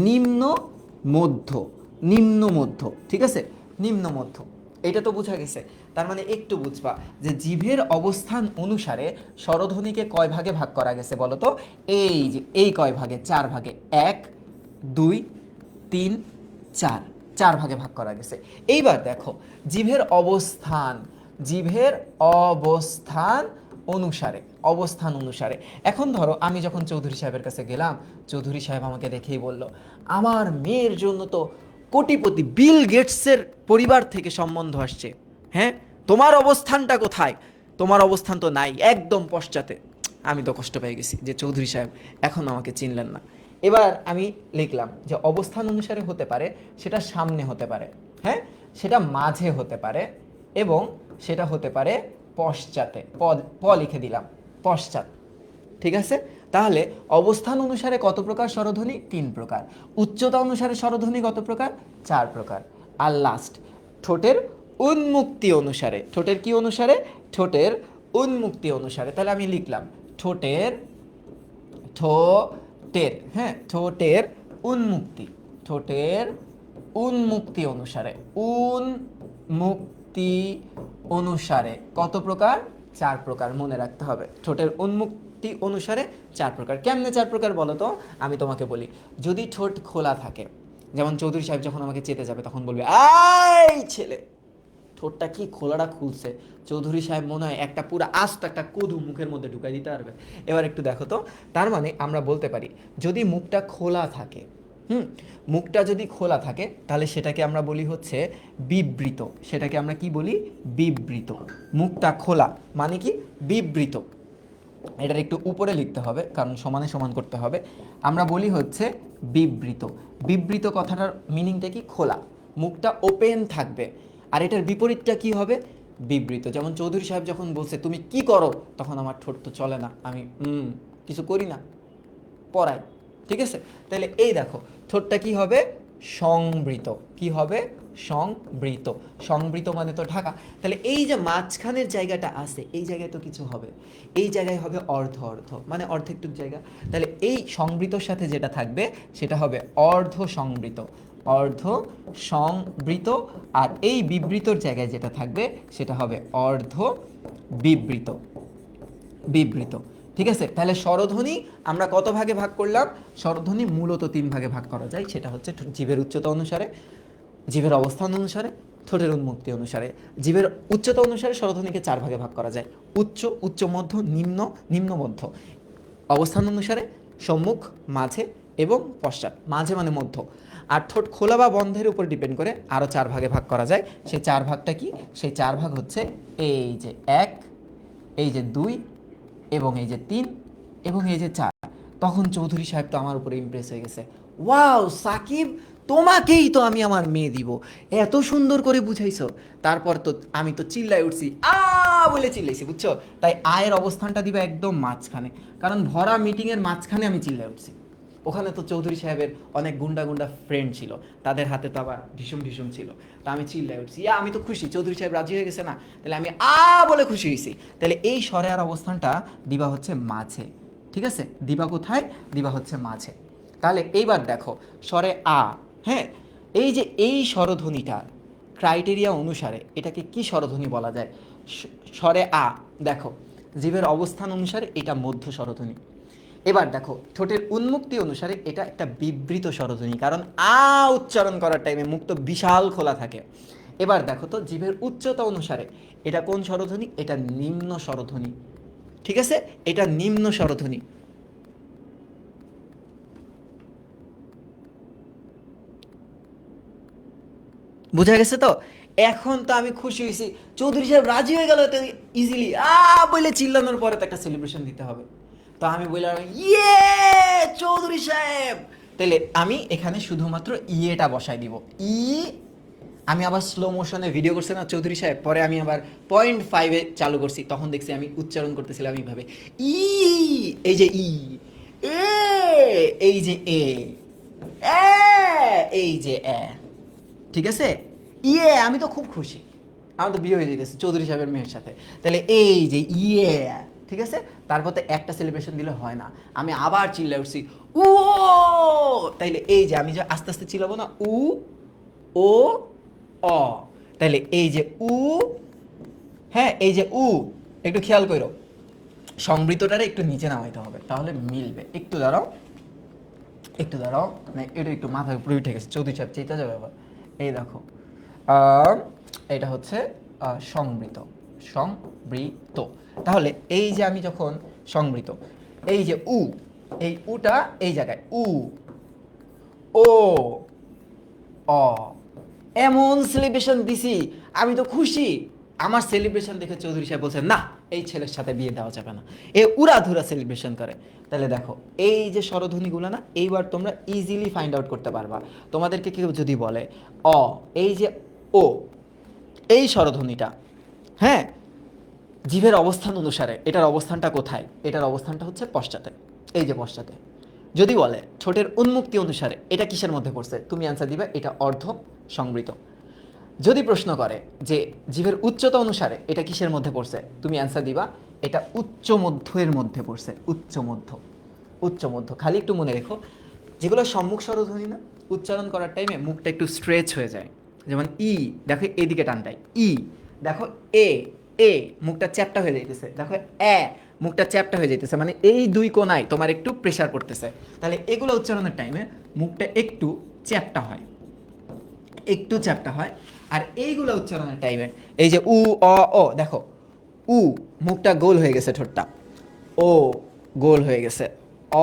নিম্ন মধ্য, নিম্ন মধ্য, ঠিক আছে? নিম্ন মধ্য, এটা তো বোঝা গেছে। তার মানে একটু বুঝবা যে জিভের অবস্থান অনুসারে স্বরধ্বনিকে কয় ভাগে ভাগ করা গেছে বলো তো? এই যে এই কয় ভাগে, চার ভাগে, এক, দুই, তিন, চার, চার ভাগে ভাগ করা গেছে। এইবার দেখো জিভের অবস্থান, জিভের অবস্থান অনুসারে, অবস্থান অনুসারে। এখন ধরো আমি যখন চৌধুরী সাহেবের কাছে গেলাম, চৌধুরী সাহেব আমাকে দেখেই বলল, আমার মেয়ের জন্য তো কোটিপতি বিল গেটসের পরিবার থেকে সম্বন্ধ আসছে, হ্যাঁ, তোমার অবস্থানটা কোথায়? তোমার অবস্থান তো নাই, একদম পশ্চাতে। আমি তো কষ্ট পেয়ে গেছি যে চৌধুরী সাহেব এখন আমাকে চিনলেন না। এবার আমি লিখলাম যে অবস্থান অনুসারে হতে পারে, সেটা সামনে হতে পারে, হ্যাঁ, সেটা মাঝে হতে পারে, এবং সেটা হতে পারে পশ্চাতে, প লিখে দিলাম, পশ্চাৎ, ঠিক আছে? তাহলে অবস্থান অনুসারে কত প্রকার স্বরধ্বনি? তিন প্রকার। উচ্চতা অনুসারে স্বরধ্বনি কত প্রকার? চার প্রকার। আর লাস্ট ঠোঁটের উন্মুক্তি অনুসারে, ঠোঁটের কি অনুসারে? ঠোঁটের উন্মুক্তি অনুসারে। তাহলে আমি লিখলাম ঠোঁটের, ঠোঁটের, হ্যাঁ, ঠোঁটের উন্মুক্তি, ঠোঁটের উন্মুক্তি অনুসারে, উন্মুক্তি অনুসারে কত প্রকার? চার প্রকার, মনে রাখতে হবে। ঠোঁটের উন্মুক্তি অনুসারে চার প্রকার। কেমনে চার প্রকার বলো তো? আমি তোমাকে বলি, যদি ঠোঁট খোলা থাকে, যেমন চৌধুরী সাহেব যখন আমাকে চেতে যাবে তখন বলবে, আই ছেলে, ঠোঁটটা কি খোলাটা খুলছে, চৌধুরী সাহেব মনে হয় একটা পুরো আস্ত একটা কদু মুখের মধ্যে ঢুকাই দিতে পারবে। এবার একটু দেখো তো, তার মানে আমরা বলতে পারি যদি মুখটা খোলা থাকে, মুখটা যদি খোলা থাকে তাহলে সেটাকে আমরা বলি হচ্ছে বিবৃত। সেটাকে আমরা কি বলি? বিবৃত। মুখটা খোলা মানে কি? বিবৃত। এটার একটু উপরে লিখতে হবে কারণ সমানে সমান করতে হবে। আমরা বলি হচ্ছে বিবৃত। বিবৃত কথাটার মিনিংটা কি? খোলা, মুখটা ওপেন থাকবে। আর এটার বিপরীতটা কি হবে? বিবৃত। যেমন চৌধুরী সাহেব যখন বলছে তুমি কি করো, তখন আমার ঠোঁট তো চলে না, আমি কিছু করি না, পড়াই, ঠিক আছে? তাহলে এই দেখো ঠোঁটটা কি হবে? সংবৃত। কি হবে? সংবৃত। সংবৃত মানে তো ঢাকা। তাহলে এই যে মাঝখানের জায়গাটা আছে, এই জায়গায় তো কিছু হবে, এই জায়গায় হবে অর্ধ অর্ধ, মানে অর্ধেকটুক জায়গা। তাহলে এই সংবৃতর সাথে যেটা থাকবে সেটা হবে অর্ধ সংবৃত, অর্ধ সংবৃত। আর এই বিবৃতর জায়গায় যেটা থাকবে সেটা হবে অর্ধ বিবৃত, বিবৃত। ঠিক আছে? তাহলে স্বরধ্বনি আমরা কত ভাগে ভাগ করলাম? স্বরধ্বনি মূলত 3 ভাগে ভাগ করা যায়। সেটা হচ্ছে জিভের উচ্চতা অনুসারে, জিভের অবস্থান অনুসারে, ঠোঁটের উন্মুক্তি অনুসারে। জিভের উচ্চতা অনুসারে স্বরধ্বনিকে 4 ভাগে ভাগ করা যায়: উচ্চ, উচ্চ মধ্য, নিম্ন, নিম্ন মধ্য। অবস্থান অনুসারে সম্মুখ, মাঝে এবং পশ্চাৎ। মাঝে মানে মধ্য। আর ঠোঁট খোলা বা বন্ধের উপর ডিপেন্ড করে আরও 4 ভাগে ভাগ করা যায়। সেই 4 ভাগটা কি? সেই 4 ভাগ হচ্ছে এই যে 1, এই যে 2, এবং এই যে 3, এবং এই যে 4। তখন চৌধুরী সাহেব তো আমার উপরে ইমপ্রেস হয়ে গেছে। ওয়াও সাকিব, তোমাকেই তো আমি আমার মেয়ে দিব, এত সুন্দর করে বুঝাইছো। তারপর তো আমি তো চিল্লাই উঠছি, বলে চিল্লাইছি, বুঝছো? তাই আয়ের অবস্থানটা দিবে একদম মাঝখানে, কারণ ভরা মিটিংয়ের মাঝখানে আমি চিল্লাই উঠছি। ওখানে তো চৌধুরী সাহেবের অনেক গুন্ডা গুন্ডা ফ্রেন্ড ছিল, তাদের হাতে তো আবার ঢিসুম ঢিসুম ছিল। তা আমি চিল্লাই উঠছি, আমি তো খুশি, চৌধুরী সাহেব রাজি হয়ে গেছে না, তাহলে আমি বলে খুশি হয়েছি। তাহলে এই স্বরে আর অবস্থানটা দিবা হচ্ছে মাঝে। ঠিক আছে? দিবা কোথায়? দিবা হচ্ছে মাঝে। তাহলে এইবার দেখো স্বরে আ, হ্যাঁ, এই যে এই স্বরধ্বনিটার ক্রাইটেরিয়া অনুসারে এটাকে কি স্বরধ্বনি বলা যায়? স্বরে আ, দেখো জিভের অবস্থান অনুসারে এটা মধ্য স্বরধ্বনি। এবার দেখো ঠোঁটের উন্মুক্তি অনুসারে এটা একটা বিবৃত স্বরধ্বনি, কারণ উচ্চারণ করার টাইমে মুখ তো বিশাল খোলা থাকে। এবার দেখো তো জিভের উচ্চতা অনুসারে এটা কোন স্বরধ্বনি? এটা নিম্ন স্বরধ্বনি। ঠিক আছে? এটা নিম্ন স্বরধ্বনি। বুঝা গেছে তো? এখন তো আমি খুশি হয়েছি, চৌধুরী সাহেব রাজি হয়ে গেল এত ইজিলি। বলে চিল্লানোর পরে তো একটা সেলিব্রেশন দিতে হবে। তো আমি বললাম ইয়ে চৌধুরী সাহেব। তাহলে আমি এখানে শুধুমাত্র ইয়েটা বসাই দিব, ই। আমি আবার স্লো মোশনে ভিডিও করছি না চৌধুরী সাহেব, পরে আমি আবার 0.5-এ চালু করছি, তখন দেখছি আমি উচ্চারণ করতেছিলাম এইভাবে, ই, এই যে ই, এ, এই যে এ, এই যে এ। ঠিক আছে? আমি তো খুব খুশি, আমার তো বিয়ে হয়ে যেতেছে চৌধুরী সাহেবের মেয়ের সাথে। তাহলে এই যে ঠিক আছে? তারপর তো একটা সেলিব্রেশন দিলে হয় না, আমি আবার চিল্লাই উঠছি, ও। তাইলে এই যে আমি যে আস্তে আস্তে চিল্লাবো না, উ, ও, অ। তাইলে এই যে উ, হ্যাঁ, এই যে উ, একটু খেয়াল করো, সংবৃতটারে একটু নিচে নামাইতে হবে, তাহলে মিলবে। একটু দাঁড়াও, একটু দাঁড়াও, মানে এটা একটু মাথার উপরে উঠে গেছে, চৌধুরী সাহেব চেতা যাবে আবার। এই দেখো, এটা হচ্ছে সংবৃত, সংবৃত। তাহলে এই যে আমি যখন সংবৃত, এই যে উ, এই উটা এই জায়গায়, উ, ও, অ, এমন সেলিব্রেশন দিছি, আমি তো খুশি। আমার সেলিব্রেশন দেখে চৌধুরী সাহেব বলছেন না, এই ছেলের সাথে বিয়ে দেওয়া যাবে না, এ উড়াধুরা সেলিব্রেশন করে। তাহলে দেখো এই যে স্বরধ্বনিগুলো না, এইবার তোমরা ইজিলি ফাইন্ড আউট করতে পারবা। তোমাদেরকে কেউ যদি বলে অ, এই যে ও, এই স্বরধ্বনিটা, হ্যাঁ, জিভের অবস্থান অনুসারে এটার অবস্থানটা কোথায়? এটার অবস্থানটা হচ্ছে পশ্চাতে, এই যে পশ্চাতে। যদি বলে ঠোঁটের উন্মুক্তি অনুসারে এটা কিসের মধ্যে পড়ছে, তুমি অ্যান্সার দিবে এটা অর্ধ সংবৃত। যদি প্রশ্ন করে যে জিভের উচ্চতা অনুসারে এটা কিসের মধ্যে পড়ছে, তুমি অ্যান্সার দিবা এটা উচ্চ মধ্যের মধ্যে পড়ছে, উচ্চ মধ্য, উচ্চ মধ্য। খালি একটু মনে রেখো, যেগুলো সম্মুখ স্বরধ্বনি না, উচ্চারণ করার টাইমে মুখটা একটু স্ট্রেচ হয়ে যায়। যেমন ই, দেখো এদিকে টানটাই ই। দেখো এ, এ মুখটা চ্যাপটা হয়ে যাইতেছে। দেখো এ, মুখটা চ্যাপটা হয়ে যাইতেছে, মানে এই দুই কোনায় তোমার একটু প্রেশার পড়তেছে। তাহলে এগুলো উচ্চারণের টাইমে মুখটা একটু চ্যাপটা হয়, একটু চ্যাপটা হয়। আর এইগুলো উচ্চারণের টাইমে এই যে উ, অ, দেখো উ, মুখটা গোল হয়ে গেছে, ঠোঁটটা, ও গোল হয়ে গেছে,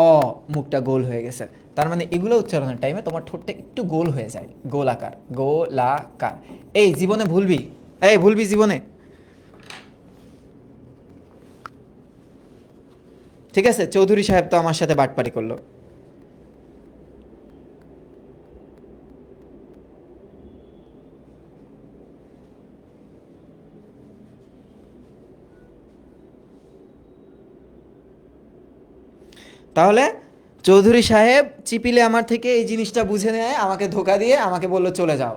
অ মুখটা গোল হয়ে গেছে। তার মানে এগুলো উচ্চারণের টাইমে তোমার ঠোঁটটা একটু গোল হয়ে যায়, গোলাকার, গোলাকার। এই জীবনে ভুলবি, এই ভুলবি জীবনে। ঠিক আছে? চৌধুরী সাহেব তো আমার সাথে বাটপারি করলো। তাহলে চৌধুরী সাহেব চিপিলে আমার থেকে এই জিনিসটা বুঝে নেয়, আমাকে ধোকা দিয়ে আমাকে বললো চলে যাও।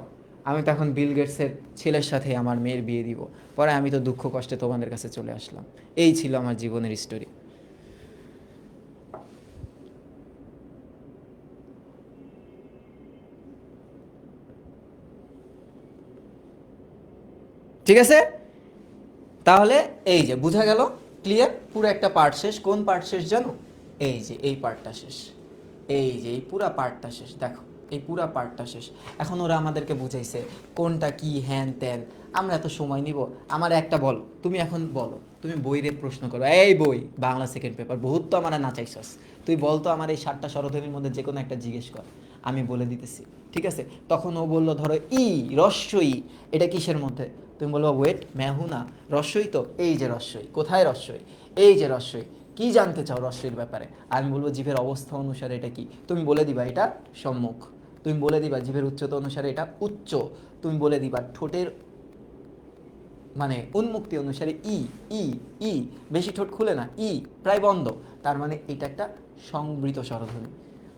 আমি তখন বিল গেটসের ছেলের সাথে আমার মেয়ের বিয়ে দিব। পরে আমি তো দুঃখ কষ্টে তোমাদের কাছে চলে আসলাম। এই ছিল আমার জীবনের স্টোরি। ঠিক আছে, তাহলে এই যে বোঝা গেল, ক্লিয়ার, পুরো একটা পার্ট শেষ। কোন পার্ট শেষ জানো? এই যে এই পার্টটা শেষ, এই যে এই পুরা পার্টটা শেষ, দেখো এই পুরা পার্টটা শেষ। এখন ওরা আমাদেরকে বুঝাইছে কোনটা কি হ্যান ত্যান, আমরা এত সময় নিব? আমার একটা বলো, তুমি এখন বলো, তুমি বইয়ের প্রশ্ন করো, এই বই বাংলা সেকেন্ড পেপার বহুত তো আমার নাচাইছস, তুই বলতো আমার এই 7টা স্বরধ্বনির মধ্যে যে কোনো একটা জিজ্ঞেস কর, আমি বলে দিতেছি। ঠিক আছে, তখন ও বললো ধরো ই, রস্যই, এটা কিসের মধ্যে? তুমি বলবো ওয়েট মেহুনা, রস্যই তো, এই যে রস্যই, কোথায় রস্যই? এই যে রস্যই। কি জানতে চাও রস্যইর ব্যাপারে? আমি বলবো জিভের অবস্থা অনুসারে এটা কি, তুমি বলে দিবা এটা সম্মুখ, তুমি বলে দিবা জিভের উচ্চতা অনুসারে এটা উচ্চ, তুমি বলে দিবা ঠোঁটের মানে উন্মুক্তি অনুসারে ই, ই, ই, বেশি ঠোঁট খুলে না, ই প্রায় বন্ধ, তার মানে এটা একটা সংবৃত স্বরধ্বনি।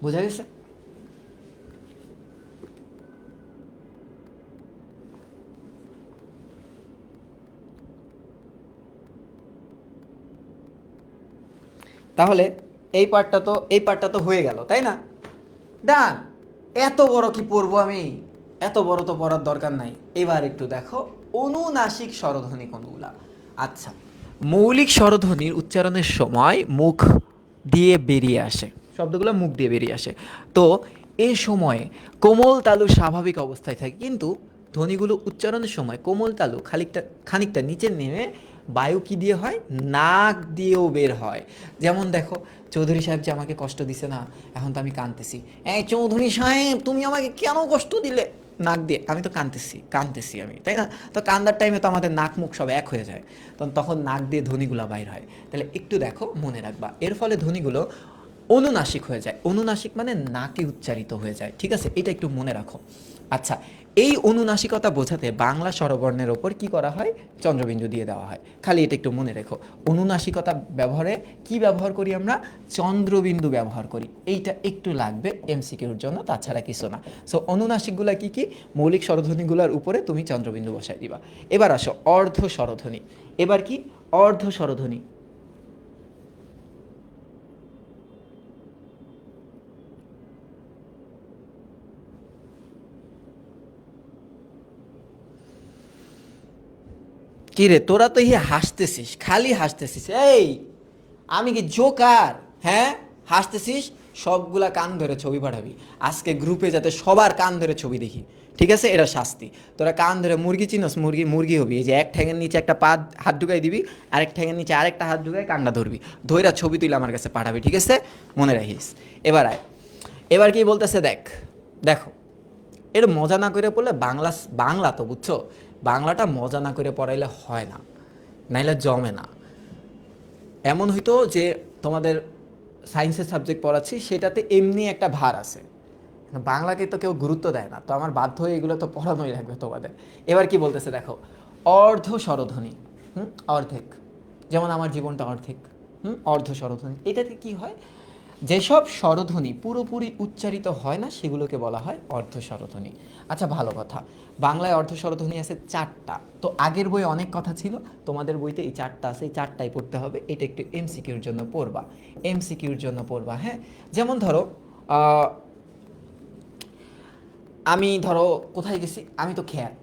বোঝা গেছে? তাহলে এই পার্টটা তো হয়ে গেল, তাই না? ডান। এত বড় কি পড়বো আমি? এত বড় তো পড়ার দরকার নাই। এবার একটু দেখো অনুনাসিক স্বরধ্বনি কোনগুলা। আচ্ছা, মৌলিক স্বরধ্বনির উচ্চারণের সময় মুখ দিয়ে বেরিয়ে আসে, শব্দগুলো মুখ দিয়ে বেরিয়ে আসে। তো এই সময়ে কোমল তালু স্বাভাবিক অবস্থায় থাকে, কিন্তু ধ্বনিগুলো উচ্চারণের সময় কোমল তালু খানিকটা খানিকটা নিচে নেমে বায়ু কি দিয়ে হয়? নাক দিয়েও বের হয়। যেমন দেখো, চৌধুরী সাহেব যে আমাকে কষ্ট দিছে না, এখন তো আমি কাঁদতেছি, এই চৌধুরী সাহেব তুমি আমাকে কেন কষ্ট দিলে, নাক দিয়ে, আমি তো কাঁদতেছি কাঁদতেছি আমি, তাই না? তো কান্দার টাইমে তো আমাদের নাক মুখ সব এক হয়ে যায়, তখন নাক দিয়ে ধ্বনিগুলো বাইর হয়। তাহলে একটু দেখো, মনে রাখবা, এর ফলে ধ্বনিগুলো অনুনাসিক হয়ে যায়। অনুনাসিক মানে নাকে উচ্চারিত হয়ে যায়। ঠিক আছে, এটা একটু মনে রাখো। আচ্ছা, এই অনুনাসিকতা বোঝাতে বাংলা স্বরবর্ণের ওপর কি করা হয়? চন্দ্রবিন্দু দিয়ে দেওয়া হয়। খালি এটা একটু মনে রেখো, অনুনাসিকতা ব্যবহারে কি ব্যবহার করি আমরা? চন্দ্রবিন্দু ব্যবহার করি। এইটা একটু লাগবে এমসিকিউর জন্য, তাছাড়া কিছু না। সো অনুনাসিকগুলা কি কি? মৌলিক স্বরধ্বনিগুলোর উপরে তুমি চন্দ্রবিন্দু বসাই দিবা। এবার আসো অর্ধ স্বরধ্বনি। এবার কি? অর্ধ স্বরধ্বনি। কি রে, তোরা তো হাসতেছিস, খালি হাসতেছিস। এই, আমি কি জোকার? হ্যাঁ, হাসতেছিস। সবগুলা কান ধরে ছবি পাঠাবি আজকে গ্রুপে, যাতে সবার কান ধরে ছবি দেখি। ঠিক আছে, এটা শাস্তি। তোরা কান ধরে মুরগি চিনস, মুরগি মুরগি হবি। এই যে এক ঠ্যাঙের নিচে একটা পা হাত ঢুকাই দিবি, আরেক ঠ্যাঙের নিচে আরেকটা হাত ঢুকাই কান্না ধরবি, ধইরা ছবি তুলে আমার কাছে পাঠাবি। ঠিক আছে, মনে রাখিস। এবার আয়, এবার কি বলতেছে দেখ, দেখো, এটা মজা না করে পড়লে বাংলা, বাংলা তো বুঝছো, বাংলাটা মজা না করে পড়াইলে হয় না, নাইলে জমে না। এমন হইতো যে তোমাদের সায়েন্সের সাবজেক্ট পড়াচ্ছি, সেটাতে এমনি একটা ভার আছে, বাংলাকে তো কেউ গুরুত্ব দেয় না, তো আমার বাধ্য হয়ে এগুলো তো পড়ানোই লাগবে তোমাদের। এবার কি বলতেছে দেখো, অর্ধ স্বরধ্বনি, অর্ধেক, যেমন আমার জীবনটা অর্ধেক, অর্ধ স্বরধ্বনি। এটাতে কি হয়? যেসব স্বরধ্বনি পুরোপুরি উচ্চারিত হয় না, সেগুলোকে বলা হয় অর্ধ স্বরধ্বনি। আচ্ছা, ভালো কথা, বাংলায় অর্ধ স্বরধ্বনি আছে 4টা। তো আগের বই অনেক কথা ছিল, তোমাদের বইতে এই 4টা আছে, এই 4টাই পড়তে হবে। এটা একটু এমসিকিউর জন্য পড়বা, এমসিকিউর জন্য পড়বা। হ্যাঁ, যেমন ধরো, আমি ধরো কোথায় গেছি, আমি তো খ্যাত,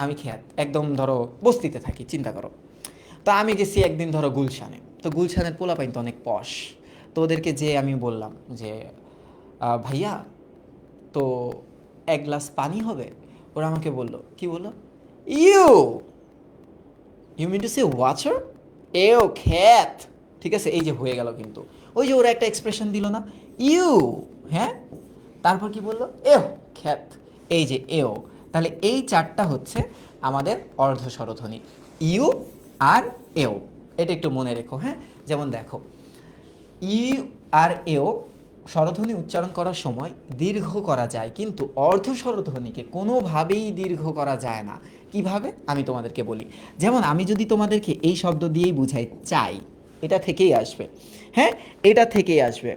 আমি খ্যাত একদম, ধরো বস্তিতে থাকি, চিন্তা করো। তো আমি গেছি একদিন ধরো গুলশানে, তো গুলশানের পোলাপাইন তো অনেক পশ। তো ওদেরকে যে আমি বললাম যে ভাইয়া, তো 1 গ্লাস পানি হবে? ওরা আমাকে বললো, কি বললো? You, you mean to say water? এও খ্যাত। ঠিক আছে, এই যে হয়ে গেল, কিন্তু ওই যে ওরা একটা এক্সপ্রেশন দিল না, ইউ, হ্যাঁ, তারপর কি বললো? এও খ্যাত, এই যে এও। তাহলে এই 4টা হচ্ছে আমাদের অর্ধ স্বরধ্বনি, ইউ আর এও। এটা একটু মনে রেখো। হ্যাঁ, যেমন দেখো, ই আর এও স্বরধ্বনি উচ্চারণ করার সময় দীর্ঘ করা যায়, কিন্তু অর্ধ স্বরধ্বনিকে কোনোভাবেই দীর্ঘ করা যায় না। কিভাবে? আমি তোমাদেরকে বলি। যেমন আমি যদি তোমাদেরকে এই শব্দ দিয়েই বুঝাই, চাই, এটা থেকেই আসবে। হ্যাঁ, এটা থেকেই আসবে।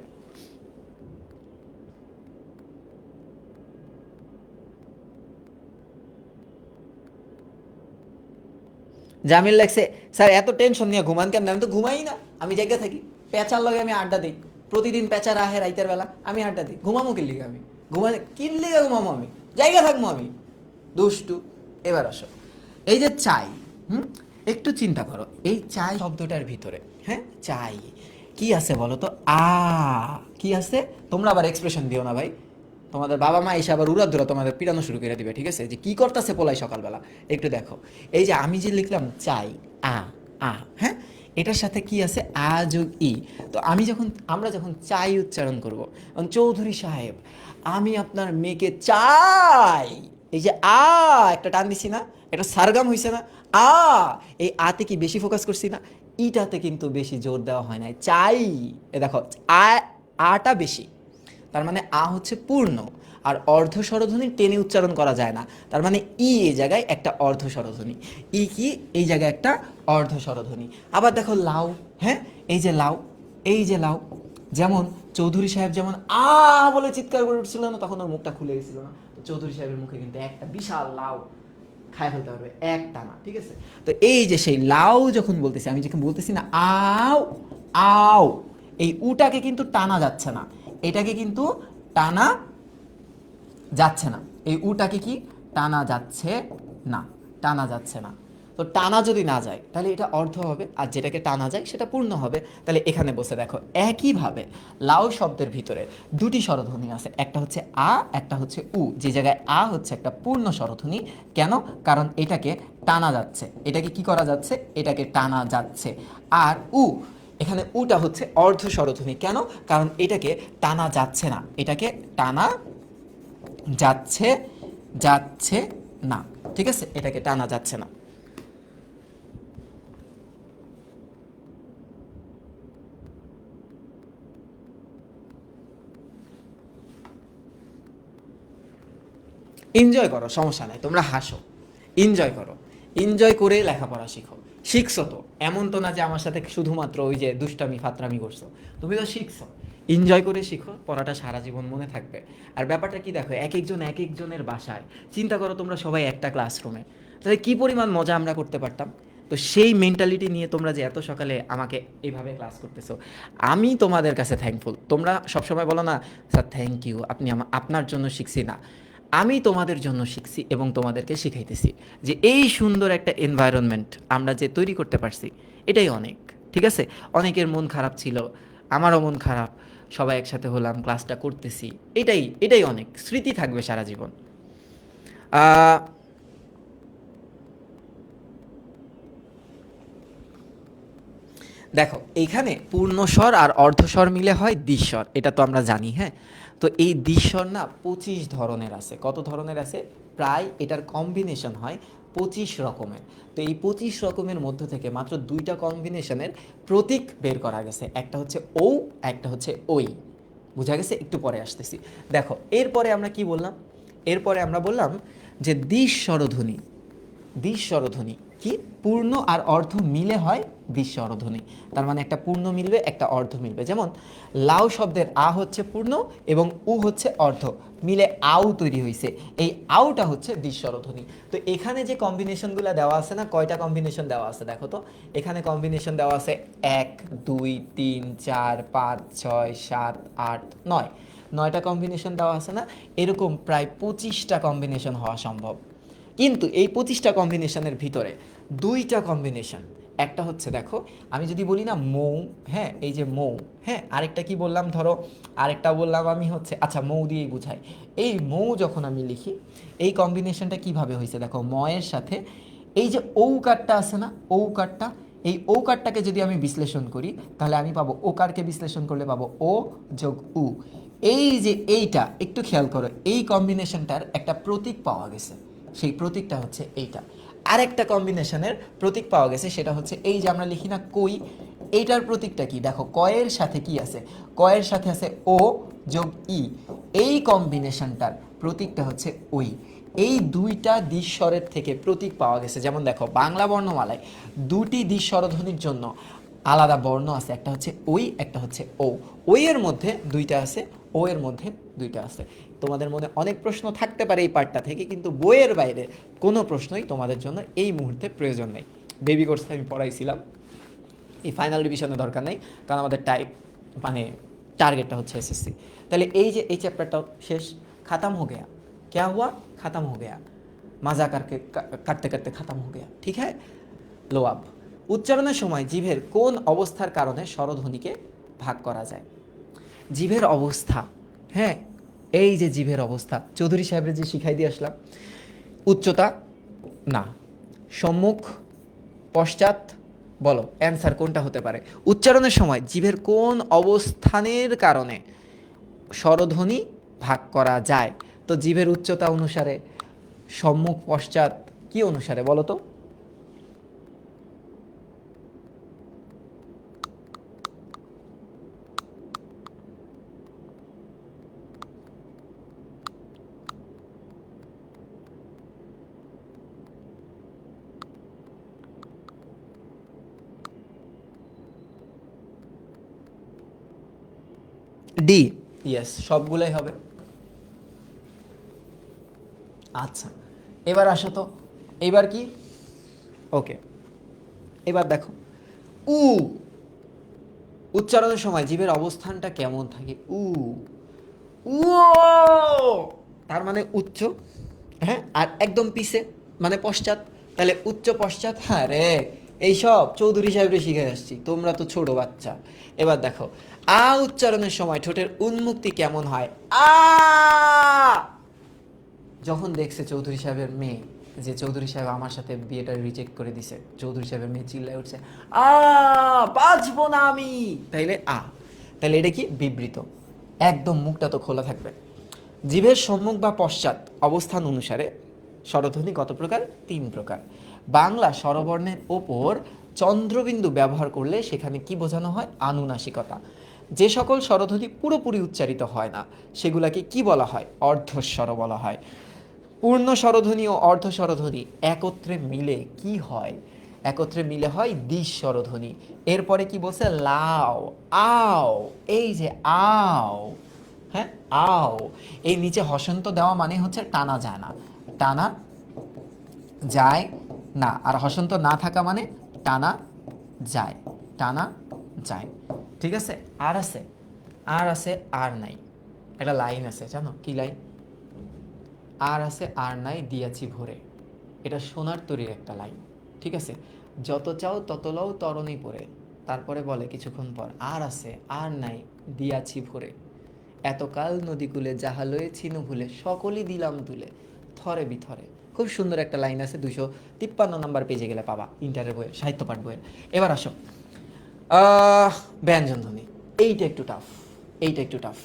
জামিল লাগছে, স্যার এত টেনশন নিয়ে ঘুমান কেন? আমি তো ঘুমাই না, আমি জায়গা থাকি, পেঁচার লগে আমি আড্ডা দিই, প্রতিদিন পেঁচা রাহে রাইতের বেলা, আমি আড্ডা দিই, ঘুমামো কি লিগে? আমি ঘুমালে কি লিগে ঘুমামো? আমি জায়গা থাকবো আমি, দুষ্টু। এবার আসো, এই যে চাই, হুম, একটু চিন্তা করো, এই চাই শব্দটার ভিতরে, হ্যাঁ, চাই কি আছে বলো তো? কি আছে? তোমরা আবার এক্সপ্রেশন দিও না ভাই, তোমাদের বাবা মা এসে আবার উড়াধুরা তোমাদের পিটানো শুরু করে দিবে, ঠিক আছে? যে কি করতেছে পোলাই সকালবেলা, একটু দেখো। এই যে আমি যে লিখলাম চাই, আ আ, হ্যাঁ, এটার সাথে কি আছে? আ যোগ ই। তো আমরা যখন চাই উচ্চারণ করব, চৌধুরী সাহেব আমি আপনার মেয়েকে চাই, এই যে একটা টান দিছি না, এটা সারগাম হইছে না? আ, এই আতে কি বেশি ফোকাস করছি না? ইটাতে কিন্তু বেশি জোর দেওয়া হয় না, চাই। এ দেখো, আ, আটা বেশি, তার মানে আ হচ্ছে পূর্ণ, আর অর্ধ স্বরধ্বনি টেনে উচ্চারণ করা যায় না, তার মানে ই এই জায়গায় একটা অর্ধ স্বরধ্বনি, ই কি এই জায়গায় একটা অর্ধ স্বরধ্বনি। আবার দেখো লাউ, হ্যাঁ, এই যে লাউ, এই যে লাউ, যেমন চৌধুরী সাহেব যেমন বলে চিৎকার করে উঠছিল না, তখন ওর মুখটা খুলে গেছিল না, তো চৌধুরী সাহেবের মুখে কিন্তু একটা বিশাল লাউ খায় ফেলতে পারবে একটা না, ঠিক আছে? তো এই যে সেই লাউ যখন বলতেছি, আমি যখন বলতেছি না আও আও, এই উটাকে কিন্তু টানা যাচ্ছে না, এটাকে কিন্তু টানা যাচ্ছে না, এই উটাকে কি টানা যাচ্ছে না, টানা যাচ্ছে না। তো টানা যদি না যায় তাহলে এটা অর্ধ হবে, আর যেটাকে টানা যায় সেটা পূর্ণ হবে। তাহলে এখানে বসে দেখো, একইভাবে লাউ শব্দের ভিতরে দুটি স্বরধ্বনি আছে, একটা হচ্ছে আ, একটা হচ্ছে উ। যে জায়গায় আ হচ্ছে একটা পূর্ণ স্বরধ্বনি, কেন? কারণ এটাকে টানা যাচ্ছে, এটাকে কি করা যাচ্ছে? এটাকে টানা যাচ্ছে। আর উ, এখানে উটা হচ্ছে অর্ধ স্বরধ্বনি, কেন? কারণ এটাকে টানা যাচ্ছে না, এটাকে টানা যাচ্ছে যাচ্ছে না, ঠিক আছে? এটাকে টানা যাচ্ছে না। এনজয় করো, সমস্যা নাই, তোমরা হাসো, এনজয় করো, এনজয় করে লেখাপড়া শিখো। শিখছো তো, এমন তো না যে আমার সাথে শুধুমাত্র ওই যে দুষ্টামি ফাতরামি করছো, তুমি তো শিখছো। এনজয় করে শিখো, পড়াটা সারা জীবন মনে থাকবে। আর ব্যাপারটা কি দেখো, এক একজন এক একজনের বাসায়, চিন্তা করো তোমরা সবাই একটা ক্লাসরুমে, তাহলে কি পরিমাণ মজা আমরা করতে পারতাম। তো সেই মেন্টালিটি নিয়ে তোমরা যে এত সকালে আমাকে এইভাবে ক্লাস করতেছো, আমি তোমাদের কাছে থ্যাঙ্কফুল। তোমরা সবসময় বলো না স্যার থ্যাংক ইউ, আপনি আপনার জন্য শিখছি না, আমি তোমাদের জন্য শিখছি এবং তোমাদেরকে শিখাইতেছি। যে এই সুন্দর একটা এনভায়রনমেন্ট আমরা যে তৈরি করতে পারছি, এটাই অনেক, ঠিক আছে? অনেকের মন খারাপ ছিল, আমারও মন খারাপ, সবাই একসাথে হলাম, ক্লাসটা করতেছি, এটাই এটাই অনেক, স্মৃতি থাকবে সারা জীবন। আহ, দেখো এইখানে পূর্ণস্বর আর অর্ধস্বর মিলে হয় দ্বিস্বর, এটা তো আমরা জানি, হ্যাঁ। তো এই দ্বিস্বর না 25 ধরনের আছে। কত ধরনের আছে? প্রায় এটার কম্বিনেশন হয় 25 রকমের। তো এই 25 রকমের মধ্য থেকে মাত্র দুইটা কম্বিনেশনের প্রতীক বের করা গেছে, একটা হচ্ছে ও, একটা হচ্ছে ওই। বুঝা গেছে? একটু পরে আসতেছি। দেখো এরপরে আমরা কি বললাম? এরপরে আমরা বললাম যে দ্বিস্বরধ্বনি, দ্বিস্বরধ্বনি কি? পূর্ণ আর অর্ধ মিলে হয় দ্বিস্বরধ্বনি। তার মানে একটা পূর্ণ মিলবে, একটা অর্ধ মিলবে। যেমন লাউ শব্দের আ হচ্ছে পূর্ণ এবং উ হচ্ছে অর্ধ, মিলে আউ তৈরি হয়েছে, এই আউটা হচ্ছে দ্বিস্বরধ্বনি। তো এখানে যে কম্বিনেশনগুলো দেওয়া আছে না, কয়টা কম্বিনেশন দেওয়া আছে দেখো তো? এখানে কম্বিনেশন দেওয়া আছে 1 2 3 4 5 6 7 8 9, 9টা কম্বিনেশন দেওয়া আছে না? এরকম প্রায় 25টা কম্বিনেশন হওয়া সম্ভব। কিন্তু এই 25টা কম্বিনেশনের ভিতরে দুইটা কম্বিনেশন, একটা হচ্ছে দেখো, আমি যদি বলি না মৌ, হ্যাঁ, এই যে মৌ, হ্যাঁ, আরেকটা কি বললাম ধরো, আরেকটা বললাম আমি হচ্ছে, আচ্ছা মৌ দিয়েই বুঝাই। এই মৌ যখন আমি লিখি, এই কম্বিনেশনটা কিভাবে হয়েছে দেখো, ময়ের সাথে এই যে ঔকারটা আছে না, ঔকারটা, এই ঔকারটাকে যদি আমি বিশ্লেষণ করি তাহলে আমি পাবো, ওকারকে বিশ্লেষণ করলে পাবো ও যোগ উ। এই যে এইটা একটু খেয়াল করো, এই কম্বিনেশনটার একটা প্রতীক পাওয়া গেছে, সেই প্রতীকটা হচ্ছে এইটা। আরেকটা কম্বিনেশনের প্রতীক পাওয়া গেছে, সেটা হচ্ছে এই যে আমরা লিখি না কই, এইটার প্রতীকটা কি দেখো, কয়ের সাথে কি আছে? কয়ের সাথে আছে ও যোগ ই, এই কম্বিনেশনটার প্রতীকটা হচ্ছে ওই। এই দুইটা দ্বিস্বরের থেকে প্রতীক পাওয়া গেছে। যেমন দেখো বাংলা বর্ণমালায় দুটি দ্বিস্বরধ্বনির জন্য আলাদা বর্ণ আছে, একটা হচ্ছে ওই, একটা হচ্ছে ও। ওই এর মধ্যে দুইটা আছে, ও এর মধ্যে দুইটা আছে। তোমাদের মনে অনেক প্রশ্ন থাকতে পারে এই পার্টটা থেকে, কিন্তু বইয়ের বাইরে কোনো প্রশ্নই তোমাদের জন্য এই মুহূর্তে প্রয়োজন নেই। বেবি কোর্সে আমি পড়াইছিলাম, এই ফাইনাল রিভিশনের দরকার নেই, কারণ আমাদের মানে টার্গেটটা হচ্ছে এসএসসি। তাহলে এই যে এই চ্যাপ্টারটাও শেষ, खत्म हो गया। क्या हुआ? खत्म हो गया। मजा करके কাটতে কাটতে खत्म हो गया। ঠিক है। লো আব, উচ্চারণের সময় জিভের কোন অবস্থার কারণে স্বরধ্বনিকে ভাগ করা যায়? জিভের অবস্থা, হ্যাঁ, এই যে জিভের অবস্থা চৌধুরী সাহেবের যে শিখাই দিয়ে আসলাম। উচ্চতা না, সম্মুখ, পশ্চাৎ, বলো অ্যান্সার কোনটা হতে পারে? উচ্চারণের সময় জিভের কোন অবস্থানের কারণে স্বরধ্বনি ভাগ করা যায়? তো জিভের উচ্চতা অনুসারে, সম্মুখ, পশ্চাৎ, কি অনুসারে বলো তো? ডি। ইয়েস, সবগুলোই হবে। আচ্ছা, এবার আসো তো, এবার কি? ওকে, এবার দেখো, উ উচ্চারণের সময় জীবের অবস্থানটা কেমন থাকে? উ ও, তার মানে উচ্চ, হ্যাঁ, আর একদম পিছে মানে পশ্চাৎ। তাহলে উচ্চ পশ্চাৎ, হ্যাঁ রে, এইসব চৌধুরী সাহেবরে শিখে আসছি, তোমরা তো ছোট বাচ্চা। এবার দেখো, আ উচ্চারণের সময় ঠোঁটের উন্মুক্তি কেমন হয়? আ, যখন দেখছে চৌধুরী সাহেবের মেয়ে, যে চৌধুরী সাহেব আমার সাথে বিয়েটা রিজেক্ট করে দিছে, চৌধুরী সাহেবের মেয়ে চিল্লায় উঠছে, আ, বাঁচবো না আমি, তাইলে আ। তাহলে এটা কি? বিবৃত, একদম মুখটা তো খোলা থাকবে। জিভের সম্মুখ বা পশ্চাৎ অবস্থান অনুসারে স্বরধ্বনি কত প্রকার? 3 প্রকার। বাংলা স্বরবর্ণের ওপর চন্দ্রবিন্দু ব্যবহার করলে সেখানে কি বোঝানো হয়? আনুনাসিকতা। যে সকল স্বরধ্বনি পুরোপুরি উচ্চারিত হয় না সেগুলাকে কি বলা হয়? অর্ধস্বর বলা হয়। পূর্ণ স্বরধ্বনি ও অর্ধ স্বরধ্বনি একত্রে মিলে কি হয়? একত্রে মিলে হয় দ্বিজ স্বরধ্বনি। এরপরে কি বলছে? লাও, আও, এই যে আও, হ্যাঁ, আও, এই নিচে হসন্ত দেওয়া মানে হচ্ছে টানা যায় না, টানা যায় না। আর হসন্ত না থাকা মানে টানা যায়, টানা যায়। ঠিক আছে। আর আছে, আর আছে, আর নাই। একটা লাইন আছে, জানো কি লাইন? আর আছে আর নাই দিয়াছি ভরে, এটা সোনার তরীর একটা লাইন। ঠিক আছে। যত চাও তত লও তরণী পড়ে, তারপরে বলে কিছুক্ষণ পর, আর আছে আর নাই দিয়াছি ভরে, এতকাল নদীকূলে যাহা লয়েছিনু ভুলে, সকলই দিলাম তুলে থরে বিথরে। খুব সুন্দর একটা লাইন আছে, 253 নম্বর পেজে গেলে পাবা, ইন্টারের বইয়ে, সাহিত্য পাঠ বইয়ে। এবার আসো, ব্যঞ্জন ধ্বনি। এইটা একটু টাফ, এইটা একটু টাফ।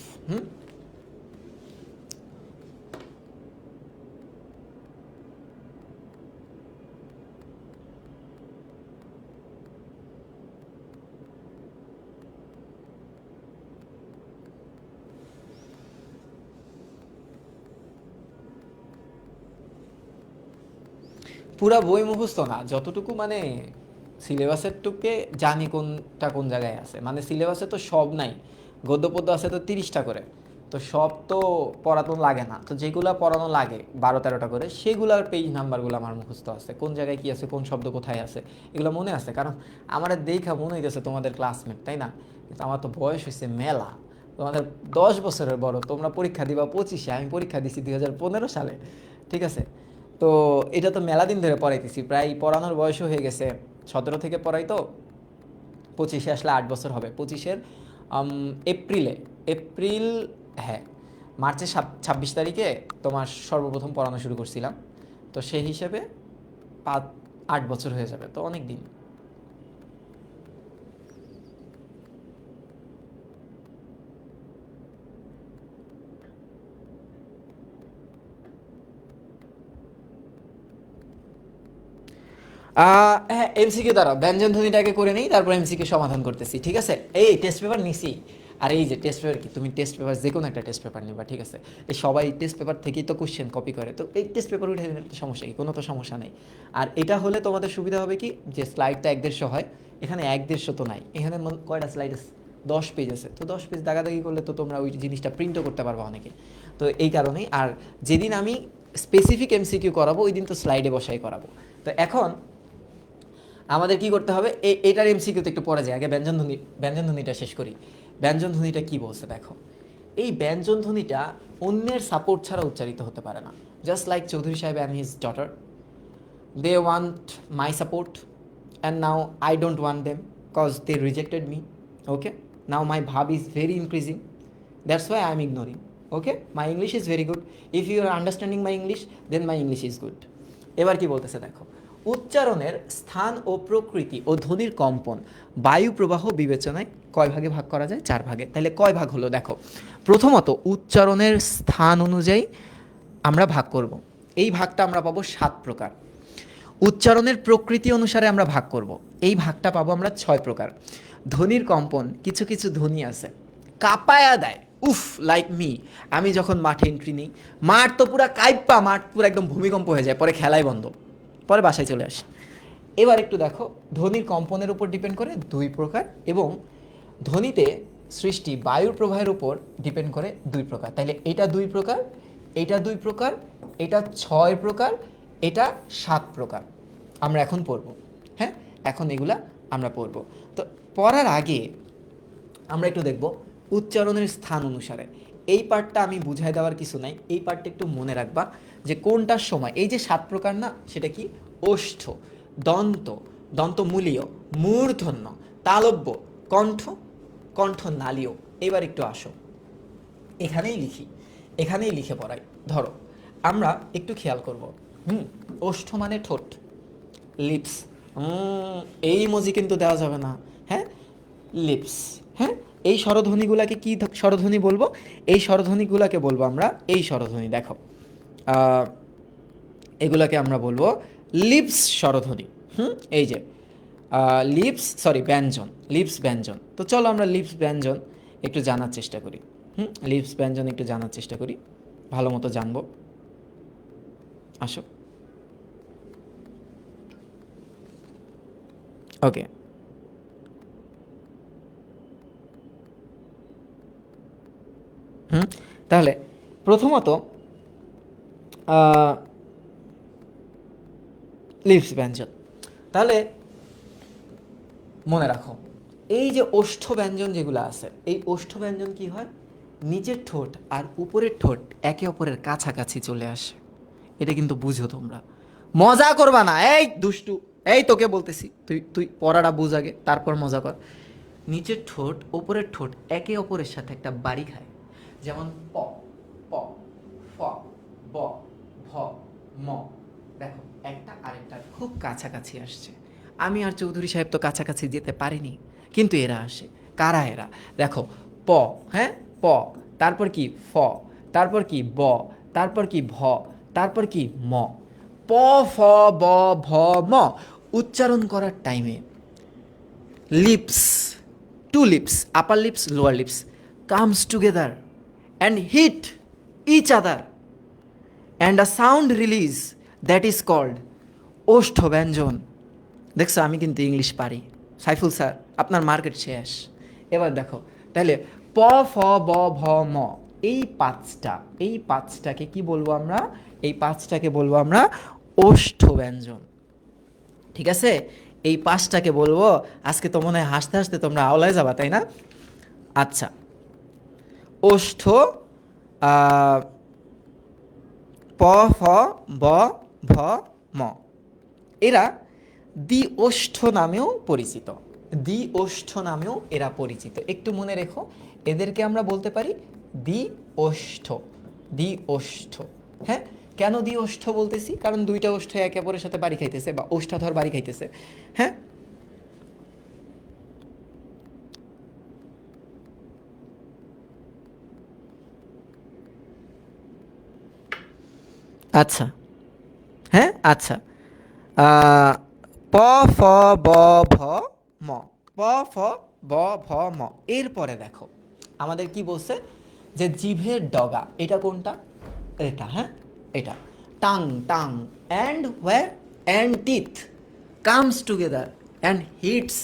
পুরা বই মুখস্থ না, যতটুকু মানে সিলেবাসের টুকে জানি কোনটা কোন জায়গায় আছে, মানে সিলেবাসে তো সব নাই, গদ্য পদ্য আছে তো 30টা করে, তো সব তো পড়ানো লাগে না, তো যেগুলো পড়ানো লাগে 12-13টা করে, সেগুলোর পেজ নাম্বারগুলো আমার মুখস্থ আছে, কোন জায়গায় কি আছে, কোন শব্দ কোথায় আছে, এগুলো মনে আছে, কারণ আমার দেখা মনে হইতেছে তোমাদের ক্লাসমেট, তাই না? কিন্তু আমার তো বয়স হয়েছে মেলা, তোমাদের 10 বছরের বড়, তোমরা পরীক্ষা দিবা 25-এ, আমি পরীক্ষা দিছি 2015 সালে। ঠিক আছে। তো এটা তো মেলা দিন ধরে পড়াইতেছি, প্রায় পড়ানোর বয়সও হয়ে গেছে, 17 থেকে পড়াই তো, 25-এ আসলে 8 বছর হবে, 25-এর এপ্রিলে, এপ্রিল, হ্যাঁ, মার্চের 26 তারিখে তোমার সর্বপ্রথম পড়ানো শুরু করছিলাম, তো সেই হিসেবে 8 বছর হয়ে যাবে, তো অনেক দিন। হ্যাঁ, এমসিকিউ দ্বারা ব্যঞ্জন ধ্বনিটাকে করে নেই, তারপর এমসিকিউ সমাধান করতেছি। ঠিক আছে। এই টেস্ট পেপার নিছি, আর এই যে টেস্ট পেপার, কি তুমি টেস্ট পেপার যে কোনো একটা টেস্ট পেপার নিবা, ঠিক আছে? এই সবাই টেস্ট পেপার থেকেই তো কোশ্চেন কপি করে, তো এই টেস্ট পেপার উঠে নিলে তো সমস্যা কি? কোনো তো সমস্যা নেই। আর এটা হলে তোমাদের সুবিধা হবে কি, যে স্লাইডটা 1-150 হয়, এখানে 1-150 তো নাই, এখানে কয়টা স্লাইড আছে? 10 পেজ আছে, তো 10 পেজ দাগাদাগি করলে তো তোমরা ওই জিনিসটা প্রিন্টও করতে পারবা অনেকে, তো এই কারণেই। আর যেদিন আমি স্পেসিফিক এমসিকিউ করাবো ওই দিন তো স্লাইডে বসাই করাবো। তো এখন আমাদের কি করতে হবে, এটার এমসিকিউতে একটু পরে যায়, আগে ব্যঞ্জনধ্বনিটা শেষ করি। ব্যঞ্জনধ্বনিটা কি বলছে দেখো, এই ব্যঞ্জনধ্বনিটা অন্যের সাপোর্ট ছাড়া উচ্চারিত হতে পারে না। জাস্ট লাইক চৌধুরী সাহেব and his daughter, they want my support and now I don't want them because they rejected me. Okay, now my bhab is very increasing, that's why I'm ignoring. Okay, my English is very good. If you are understanding my English, then my English is good. এবার কি বলতেছে দেখো, উচ্চারণের স্থান ও প্রকৃতি ও ধ্বনির কম্পন বায়ু প্রবাহ বিবেচনায় কয় ভাগে ভাগ করা যায়? 4 ভাগে। তাহলে কয় ভাগ হলো দেখো, প্রথমত উচ্চারণের স্থান অনুযায়ী আমরা ভাগ করব, এই ভাগটা আমরা পাবো 7 প্রকার। উচ্চারণের প্রকৃতি অনুসারে আমরা ভাগ করব, এই ভাগটা পাবো আমরা 6 প্রকার। ধ্বনির কম্পন, কিছু কিছু ধ্বনি আছে কাঁপায়া দেয়, উফ লাইক মি, আমি যখন মাঠে এন্ট্রি নিই, মাঠ তো পুরা কাইপ্পা, মাঠ পুরো একদম ভূমিকম্প হয়ে যায়, পরে খেলাই বন্ধ, পরে বাসায় চলে আসে। এবার একটু দেখো, ধ্বনির কম্পনের উপর ডিপেন্ড করে 2 প্রকার, এবং ধ্বনিতে সৃষ্টি বায়ুর প্রবাহের উপর ডিপেন্ড করে 2 প্রকার। তাইলে এটা 2 প্রকার, এটা 2 প্রকার, এটা 6 প্রকার, এটা 7 প্রকার। আমরা এখন পড়ব, হ্যাঁ, এখন এগুলা আমরা পড়ব। তো পড়ার আগে আমরা একটু দেখব উচ্চারণের স্থান অনুসারে। এই পার্টটা আমি বুঝাই দেওয়ার কিছু নাই, এই পার্টটা একটু মনে রাখবা যে কোনটার সময়, এই যে 7 প্রকার না, সেটা কি? ওষ্ঠ, দন্ত, দন্তমূলীয়, মূর্ধন্য, তালব্য, কণ্ঠ, কণ্ঠনালীয়। এবার একটু আসো, এখানেই লিখি, এখানেই লিখে পড়াই। ধরো আমরা একটু খেয়াল করব, ওষ্ঠ মানে ঠোঁট, লিপস, এই ইমোজি কিন্তু দেওয়া যাবে না, হ্যাঁ, লিপস, হ্যাঁ। এই স্বরধ্বনিগুলাকে কি স্বরধ্বনি বলবো? এই স্বরধ্বনিগুলাকে বলবো আমরা এই স্বরধ্বনি। দেখো এগুলাকে আমরা বলবো লিপস স্বরধ্বনি। এই যে লিপস, সরি ব্যঞ্জন, লিপস ব্যঞ্জন। তো চলো আমরা লিপস ব্যঞ্জন একটু জানার চেষ্টা করি। লিপস ব্যঞ্জন একটু জানার চেষ্টা করি, ভালো মতো জানবো। আসো, ওকে। তাহলে প্রথমত লিপস ব্যঞ্জন, তাহলে মনে রাখো এই যে ওষ্ঠ ব্যঞ্জন যেগুলো আছে, এই ওষ্ঠ ব্যঞ্জন কি হয়? নিচের ঠোঁট আর উপরের ঠোঁট একে অপরের কাছাকাছি চলে আসে। এটা কিন্তু বুঝো তোমরা, মজা করবা না, এই দুষ্টু, এই তোকে বলতেছি, তুই তুই পড়াটা বুঝ আগে, তারপর মজা কর। নিচের ঠোঁট উপরের ঠোঁট একে অপরের সাথে একটা বাড়ি খায়, যেমন প, প, ফ, ব, ভ, ম। দেখো একটা আরেকটার খুব কাছাকাছি আসছে। আমি আর চৌধুরী সাহেব তো কাছাকাছি যেতে পারিনি, কিন্তু এরা আসে। কারা এরা? দেখো প, হ্যাঁ, প, তারপর কি ফ, তারপর কি ব, তারপর কি ভ, তারপর কি ম। প, ফ, ব, ভ, ম। উচ্চারণ করার টাইমে lips, two lips, upper lips, lower lips comes together and hit each other and a sound release that is called ওষ্ঠ ব্যঞ্জন। দেখছো আমি কিন্তু ইংলিশ পারি। সাইফুল স্যার আপনার মার্কেট শেষ। এবার দেখো তাহলে প, ফ, ব, ভ, ম, এই পাঁচটাকে কি বলবো আমরা? এই পাঁচটাকে বলবো আমরা ওষ্ঠ ব্যঞ্জন। ঠিক আছে, এই 5টাকে বলবো। আজকে তো মনে হয় হাসতে হাসতে তোমরা আওলায় যাবা, তাই না? আচ্ছা, ওষ্ঠ, প, ফ, ব, ভ, ম, এরা দ্বি ওষ্ঠ নামেও পরিচিত। দ্বি ওষ্ঠ নামেও এরা পরিচিত। একটু মনে রেখো, এদেরকে আমরা বলতে পারি দ্বি ওষ্ঠ। দ্বি ওষ্ঠ, হ্যাঁ। কেন দ্বি ওষ্ঠ বলতেছি? কারণ 2টা ওষ্ঠ একে অপরের সাথে বাড়ি খাইতেছে, বা ওষ্ঠাধর বাড়ি খাইতেছে, হ্যাঁ। আচ্ছা, হ্যাঁ, আচ্ছা, প, ফ, ব, ভ, ম, প, ফ, ব, ভ, ম। এরপরে দেখো আমাদের কি বলছে, যে জিভের ডগা, এটা কোনটা? এটা, হ্যাঁ, এটা tongue, tongue and where and teeth comes together and hits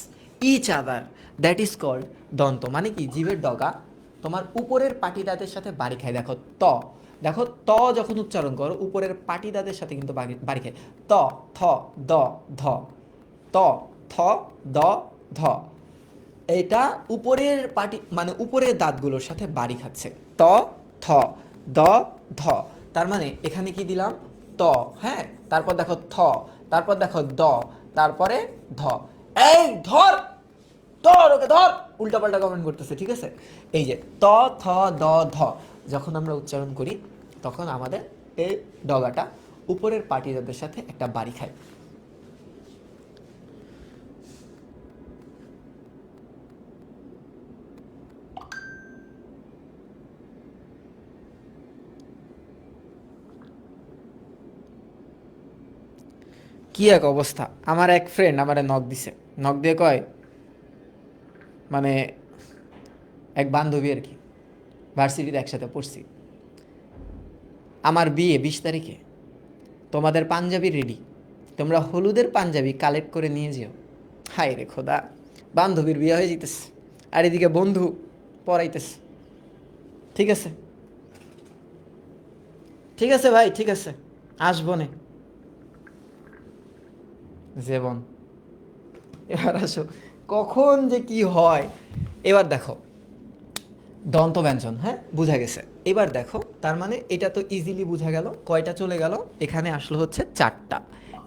each other, that is called দন্ত। মানে কি? জিভের ডগা তোমার উপরের পাটি দাঁতের সাথে বাড়ি খায়। দেখো ত, দেখো ত যখন উচ্চারণ করো উপরের পাটি দাঁতের সাথে কিন্তু বাড়ি খায়। ত, থ, দ, ধ, ত, থ, দ, ধ। এটা উপরের পাটি মানে উপরের দাঁতগুলোর সাথে বাড়ি খাচ্ছে। ত, থ, দ, ধ। তার মানে এখানে কি দিলাম? ত, হ্যাঁ, তারপর দেখো থ, তারপর দেখো দ, তারপরে ধ। এই ধর, ধর ওকে ধর, উল্টাপাল্টা কমেন্ট করতেছে, ঠিক আছে? এই যে ত, থ, দ, ধ যখন আমরা উচ্চারণ করি তখন আমাদের এই ডগাটা উপরের পাটিদাদের সাথে একটা বাড়ি খায়। কি এক অবস্থা! আমার এক ফ্রেন্ড আমারে নক দিছে, নক দিয়ে কয়, মানে এক বান্ধবী আর কি, ভার্সিটিতে একসাথে পড়ছি, আমার বিয়ে 20 তারিখে, তোমাদের পাঞ্জাবি রেডি, তোমরা হলুদের পাঞ্জাবি কালেক্ট করে নিয়ে যেও। হায় রে খোদা, বান্ধবীর বিয়ে হয়ে যেতেছে আর এদিকে বন্ধু পড়াইতেছে। ঠিক আছে, ঠিক আছে ভাই, ঠিক আছে, আসবো নে জীবন। এবার আসো, কখন যে কি হয়। এবার দেখো দন্ত ব্যঞ্জন, হ্যাঁ বোঝা গেছে। এবার দেখো, তার মানে এটা তো ইজিলি বোঝা গেল। কয়টা চলে গেল? এখানে আসলো হচ্ছে 4টা,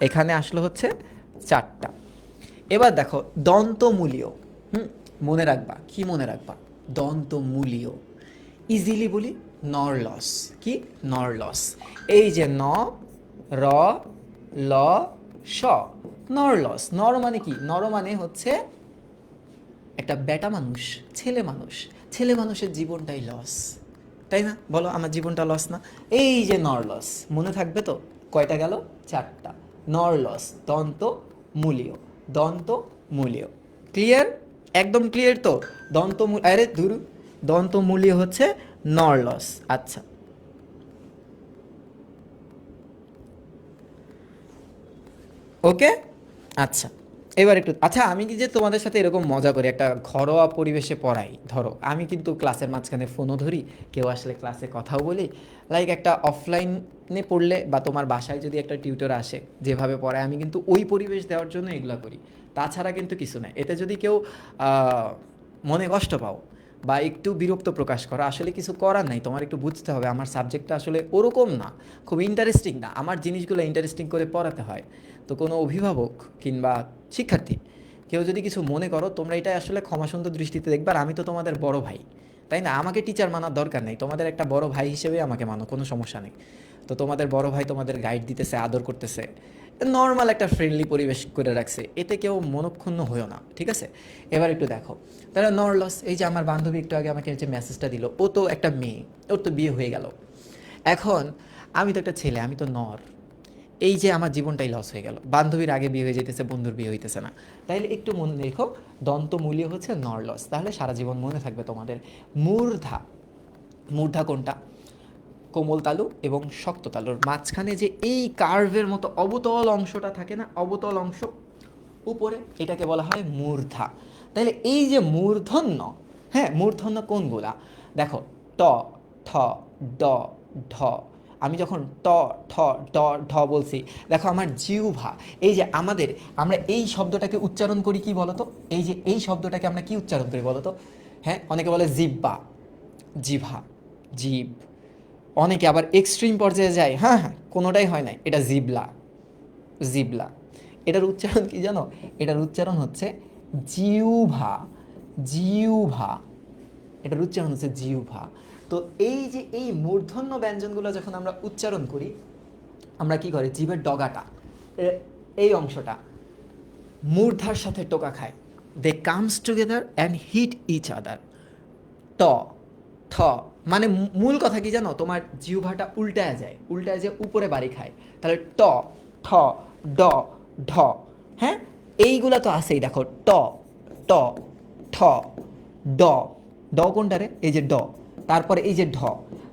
এখানে আসলো হচ্ছে 4টা। এবার দেখো দন্তমূলীয়। হুম, মনে রাখবা, কি মনে রাখবা? দন্তমূলীয়। ইজিলি বলি, নরলস। কি? নরলস। এই যে ন, র, ল, স, নরলস। নর মানে কি? নর মানে হচ্ছে একটা বেটা মানুষ, ছেলে মানুষ। ছেলে মানুষের জীবনটাই লস, তাই না? বলো, আমার জীবনটা লস না? এই যে নরলস, মনে থাকবে তো? কয়টা গেল? 4টা। নরলস, দন্ত মূলীয়, দন্ত মূলীয়। ক্লিয়ার? একদম ক্লিয়ার তো? দন্ত আরে ধুরু, দন্ত মূলীয় হচ্ছে নরলস। আচ্ছা, ওকে। আচ্ছা, এবার একটু, আচ্ছা আমি কি যে তোমাদের সাথে এরকম মজা করি, একটা ঘরোয়া পরিবেশে পড়াই, ধরো আমি কিন্তু ক্লাসের মাঝখানে ফোনও ধরি, কেউ আসলে ক্লাসে কথাও বলি, লাইক একটা অফলাইনে পড়লে বা তোমার বাসায় যদি একটা টিউটর আসে যেভাবে পড়ায়, আমি কিন্তু ওই পরিবেশ দেওয়ার জন্য এগুলো করি। তাছাড়া কিন্তু কিছু না। এতে যদি কেউ মনে কষ্ট পাও বা একটু বিরক্ত প্রকাশ করো, আসলে কিছু করার নাই, তোমার একটু বুঝতে হবে আমার সাবজেক্টটা আসলে ওরকম না, খুব ইন্টারেস্টিং না, আমার জিনিসগুলো ইন্টারেস্টিং করে পড়াতে হয়। তো কোনো অভিভাবক কিংবা শিক্ষার্থী কেউ যদি কিছু মনে করো, তোমরা এটা আসলে ক্ষমাসুন্দর দৃষ্টিতে দেখবে। আর আমি তো তোমাদের বড় ভাই, তাই না? আমাকে টিচার মানার দরকার নেই, তোমাদের একটা বড় ভাই হিসেবে আমাকে মানো, কোনো সমস্যা নেই। তো তোমাদের বড় ভাই তোমাদের গাইড দিতেছে, আদর করতেছে, নর্মাল একটা ফ্রেন্ডলি পরিবেশ করে রাখছে, এতে কেউ মনক্ষুণ্ণ হয়েও না, ঠিক আছে? এবার একটু দেখো, তাহলে নরলস। এই যে আমার বান্ধবী একটু আগে আমাকে যে মেসেজটা দিল, ও তো একটা মেয়ে, ওর তো বিয়ে হয়ে গেল। এখন আমি তো একটা ছেলে, আমি তো নর। এই যে আমার জীবনটাই লস হয়ে গেল, বান্ধবীর আগে বিয়ে হয়ে যেতেছে, বন্ধুর বিয়ে হইতেছে না। তাইলে একটু মনে রেখো, দন্তমূলীয় হচ্ছে নরলস। তাহলে সারা জীবন মনে থাকবে তোমাদের। মূর্ধা, মূর্ধা কোনটা? কোমল তালু এবং শক্ত তালুর মাঝখানে যে এই কার্ভের মতো অবতল অংশটা থাকে না, অবতল অংশ উপরে, এটাকে বলা হয় মূর্ধা। তাহলে এই যে মূর্ধন্য, হ্যাঁ মূর্ধন্য কোনগুলা? দেখো ট, ঠ, ড, ঢ। আমি যখন ট, ঠ, ড, ঢ বলছি, দেখো আমার জিহ্বা, এই যে আমাদের, আমরা এই শব্দটাকে উচ্চারণ করি কি বলতো? এই যে এই শব্দটাকে আমরা কি উচ্চারণ করি বলতো? হ্যাঁ, অনেকে বলে জিব্বা, জিভা, জিভ। অনেকে আবার এক্সট্রিম পর্যায়ে যায়, হ্যাঁ হ্যাঁ, কোনোটাই হয় না, এটা জিবলা, জিবলা। এটার উচ্চারণ কি জানো? এটার উচ্চারণ হচ্ছে জিউভা, জিউভা। এটার উচ্চারণ হচ্ছে জিউভা। তো এই যে এই মূর্ধন্য ব্যঞ্জনগুলো যখন আমরা উচ্চারণ করি, আমরা কি করি? জিভের ডগাটা, এই অংশটা মূর্ধার সাথে টোকা খায়, they comes together and hit each other. ট, ঠ, মানে মূল কথা কি জানো? তোমার জিহ্বাটা উল্টায় যায়, উল্টায় যায় উপরে বাড়ি খায়। তাহলে ট, ঠ, ড, ঢ। হ্যাঁ, এইগুলা তো আছেই। দেখো ট, ট, ঠ, ড। ড কোনটারে? এই যে ড, তারপরে এই যে ঢ,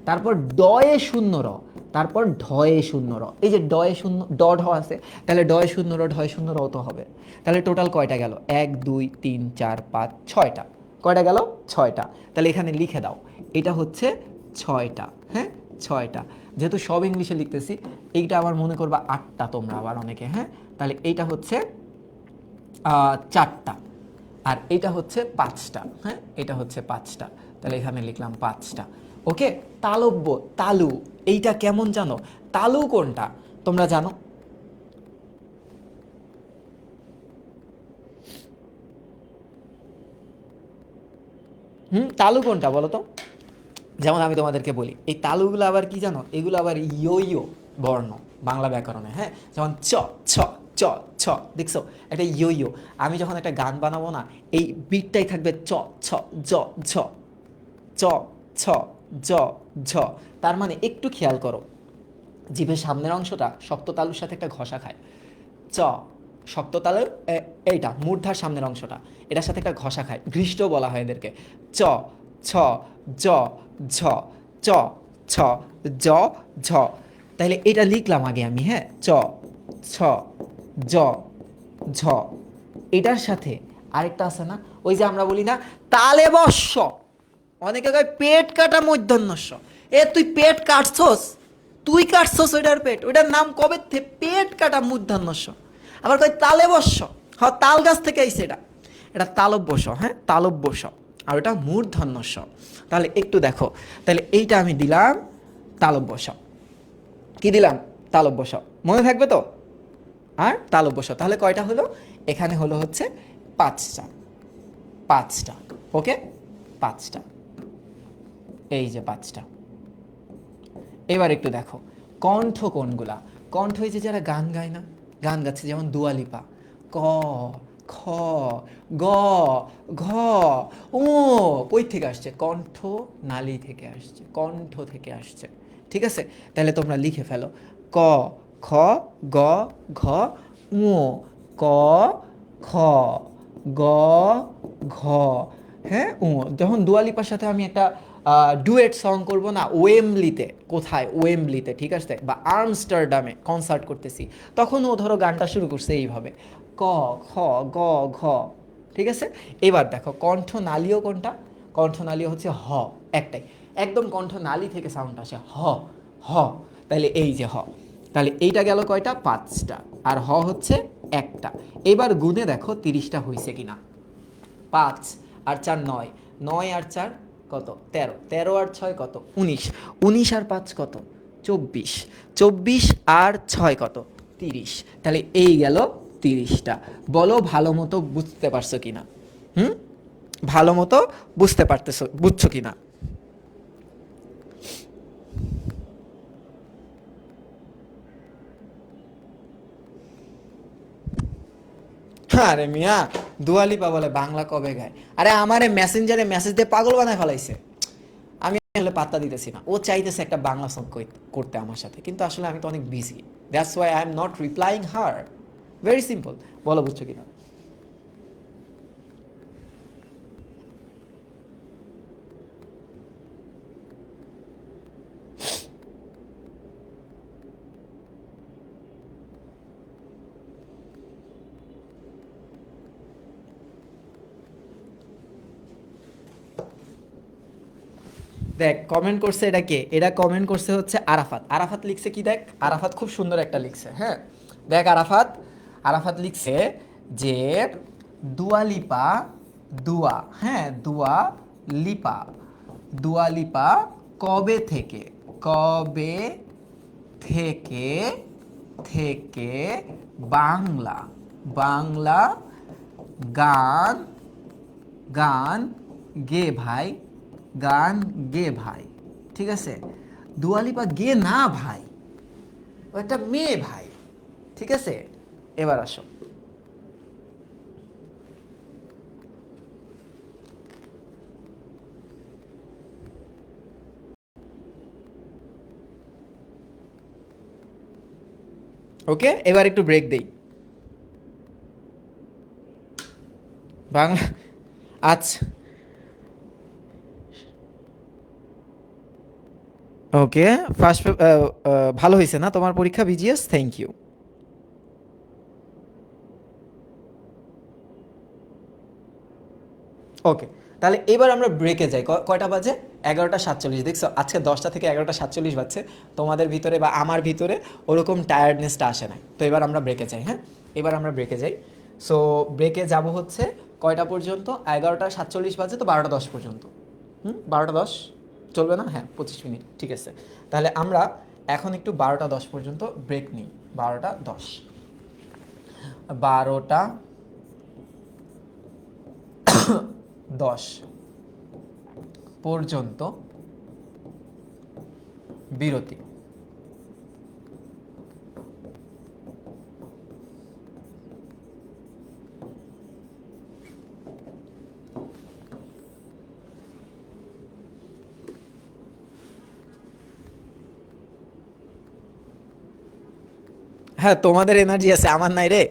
তারপর ডয়ে শূন্য র, তারপর ঢয়ে শূন্য র। এই যে ডয়ে শূন্য, ড ঢ আছে, তাহলে ডয়ে শূন্য র, ঢয়ে শূন্য র তো হবে। তাহলে টোটাল কয়টা গেল? 1 2 3 4 5 6টা। কয়টা গেল? 6টা। তাহলে এখানে লিখে দাও, এটা হচ্ছে 6টা। হ্যাঁ, 6টা। যেহেতু সব ইংলিশে লিখতেছি, এইটা আবার মনে করবা 8টা তোমরা আবার অনেকে, হ্যাঁ। তাহলে এইটা হচ্ছে 4টা, আর এটা হচ্ছে 5টা। হ্যাঁ, এটা হচ্ছে 5টা, তাহলে এখানে লিখলাম 5টা। ওকে, তালব্য, তালু, এইটা কেমন জানো? তালু কোনটা তোমরা জানো? তালু কোনটা বলো তো? যেমন আমি তোমাদেরকে বলি, এই তালুগুলো আবার কি জানো? এগুলো আবার ইয়ো ইয়ো বর্ণ বাংলা ব্যাকরণে। হ্যাঁ, যেমন চ, ছ, চ, ছ, দেখছো? একটা ইয়ো ইয়ো। আমি যখন একটা গান বানাবো না, এই বিটটাই থাকবে চ, ছ, জ, ঝ, চ, ছ, জ, ঝ। তার মানে একটু খেয়াল করো, জিভের সামনের অংশটা শক্ত তালুর সাথে একটা ঘষা খায়। চ, শক্ত তালের এইটা মূর্ধার সামনের অংশটা এটার সাথে একটা ঘষা খায়, ঘৃষ্ট বলা হয় এদেরকে। চ, ছ, জ, ঝ, চ, ছ, জ, ঝ। তাইলে এটা লিখলাম আগে আমি। হ্যাঁ, চ, ছ, জ, ঝ। এটার সাথে আরেকটা আছে না, ওই যে আমরা বলি না তালে বস্য, অনেকে কয় পেট কাটা মূর্ধন্যস্য। তুই পেট কাটছস, তুই কাটছস ওইটার পেট, ওইটার নাম কবে পেট কাটা মূর্ধন্যস্য। আবার কয় তালে বস্য, তাল গাছ থেকে আইছে এটা, এটা তালব্যস্য। হ্যাঁ, তালব্যস্য, আর ওটা মূর্ধন্যস্য। তাহলে একটু দেখো, তাহলে এইটা আমি দিলাম তালব্যস্য, কি দিলাম? তালব্যস্য, মনে থাকবে তো? আর তালব্যস্য, তাহলে কয়টা হলো? এখানে হলো হচ্ছে 5টা, 5টা। ওকে, 5টা, এই যে 5টা। এবার একটু দেখো কণ্ঠ কোনগুলা। কণ্ঠ এই যে যারা গান গায় না, গান গাচ্ছে, যেমন দুয়া লিপা, ক, খ, গ, ঘ, ও, কই থেকে আসছে? কণ্ঠ নালী থেকে আসছে, কণ্ঠ থেকে আসছে। ঠিক আছে, তাহলে তোমরা লিখে ফেলো, ক, খ, গ, ঘ, ও, ক, খ, গ, ঘ। হ্যাঁ, ও। যখন দুয়া লিপার সাথে আমি একটা ডুয়েট সং করব না ওয়েমলিতে, কোথায়? ওয়েমলিতে, ঠিক আছে, বা আমস্টারডামে কনসার্ট করতেছি, তখন ও ধরো গানটা শুরু করছে এইভাবে, ক, খ, গ, ঘ। ঠিক আছে, এবার দেখো কণ্ঠনালীয় কোনটা? কণ্ঠনালীয় হচ্ছে হ, একটাই, একদম কণ্ঠনালী থেকে সাউন্ড আসে হ, হ। তাহলে এই যে হ, তাহলে এইটা গেল কয়টা? 5টা, আর হ হচ্ছে একটা। এবার গুনে দেখো 30টা হয়েছে কিনা। 5 আর 4 9, 9 আর 4 কত? 13, 13 আর 6 কত? 19, 19 আর 5 কত? 24, 24 আর 6 কত? 30। তাহলে এই গেল 30টা। বলো ভালো মতো বুঝতে পারছো কিনা? হুম, ভালো মতো বুঝতে পারতেছো, বুঝছো কিনা? আরে মিয়া, দুয়ালিপা বলে বাংলা কবে গায়? আরে আমারে মেসেঞ্জারে মেসেজ দিয়ে পাগল বানায় ফেলাইছে। আমি আসলে পাত্তা দিতেছি না, ও চাইতেছে একটা বাংলা সং করতে আমার সাথে, কিন্তু আসলে আমি তো অনেক busy, that's why I am not replying her. Very simple. বলো বুঝছো কিনা? দেখ কমেন্ট করছে এটা কে? এটা কমেন্ট করছে হচ্ছে আরাফাত। আরাফাত লিখছে কি দেখ, আরাফাত খুব সুন্দর একটা লিখছে। হ্যাঁ, দেখ আরাফাত, আরাফাত লিখছে যে দুয়া লিপা, দুয়া, হ্যাঁ দুয়া লিপা, দুয়া লিপা কবে থেকে, কবে থেকে, থেকে বাংলা, বাংলা গান, গান গে ভাই, গান গে ভাই। ঠিক আছে, দুয়ালিপা গে না ভাই, ও একটা মেয়ে ভাই। ঠিক আছে, এবার আসো। ওকে, এবার একটু ব্রেক দেই। বাংলা, আচ্ছা, ওকে। ফার্স্ট, ভালো হয়েছে না তোমার পরীক্ষা বিজিএস? Thank you. ওকে, তাহলে এবার আমরা ব্রেকে যাই। কয়টা বাজে? 11টা 47। দেখছো, আজকে 10টা থেকে 11টা 47 বাজছে। তোমাদের ভিতরে বা আমার ভিতরে ওরকম টায়ার্ডনেসটা আসে না। তো এবার আমরা ব্রেকে যাই। হ্যাঁ, এবার আমরা ব্রেকে যাই। সো ব্রেকে যাব হচ্ছে কয়টা পর্যন্ত? 11টা 47 বাজে, তো 12টা 10 পর্যন্ত। 12টা 10 চলবে না? হ্যাঁ, 25 মিনিট, ঠিক আছে। তাহলে আমরা এখন একটু 12টা 10 পর্যন্ত ব্রেক নিই। 12টা 10, 12টা 10 পর্যন্ত বিরতি। হ্যাঁ, তোমাদের এনার্জি আছে, আমার নাই রে।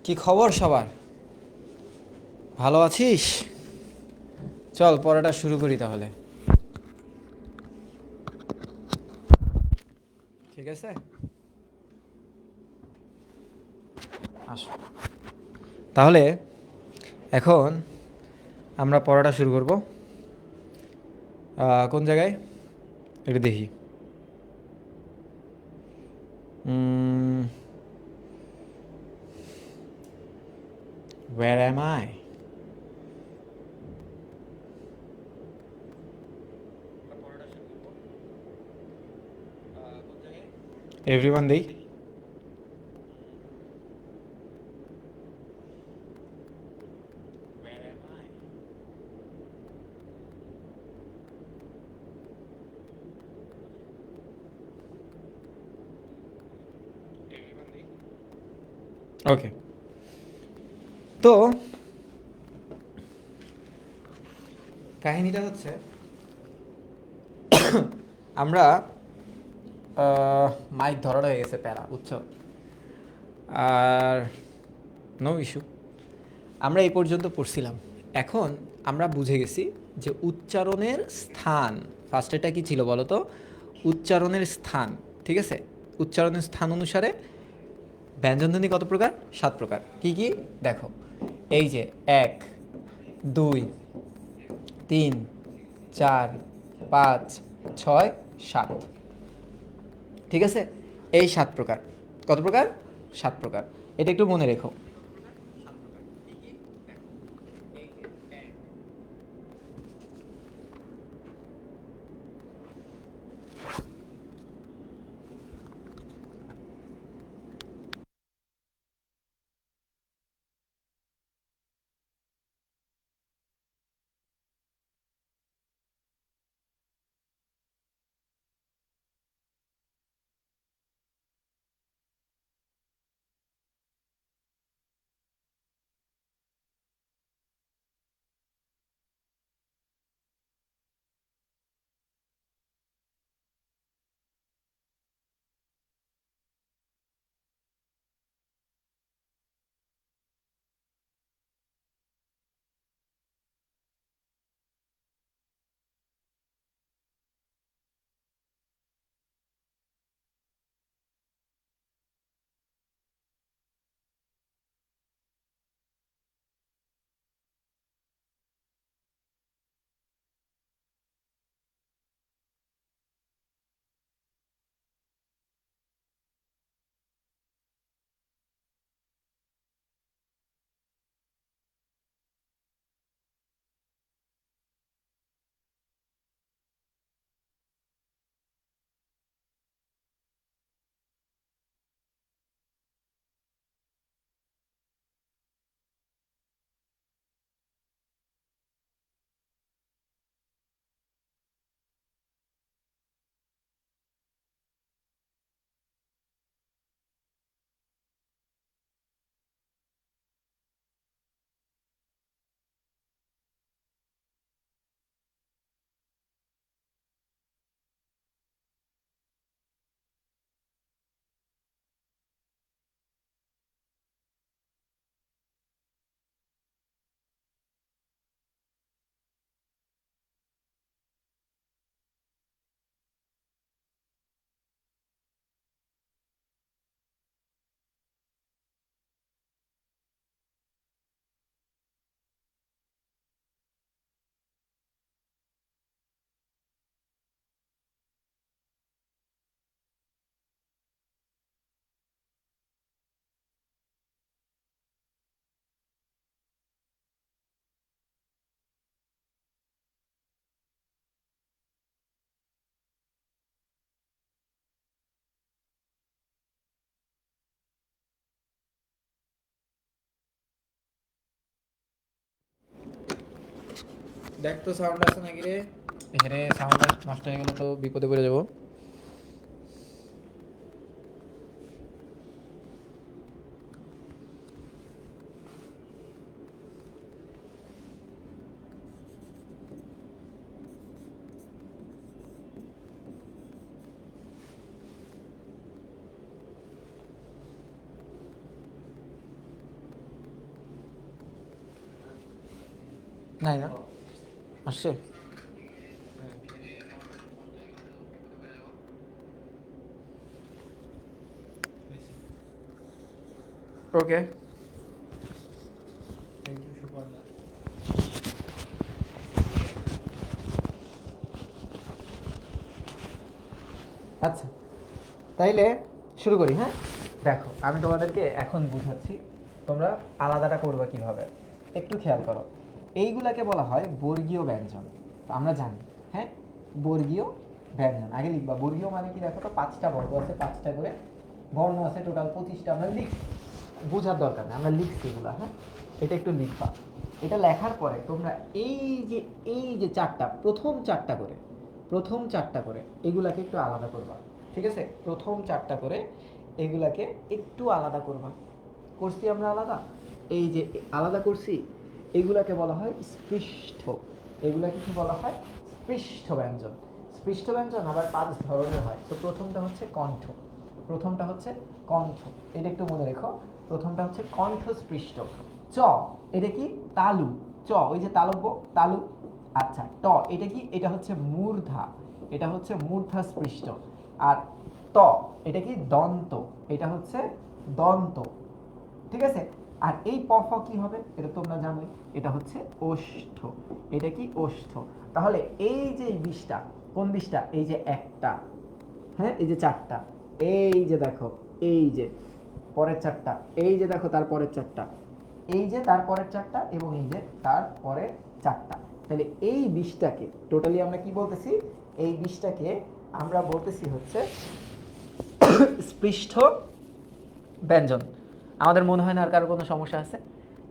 কি খবর সবার? ভালো আছিস? চল পড়াটা শুরু করি তাহলে। ঠিক আছে, আসো তাহলে। এখন আমরা পড়াটা শুরু করব। কোন জায়গায় একটু দেখি। Where am I? Everyone দেই। ওকে, তো কাহিনীটা হচ্ছে আমরা মাইক ধরানো হয়ে গেছে, প্যারা, বুঝছো? আর নো ইস্যু, আমরা এই পর্যন্ত পড়ছিলাম। এখন আমরা বুঝে গেছি যে উচ্চারণের স্থান, ফার্স্ট এটা কি ছিল বলো তো? উচ্চারণের স্থান, ঠিক আছে? উচ্চারণের স্থান অনুসারে ব্যঞ্জনধ্বনি কত প্রকার? 7 প্রকার। কি কি? দেখো, এই যে 1, 2, 3, 4, 5, 6, 7, ঠিক আছে? এই 7 প্রকার। কত প্রকার? 7 প্রকার। এটা একটু মনে রেখো। দেখ তো সাউন্ড আছে নাকি রে? এখানে সাউন্ড নষ্ট হয়ে গেলে তো বিপদে পড়ে যাবো। নাই না আসছে ওকে আচ্ছা তাইলে শুরু করি। হ্যাঁ দেখো আমি তোমাদেরকে এখন বুঝাচ্ছি, তোমরা আলাদাটা করবে কিভাবে একটু খেয়াল করো। এইগুলাকে বলা হয় বর্গীয় ব্যঞ্জন, তো আমরা জানি। হ্যাঁ বর্গীয় ব্যঞ্জন আগে লিখবা। বর্গীয় মানে কি দেখো তো 5টা বর্গ আছে, 5টা করে বর্ণ আছে, টোটাল 25টা। আমরা লিখছি, বোঝার দরকার নেই, আমরা লিখছি এগুলা। হ্যাঁ এটা একটু লিখবা। এটা লেখার পরে তোমরা এই যে চারটা, প্রথম চারটা করে এগুলাকে একটু আলাদা করবা। ঠিক আছে, প্রথম চারটা করে এগুলাকে একটু আলাদা করবা। করছি আমরা আলাদা, এই যে আলাদা করছি, এগুলাকে বলা হয় স্পৃষ্ট। এগুলাকে কি বলা হয়? স্পৃষ্ট ব্যঞ্জন। স্পৃষ্ট ব্যঞ্জন আবার 5 ধরনের হয়। তো প্রথমটা হচ্ছে কণ্ঠ, এটা একটু মনে রেখো। প্রথমটা হচ্ছে কণ্ঠ স্পৃষ্ট। চ এটা কি? তালু। চ ওই যে তালব্য, তালু। আচ্ছা ট এটা কি? এটা হচ্ছে মূর্ধা, স্পৃষ্ট। আর ত এটা কি? দন্ত, এটা হচ্ছে দন্ত। ঠিক আছে, আর এই প ফ কি হবে এটা তোমরা জানোই, এটা হচ্ছে ওষ্ঠ। এটা কি? ওষ্ঠ। তাহলে এই যে 20টা, কোন 20টা? এই যে একটা, হ্যাঁ এই যে 4টা, এই যে দেখো, এই যে পরের 4টা, এই যে দেখো তার পরের 4টা, এই যে তার পরের 4টা, এবং এই যে তার পরের 4টা। তাহলে এই 20টাকে টোটালি আমরা কি বলতেছি? এই 20টাকে আমরা বলতেছি হচ্ছে স্পৃষ্ট ব্যঞ্জন। আমাদের মনে হয় না আর কারো কোনো সমস্যা আছে?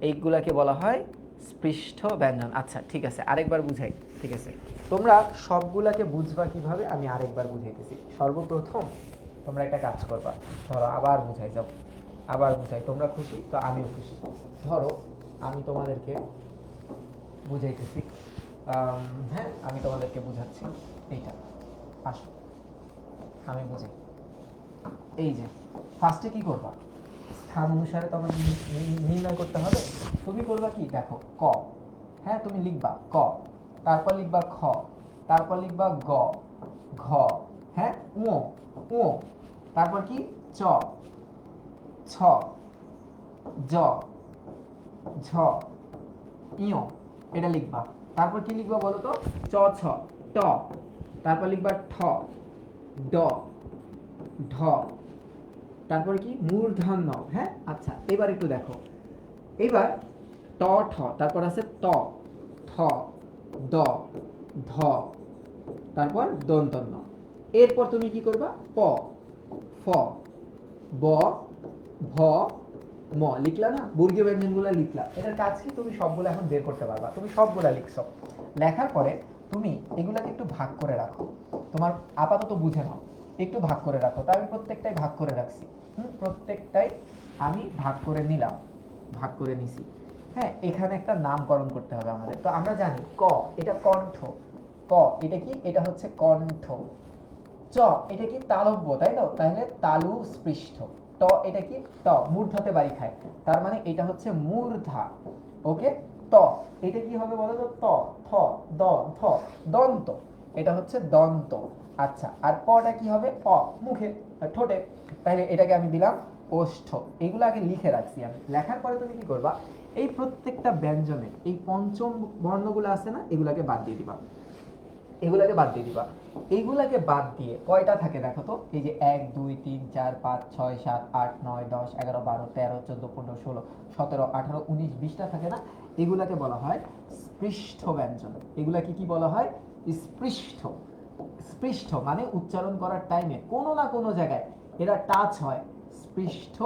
এইগুলাকে বলা হয় স্পৃষ্ট ব্যঞ্জন। আচ্ছা ঠিক আছে, আরেকবার বুঝাই। ঠিক আছে, তোমরা সবগুলাকে বুঝবা কিভাবে আমি আরেকবার বুঝাইতেছি। সর্বপ্রথম তোমরা একটা কাজ করবা, ধরো আবার বুঝাই, যাও আবার বুঝাই, তোমরা খুশি তো আমিও খুশি। ধরো আমি তোমাদেরকে বুঝাইতেছি, হ্যাঁ আমি তোমাদেরকে বুঝাচ্ছি এইটা। আসো আমি বুঝাই। এই যে ফার্স্টে কি করবা? স্থান অনুসারে তোমার নির্ণয় করতে হবে। তুমি করবা কি? দেখো ক, হ্যাঁ তুমি লিখবা ক, তারপর লিখবা খ, তারপর লিখবা গ, ঘ, হ্যাঁ উ, উ, তারপর কি? চ, ছ, জ, ঝ, ইয়, এটা লিখবা। তারপর কি লিখবা বলো তো? চ, ছ, ট, তারপর লিখবা ঠ, ড, ঢ, তারপরে কি? মূর্ধন্য। হ্যাঁ আচ্ছা এবার একটু দেখো, এবার ট ঠ, তারপর আছে ত, থ, দ, ধ, তারপর দন্তন্য। এরপর তুমি কি করবা? প, ফ, ব, ভ, ম লিখলা না? বর্গীয় ব্যঞ্জনগুলো লিখলা। এটার কাজ কি? তুমি সবগুলো এখন বের করতে পারবা। তুমি সবগুলা লিখছো, লেখার পরে তুমি এগুলাকে একটু ভাগ করে রাখো। তোমার আপাতত বুঝে নাও, একটু ভাগ করে রাখো। তা আমি প্রত্যেকটাই ভাগ করে রাখছি। প্রত্যেকটাই আমি ভাগ করে নিলাম, ভাগ করে নিছি। হ্যাঁ এখানে একটা নামকরণ করতে হবে আমাদের। তো আমরা জানি ক এটা কণ্ঠ, ক এটা কি? এটা হচ্ছে কণ্ঠ। চ এটা কি? তালব্য, তাই তো? তাহলে তালু স্পৃষ্ট। ট এটা কি? ট মূর্ধাতে বাড়ি খায়, তার মানে এটা হচ্ছে মূর্ধা। ওকে, ত এটা কি হবে বলো তো? ত, থ, দ, থ, দন্ত, এটা হচ্ছে দন্ত। আচ্ছা আর পটা কি হবে? প মুখে, ঠোঁটে, তাহলে এটাকে আমি দিলাম ওষ্ঠ। এগুলো আগে লিখে রাখছি আমি। লেখার পরে তুমি কি করবা? এই প্রত্যেকটা ব্যঞ্জনে এই পঞ্চম বর্ণগুলো আছে না, এগুলাকে বাদ দিয়ে দিবা। এইগুলাকে বাদ দিয়ে কয়টা থাকে দেখো তো? এই যে 1 2 3 4 5 6 7 8 9 10 11 12 13 14 15 16 17 18 19 20টা থাকে না? এগুলাকে বলা হয় স্পৃষ্ট ব্যঞ্জন। এগুলাকে কি বলা হয়? স্পৃষ্ট। স্পৃষ্ট মানে উচ্চারণ করার টাইমে কোনো না কোনো জায়গায় এরা টাচ হয়, স্পৃষ্ট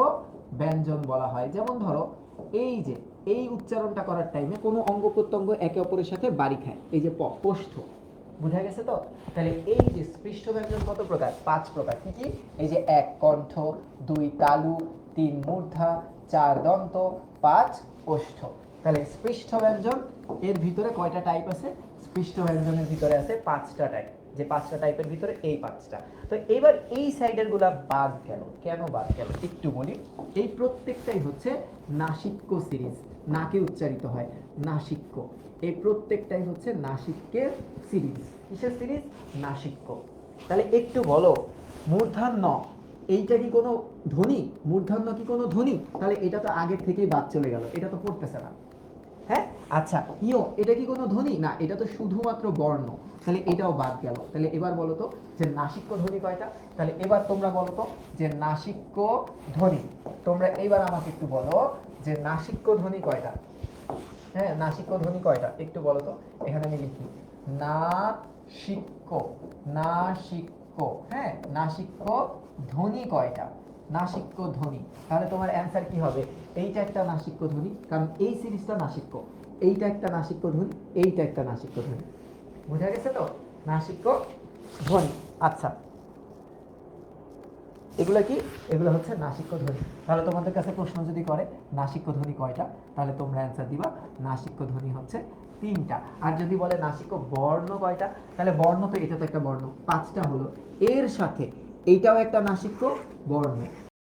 ব্যঞ্জন বলা হয়। যেমন ধরো এই যে এই উচ্চারণটা করার টাইমে কোনো অঙ্গ প্রত্যঙ্গ একে অপরের সাথে বাড়ি খায়, এই যে ওষ্ঠ। বুঝা গেছে তো? তাহলে এই যে স্পৃষ্ট ব্যঞ্জন কত প্রকার? 5 প্রকার। কি কি? এই যে 1 কণ্ঠ, 2 তালু, 3 মূর্ধা, 4 দন্ত, 5 ওষ্ঠ। তাহলে স্পৃষ্ট ব্যঞ্জন এর ভিতরে কয়টা টাইপ আছে? স্পৃষ্ট ব্যঞ্জনের ভিতরে আছে 5টা টাইপ। যে 5টা টাইপের ভিতরে এই 5টা। তো এবার এই সাইডের গুলা বাদ গেল, কেন বাদ গেল একটু বলি। এই প্রত্যেকটাই হচ্ছে নাসিক্য সিরিজ, নাকে উচ্চারিত হয় নাসিক্য। এই প্রত্যেকটাই হচ্ছে নাসিক্যের সিরিজ। কিসের সিরিজ? নাসিক্য। তাহলে একটু বলো, মূর্ধন্য এইটা কি কোনো ধ্বনি? মূর্ধন্য কি কোনো ধ্বনি? তাহলে এটা তো আগের থেকেই বাদ চলে গেল, এটা তো পড়তেছে না। হ্যাঁ, আচ্ছা ইও এটা কি কোনো ধ্বনি? না, এটা তো শুধুমাত্র বর্ণ, তাহলে এটাও বাদ গেল। তাহলে এবার বলো তো যে নাসিক্য ধ্বনি কয়টা? তাহলে এবার তোমরা বলো তো যে নাসিক্য ধ্বনি, তোমরা এইবার আমাকে একটু বলো যে নাসিক্য ধ্বনি কয়টা? হ্যাঁ, নাসিক্য ধ্বনি কয়টা একটু বলো তো। এখানে আমি লিখি নাসিক্য, নাসিক্য। হ্যাঁ, নাসিক্য ধ্বনি কয়টা? নাসিক্য ধ্বনি। তাহলে তোমার অ্যান্সার কি হবে? এইটা একটা নাসিক্য ধ্বনি, কারণ এই সিরিজটা নাসিক্য। এইটা একটা নাসিক্য ধ্বনি, এইটা একটা নাসিক্য ধ্বনি। বুঝা গেছে তো? নাসিক্য ধ্বনি। আচ্ছা, এগুলো কি? এগুলো হচ্ছে নাসিক্য ধ্বনি। তাহলে তোমাদের কাছে প্রশ্ন যদি করে নাসিক্য ধ্বনি কয়টা, তাহলে তোমরা অ্যান্সার দিবা নাসিক্য ধ্বনি হচ্ছে 3টা। আর যদি বলে নাসিক্য বর্ণ কয়টা, তাহলে বর্ণ তো এটা তো একটা বর্ণ, 5টা হলো। এর সাথে এইটাও একটা নাসিক্য বর্ণ,